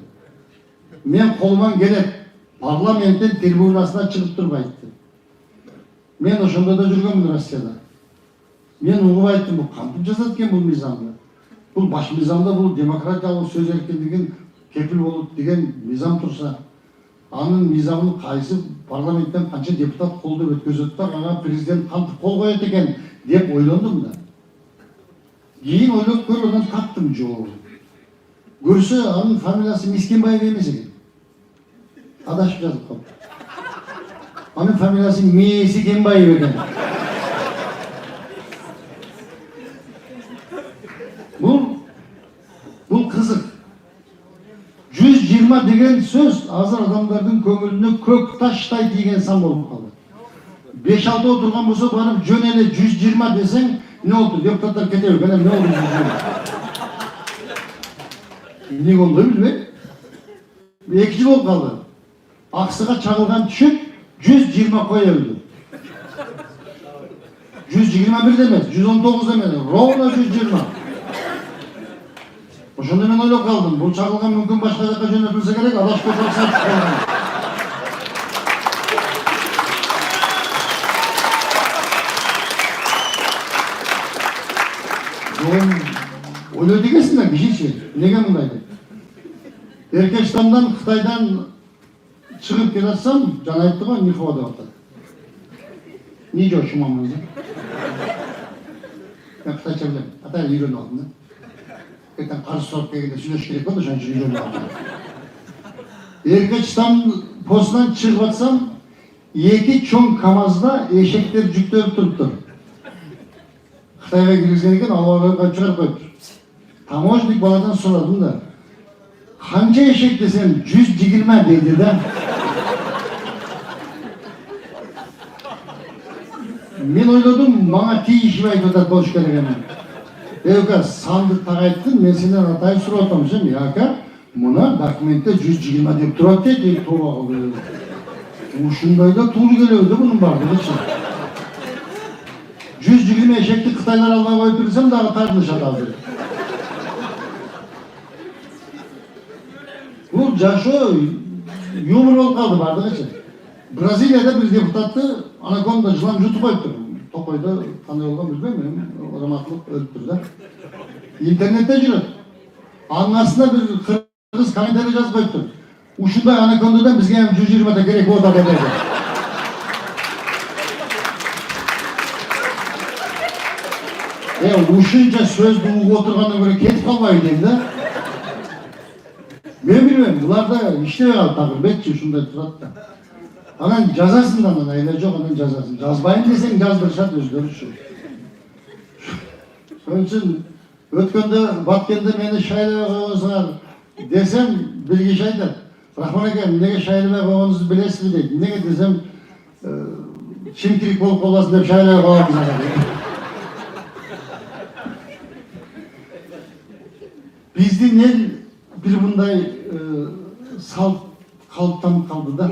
Мен колуман келет, парламенттин трибунасына чыгып туруп айтты. Мен ошондо да жүргөмүн Россияда. Мен угуп айттым, бул кантип жазат экен бул мыйзамды? Бул баш мыйзамда бул демократиялык сөз эркиндигин кепил болот деген мыйзам турса, анын мыйзамын кайсы парламенттен канча депутат колдоп өткөзөт да, ага президент кантип кол коет экен деп ойлондум да. Кийин ойлоп көрүп анан таптым жообун. Көрсө анын фамилиясы Мискенбаев эмес экен. Адашып жазып калды. Анын фамилиясы Месикенбаев экен. Бул кызык. 120 деген сөз азыр адамдардын көңүлүнө көк таштай тийген сан болуп калды. 5-6 отурган болсо барып жөн эле 120 десең, не болду? Депутаттар кете берген, не болду 120? Эмне болду билбейм. 2 жыл болуп калды. Аксыга чагылган түшүп 120 кое билди. 121 эмес, 119 эмес, ровно 120. Ошондо мен ойлоп калдым, бул чагылган мүмкүн башка жакка жөнөтүлсө керек, адашып калсак калган. Ойлойт экенсиңер кишичи, эмнеге мындай деп? Эркештандан, Кытайдан чыгып келатсам, жана айтты го, Нихо деп атат. Нижо шумамыз. Мен кытайча билем, атайын үйрөнүп алдым да. Ертең қарсы сұрап келгенде сөйлеш керек болды, ошон үчүн үйрөнүп алдым. Эркечтан постунан чыгып атсам, 2 чоң КамАЗда эшектер жүктөлүп туруптур. Кытайга киргизген экен, алып чыгарып коюптур. Taможник баладан сұрадым да, қанша ешек десем 120 дейді да. Мен ойладым, маңа тиішіп айтып жатады болуш керек екен. Ека санды тағайттың, мен сенен атайып сұрап отырмын ше, яка мына документте 120 деп тұрады дейді, тура қалды. Ушындайда тур келеуді бұның барды ше. 120 ешекті Қытайлар алға қойып берсем дағы тартылыш атады. Бұл жашо юмор болып қалды бардығы ше. Бразилияда бір депутатты анаконда жылан жұтып қойып тұр. Топайда қандай болған білмеймін, орамақлық өліп тұр да. Интернетте жүреді. Аңасына бір қырғыз комментарий жазып қойып тұр. Ушындай анакондадан бізге 120 керек ода деді. Ушынша сөзді ұғып отырғаннан көрі кетіп қалмай деймін да. Мен білмеймін, бұларда іштей қалды тағыр бетші ұшындай тұрады да. Анан жазасың да, анан айла жоқ, анан жазасың. Жазбайын десең жаздырышат өздері үшін. Соның үшін өткенде, баткенде мені шайлай қойғансыңар десем, білгеш айтады. Рахман әкем, неге шайлай қойғаныңызды білесіз бе дейді. Неге десем, шимкирик болып қаласың деп шайлай қойғансыңар. Біздің ел бір бұндай салт қалыптанып қалды да.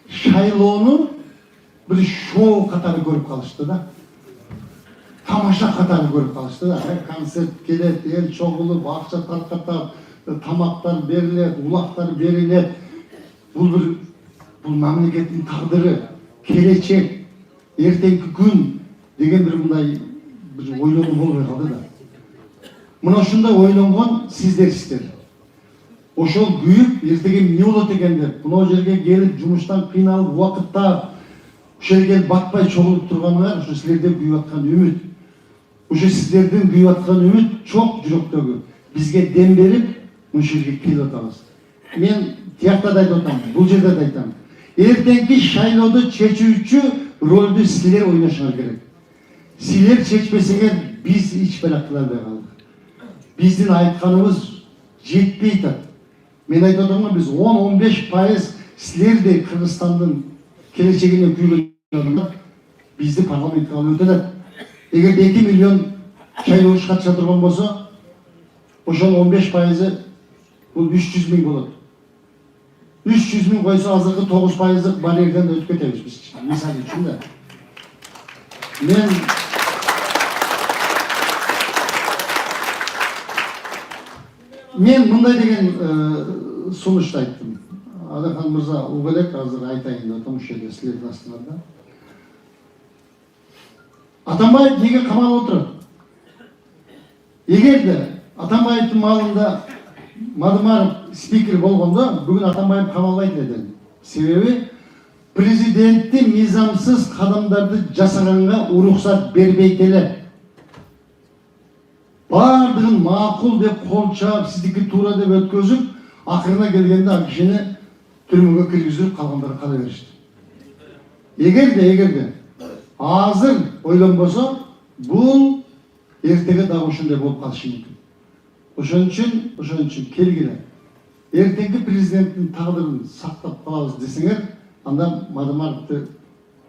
Шайлоону бір шоу қатары көріп қалышты да. Тамаша қатары көріп қалышты да. Концерт келеді, ел чоғылып, ақша тарқатап, тамақтар беріледі, улақтар беріледі. Бұл мемлекеттің тағдыры, келешек, ертеңгі күн деген бір бұндай ойлану болмай қалды да. Мына ушундай ойлонгон сиздерсиздер. Ошол күйүп, эртеге эмне болот экендеп, мына жерге келип, жумуштан кыйналып, убакытта ошол жерге батпай чогулуп турганыңар, ошо силерден күйүп аткан үмүт. Ошо сиздердин күйүп аткан үмүт чок жүрөктөгү бизге дем берип, ушул жерге келип атабыз. Мен тиякта да айтып атам, бул жерде да айтам. Эртеңки шайлоодо чечүүчү ролду силер ойношуңар керек. Силер чечпесеңер, биз ич белек кыла албай калдык. Биздин айтканыбыз жетпей атат. Мен айтып отырмын, біз 10-15% сілердей Қырғызстандың келешегіне күйген адамдар бізді парламентке алып өтеді. Егер 2 миллион шайлаушы қатыса тұрған болса, ошол 15%-і бұл 300 мың болады. 300 мың қойса, азырғы 9%-ық барьерден өтіп кетеміз біз. Мисалы үшін да. Мен мындай деген сунушты айттым. Адахан мырза угелек азыр айтайын деп атам ушул жерде силердин астыңарда. Атамбаев неге камалып отурат? Эгерде Атамбаевдин маалында Мадымаров спикер болгондо, бүгүн Атамбаев камалбайт эле. Себеби президентти мыйзамсыз кадамдарды жасаганга уруксат бербейт эле. Бардығын мақұл деп қол чаап, сіздікі тура деп өткөзіп, ақырына келгенде кишини түрмөгө киргизип қалғандары қала беришти. Эгерде азыр ойлонбосо, бул эртеге дагы ушундай болуп калышы мүмкүн. Ошон үчүн келгиле. Эртеңки президенттин тагдырын сактап калабыз десеңер, анда Мадымаровду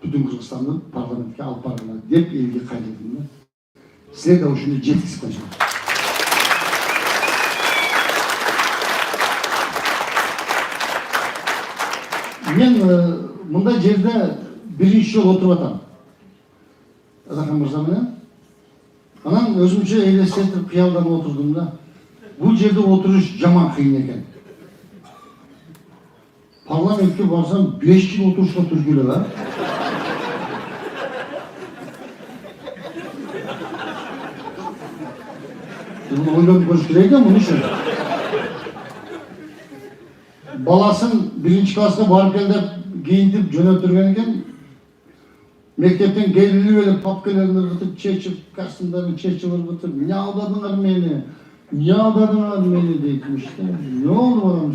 бүтүн Кыргызстанды парламентке алып баргыла деп элге кайрылдым. Силер да ушуну жеткизип койсуңар. Мен мындай жерде биринчи жолу отуруп атам. Адахан мырза менен. Анан өзүмчө элестетип кыялданып отурдум да. Бул жерде отуруш жаман кыйын экен. Парламентке барсам 5 жыл отурушка тургуле ба? Ойлонуп көрүш керек экен муну үчүн. Баласын 1-класска барып кел деп кийинтип жөнөтүргөн экен. Мектептен келип эле папкаларын ыргытып чечип, костюмдарын чечип ыргытып, "Эмне алдадыңар мени? Эмне алдадыңар мени?" дейтимиш да. "Эмне болду балам?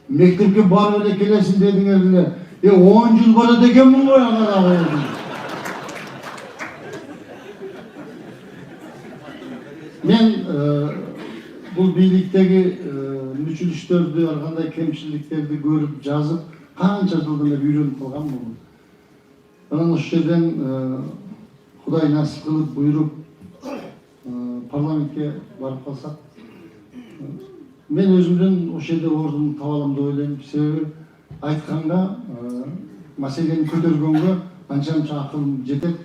Мектепке барып эле келесиң дедиңер эле. 10 жыл барат экенмин го ага." Мен бұл бийликтеги мүчүлүштөрдү, ар кандай кемчиликтерди көрүп, жазып, канча жылдан бери үйрөнүп калган бул. Анан ошол жерден Кудай насип кылып буйруп парламентке барып калсак, мен өзүмдүн ошол жерде ордумду таба алам деп ойлойм. Себеби айтканга, маселени көтөргөнгө анча акылым жетет.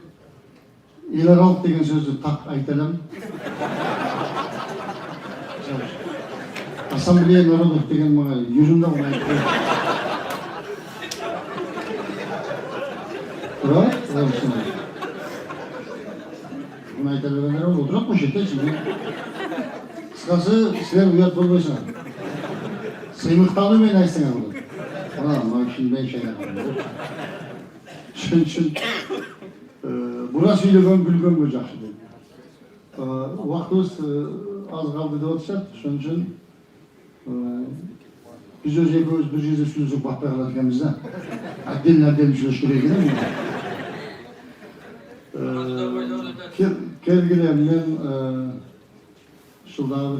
Эл аралык деген сөздү так айта алам. Ассамблея народов деген мага южунда айтып. Bunu ayta bergenler oldu. Oturak mı şirket şimdi? Kıskası sizler uyat bolboysun. Sıymıktalı mı aytsın oldu? Ama şimdi ben şeyler oldu. Çünkü burası söylegen gülgen bu жақсы dedi. Vaktimiz az kaldı da otuşat. Şunun için biz öz ekimiz bir жерде сүзіп бақпай қалатқанымызда отдельно сөз керек емес. Келгіле мен жылдағы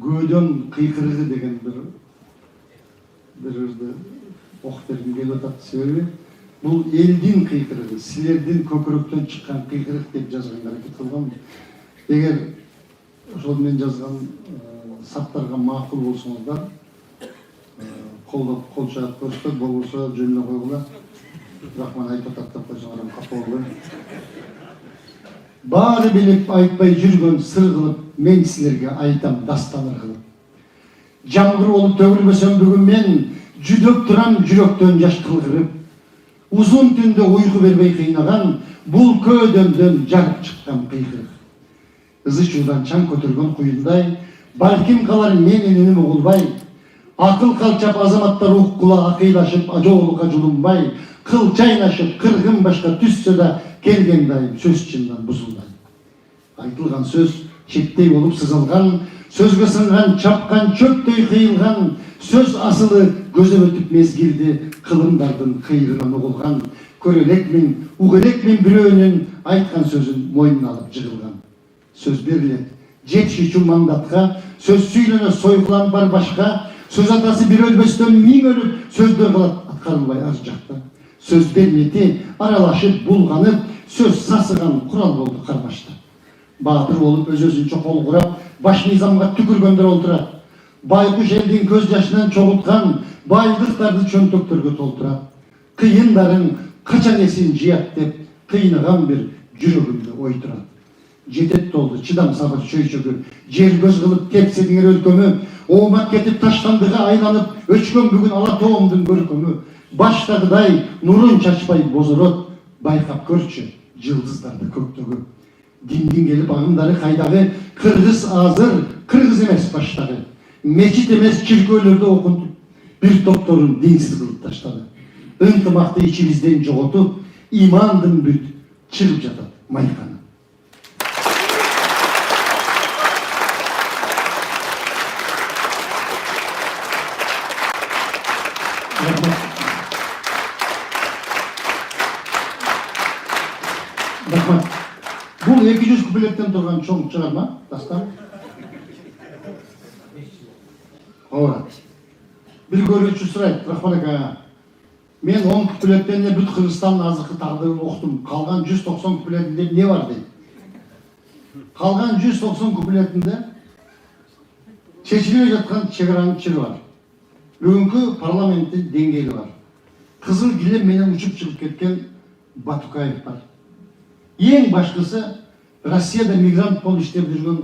көден қиқырығы деген бір ырды оқып бергім келіп жатады. Себебі бұл елдің қиқырығы, сілердің көкіректен шыққан қиқырық деп жазған әрекет қылған. Егер ошол мен жазған саптарға мақұл болсаңыздар, қолдап қол шағып көрсетіп, болса жөніне қойғыла. Рахман айтып таттап қойсаңарам қапа болғай. Бары біліп айтпай жүрген сыр қылып, мен сілерге айтам дастаныр қылып. Жаңғыр олып төгілмесем бүгін мен жүдеп тұрам жүректен жаш қылғырып. Uzun түнде ұйқы бермей қиынаған, бұл көдемден жарып шыққан қиқырық. Ызы шудан чаң көтерген құйындай, балким қалар менен үнім ұғылбай, ақыл қалчап азаматтар ұққыла ақилашып, ажоғылыға жұлынбай, қыл чайнашып, қырғын башқа түссе да келген дайым сөз чындан бұзылдай. Айтылған сөз шеттей болып сызылған, сөзге сынған чапқан чөптей қиылған, сөз асылы көзі өтіп мезгілді қылымдардың қиырынан ұғылған, көрелек мен, уғелек мен біреуінен айтқан сөзін мойнына алып жығылған. Сөз берілет, жетші мандатқа, сөз сүйлене сойғылан бар башқа, сөз атасы бір өлбестен миң өліп, сөздер қалат атқарылбай ар жақта. Сөз берметі аралашып, бұлғанып, сөз сасыған құрал болды қармашты. Батыр болып өз-өзін қол құрап, баш низамға түкіргендер олтырады. Байқұш елдің көз жашынан çoğultқан, байлықтарды чөнтөктөргө толтырат. Қиындарын қачан есін жият деп, қиыныған бір жүрегімді ойдырат. Жетет толды, чыдам сабыр шөй-шөгір, жер көз қылып тепседіңер өлкөмі, оғмат кетіп таштандыға айланып, өчкөн бүгін ала тоғымдың көркөмі, баштағыдай нұрын чачпай бозорот, байқап көрші жылдыздарды көктөгі. Диндин келіп ағымдары қайдағы, қырғыз азыр, қырғыз емес баштағы. Мечит емес чиркөөлөрдө окутуп, бир топторун динсиз кылып таштады. Ынтымакты ичибизден жоготуп, имандын бүт чыгып жатат майканы. Рахмат. Бул 200 куплеттен турган чоң чыгарма, дастан. Bir görüşçü sırayt, Rahman Aka. Men 10 küpületten büt Kırgızstan azıkı tağdırını okudum. Kalgan 190 küpületinde ne var deyip. Kalgan 190 küpületinde seçiliyor yatkan çegiranın çiri var. Bugünkü parlamentin dengeli var. Kızıl Gile menen uçup çıkıp ketken Batukayev var. En başkası Rossiyada migrant bol işlep жүрген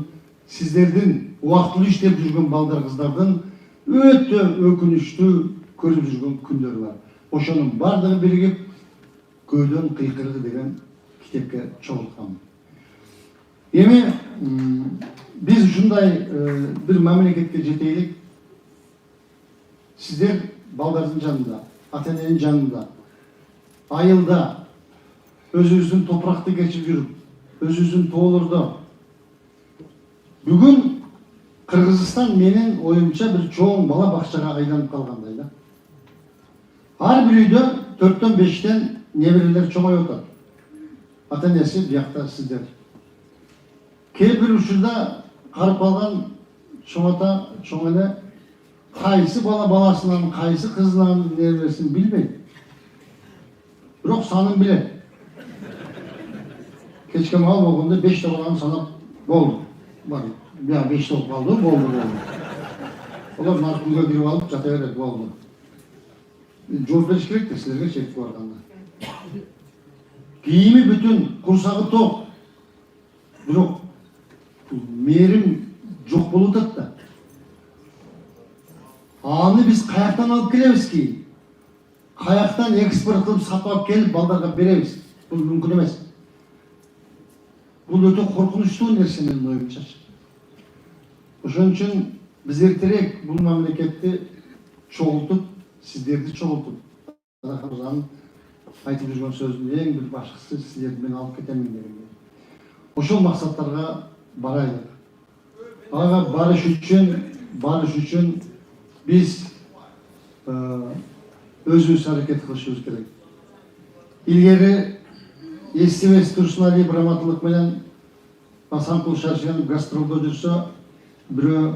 sizlerden uaqtılı işlep жүрген balдар kızlardan öte ökünüştü көрүп жүрген күндер бар. Ошонун бардыгы биригип көйдөн кыйкырыгы деген китепке чогулткан. Эми биз ушундай бир мамлекетке жетейлик. Сиздер балдардын жанында, ата-эненин жанында, айылда өзүбүздүн топуракты кечип жүрүп, өзүбүздүн тоолордо бүгүн Кыргызстан менен оюмча бир чоң бала бакчага айланып калгандай да. Ар бир үйдө 4-төн 5тен неберелер чоңоюп атат. Ата-энеси биякта сиздер. Кээ бир учурда карып калган чоң ата, чоң эне кайсы бала баласынан, кайсы кызынан нервесин билбейт. Бирок санын билет. Кечке мал болгондо 5 баланы санап болду. Бар, 5 калды, болду. Олар наркомго кирип алып жата берет, болду. Жооп бериш керек да силерге чекип барганда. Кийими бүтүн, курсагы ток. Бирок мээрим жок болуп атат да. Аны биз каяктан алып келебиз ки? Каяктан экспорт кылып сатып келип балдарга беребиз? Бул мүмкүн эмес. Бул өтө коркунучтуу нерсе менин оюмча. Ошон үчүн биз эртерээк бул мамлекетти чогултуп, сиздерди чогултуп, Мырзанын айтып жүргөн сөзүнүн эң бир башкысы сиздерди мен алып кетемин деген. Ошол максаттарга барайлык. Ага барыш үчүн биз өзүбүз аракет кылышыбыз керек. Илгери Эстебес Турсуналиев раматылык менен Асанкул Шаршыган гастролдо жүрсө, бирөө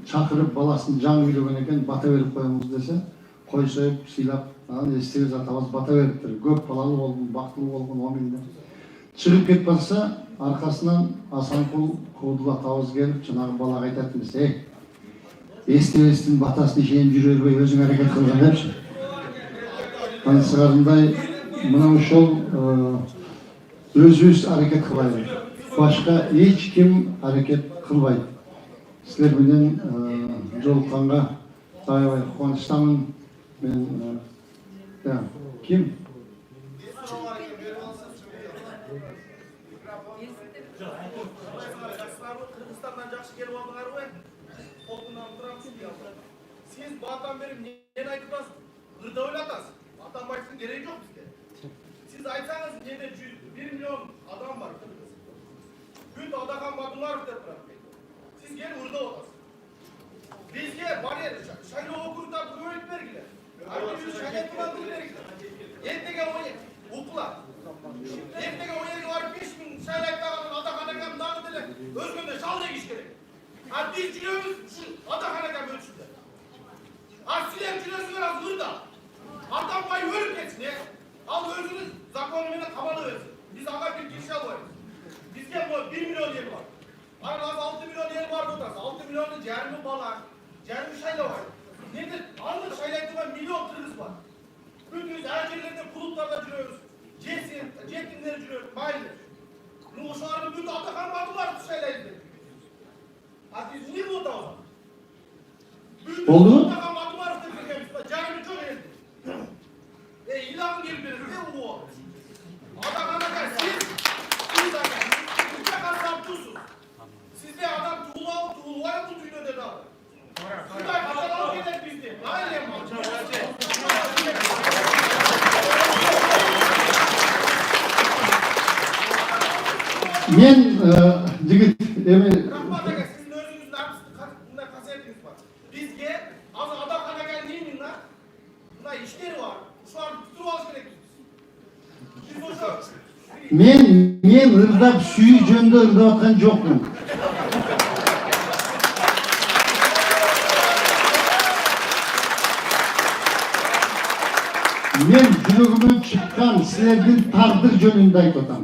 чакырып баласын жаңы үйлөгөн экен, бата берип коебуз десе, кой союп, сыйлап, Эстебес атабыз бата бериптир. Көп балалуу болгон, бактылуу болгон, омилде. Чыгып кетип барса, аркасынан Асанкул Куудул атабыз келип, жанагы балага айтат эмес, Эстебестин батасын ишенип жүрө бербей өзүң аракет кылган депчи. Анысыгарындай мына ошол өзүбүз аракет кылайлы. Башка эч ким аракет кылбайт. Силер менен жолукканга аябай кубанычтамын. Мен ким? Кыргызстандан жакшы келип алдыңарбы? Колунан турам сиз. Сиз батан берип эмне айтып атасыз? Ырда ойлатасыз. Атамбаевдин кереги жок бизге. Сиз айтсаңыз, менде 1 миллион адам бар. Бүт Адахан Бадуларов деп турат. Сиз келип ырдап атасыз. Бизге барер, шайлоо округдарды көбөйтүп бергиле. Биз шайлатып бергиле. Эртеге укула. Эртеге оерге барып 5000 шайлатпаган Адахан акам дагы деле өзгөндө шал дегиш керек. Biz жүрөбүз ушу Адахан акам өлчүдө. Силер жүрөсүңөр азыр ырда. Атамбай өлүп кетсин, ал өзүнүн закону менен камалып берсин. Биз ага бир киши албайбыз. Бизге 1 миллион ел бар. Анан азыр 6 миллион ел бар деп атасыз. 6 миллиондун жарымы бала, жарымы шайлабайт. Эмне аны шайлайтын миллион кыргыз бар. Бүтүбүз ар жерлерде клубтарда жүрөбүз. Жетимдер жүрөт, майли. Ошолардын бүт Атахан Бадуларовду шайлайбыз. Биз эмне болуп атабыз? Болду? Атахан Бадуларов деп келебиз, жарымы жок эл. İlan gibi ne bu? Adam siz kasap tuzsuz. Sizde adam tuğlar bu düğüne dedi abi. Şurada kasap gider bizde. Aynen mi? Men jigit emin Rahmataga sizin özünüzün bunda kasetiniz var. Bizge az adam kana gelmeyin lan. Bunda işleri var. Şu an tutup alış gerek. Biz boşa. men ırdap suyu жөнүндө ырдап аткан жокмун. Men жүрөгүмөн чыккан силердин тагдыр жөнүндө айтып атам.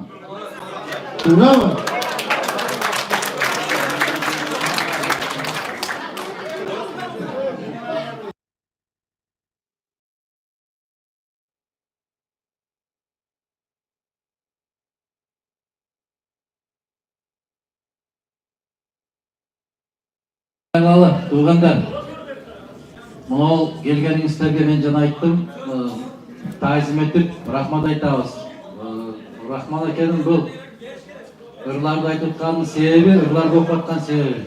Туурабы? Туғандар, мынау келгениңиздерге мен жана айттым, таазим етіп, рахмат айтабыз. Рахман акенин бұл ырларды айтып атканын себеби, ырларды окуп аткан себеби.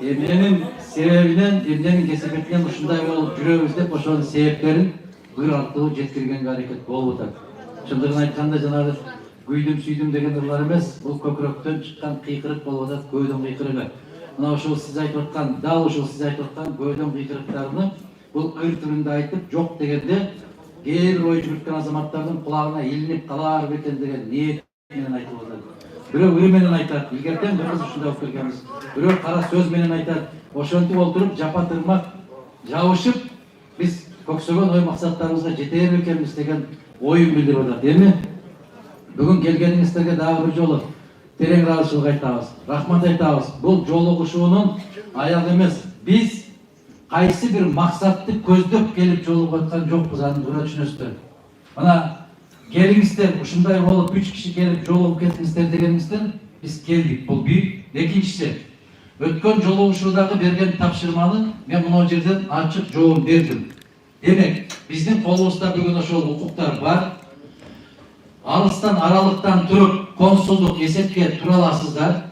Эмненин себебинен, эмненин кесепетинен ушундай болуп жүрөбүз деп ошонун себептерин ыр аркылуу жеткиргенге аракет болуп атат. Чындыгын айтканда жанагы күйдүм сүйдүм деген ырлар эмес, бул көкүрөктөн чыккан кыйкырык болуп атат, көөдөн кыйкырыгы. Мына ошол сиз айтып аткан, дал ошол сиз айтып аткан көөдөн кыйкырыктарны бул ыр түрүндө айтып, жок дегенде кээ бир ой жүгүрткөн азаматтардын кулагына илинип калар бекен деген ниет менен айтып атат. бирөө үй менен айтат, илгертен bir kız ушундай болуп келгенбиz. Бирөө кара сөз менен айтат. Ошентип олтуруп, жапа-тырмак жабышып, биз көксөгөн ой максаттарыбызга жетер экенбиз деген оюн билдирип атат. Эми бүгүн келгениңиздерге дагы бир жолу терең ыраазычылык айтабыз. Рахмат айтабыз. Бул жолугушуунун аягы эмес. Биз кайсы бир максатты көздөп келип жолугуп аткан жокпуз, аны туура түшүнөсүздөр. Мына келиңиздер, ушундай болуп 3 киши келип жолугуп кетиңиздер дегениңизден биз келдик. Бул бир. Экинчиси, өткөн жолугушуудагы берген тапшырманы мен мына жерден ачык жооп бердим. Демек, биздин колубузда бүгүн ошол укуктар бар. Алыстан аралыктан туруп консулдук эсепке тура аласыздар.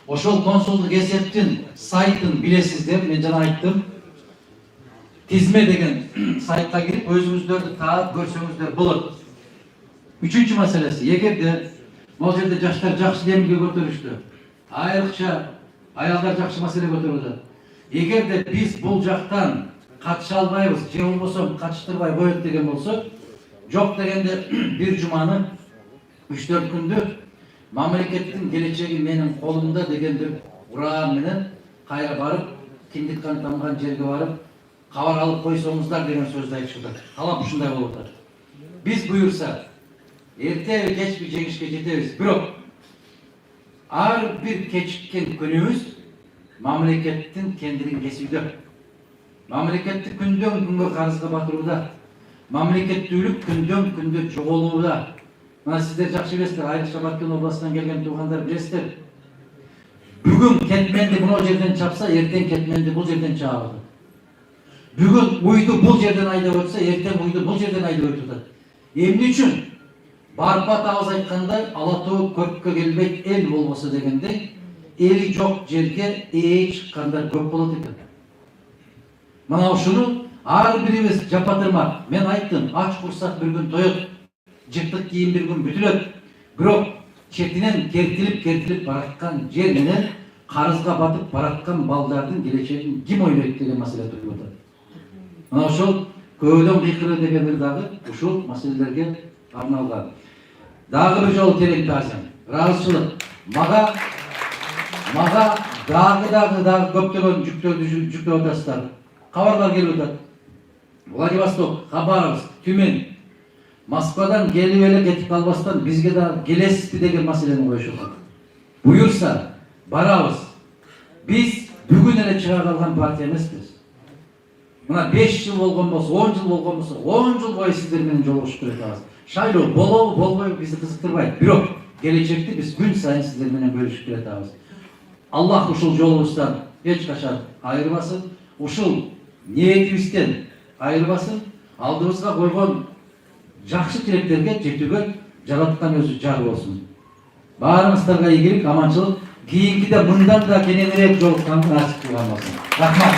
Ошол консулдук эсептин сайтын билесиздер. Мен жана айттым. Тизме деген сайтка кирип өзүңүздөрдү таап көрсөңүздөр болот. Үчүнчү маселеси, эгерде могул жерде жаштар жакшы демилге көтөрүштү. Айрыкча аялдар жакшы маселе көтөрүп атат. Эгерде биз бул жактан катыша албайбыз, же болбосо катыштырбай коет деген болсо, жок дегенде бир жуманы 3-4 күндү мамлекеттин келечеги менин колумда деген бир ураан менен кайра барып, киндик кан тамган жерге барып, кабар алып койсоңуздар деген сөздү айтышты. Талап ушундай болуп атат. Биз буюрса, эртеби кечпи жеңишке жетебиз. Бирок ар бир кечиккен күнүбүз мамлекеттин кендирин кесүүдө. Мамлекетти күндөн күнгө карызга батырууда. Мамлекеттүүлүк күндөн күндө жоголууда. Мына сиздер жакшы билесиздер, Айрыкча Баткен областынан келген туугандар билесиздер. Бүгүн кетменди мына жерден чапса, эртең кетменди бул жерден чаабыз. Бүгүн уйду бул жерден айдап өтсө, эртең уйду бул жерден айдап өтүп атат. Эмне үчүн? Барпат агыз айткандай, ала тоо көрккө келбейт эл болбосо дегендей, эли жок жерге ээ чыккандар көп болот экен. Мына ушуну ар бирибиз жапа-тырмак. Мен айттым, ач курсак бир күн тоет, жыртык кийим бир күн бүтүлөт. Бирок четинен кертилип бараткан жер менен карызга батып бараткан балдардын келечегин ким ойлойт деген маселе туруп атат. Мына ошол көбөдөн кыйкыры дегендер дагы ушул маселелерге арналган. Дагы бир жолу терең таасим. Ыраазычылык. Мага дагы көптөгөн жүктөрдү жүктөп атасыздар. Кабарлар келип атат. Владивосток, Хабаровск, Тюмень, Москвадан келип эле кетип калбастан бизге да келесизби деген маселени коюшат. Буюрса, барабыз. Биз бүгүн эле чыга калган партия эмеспиз. Мына 5 жыл болгон болсо, 10 жыл болгон болсо, 10 жыл бою сиздер менен жолугушуп келатабыз. Шайлоо болобу, болбойбу бизди кызыктырбайт. Бирок келечекти биз күн сайын сиздер менен бөлүшүп келатабыз. Аллах ушул жолубуздан эч качан айырбасын. Ушул ниетибизден айырбасын. Алдыбызга койгон жакшы тилектерге жетүүгө жараткан өзү жар болсун. Баарыңыздарга ийгилик, аманчылык. Кийинкиде мындан да кененирээк жолукканга насип кылган болсун. Рахмат.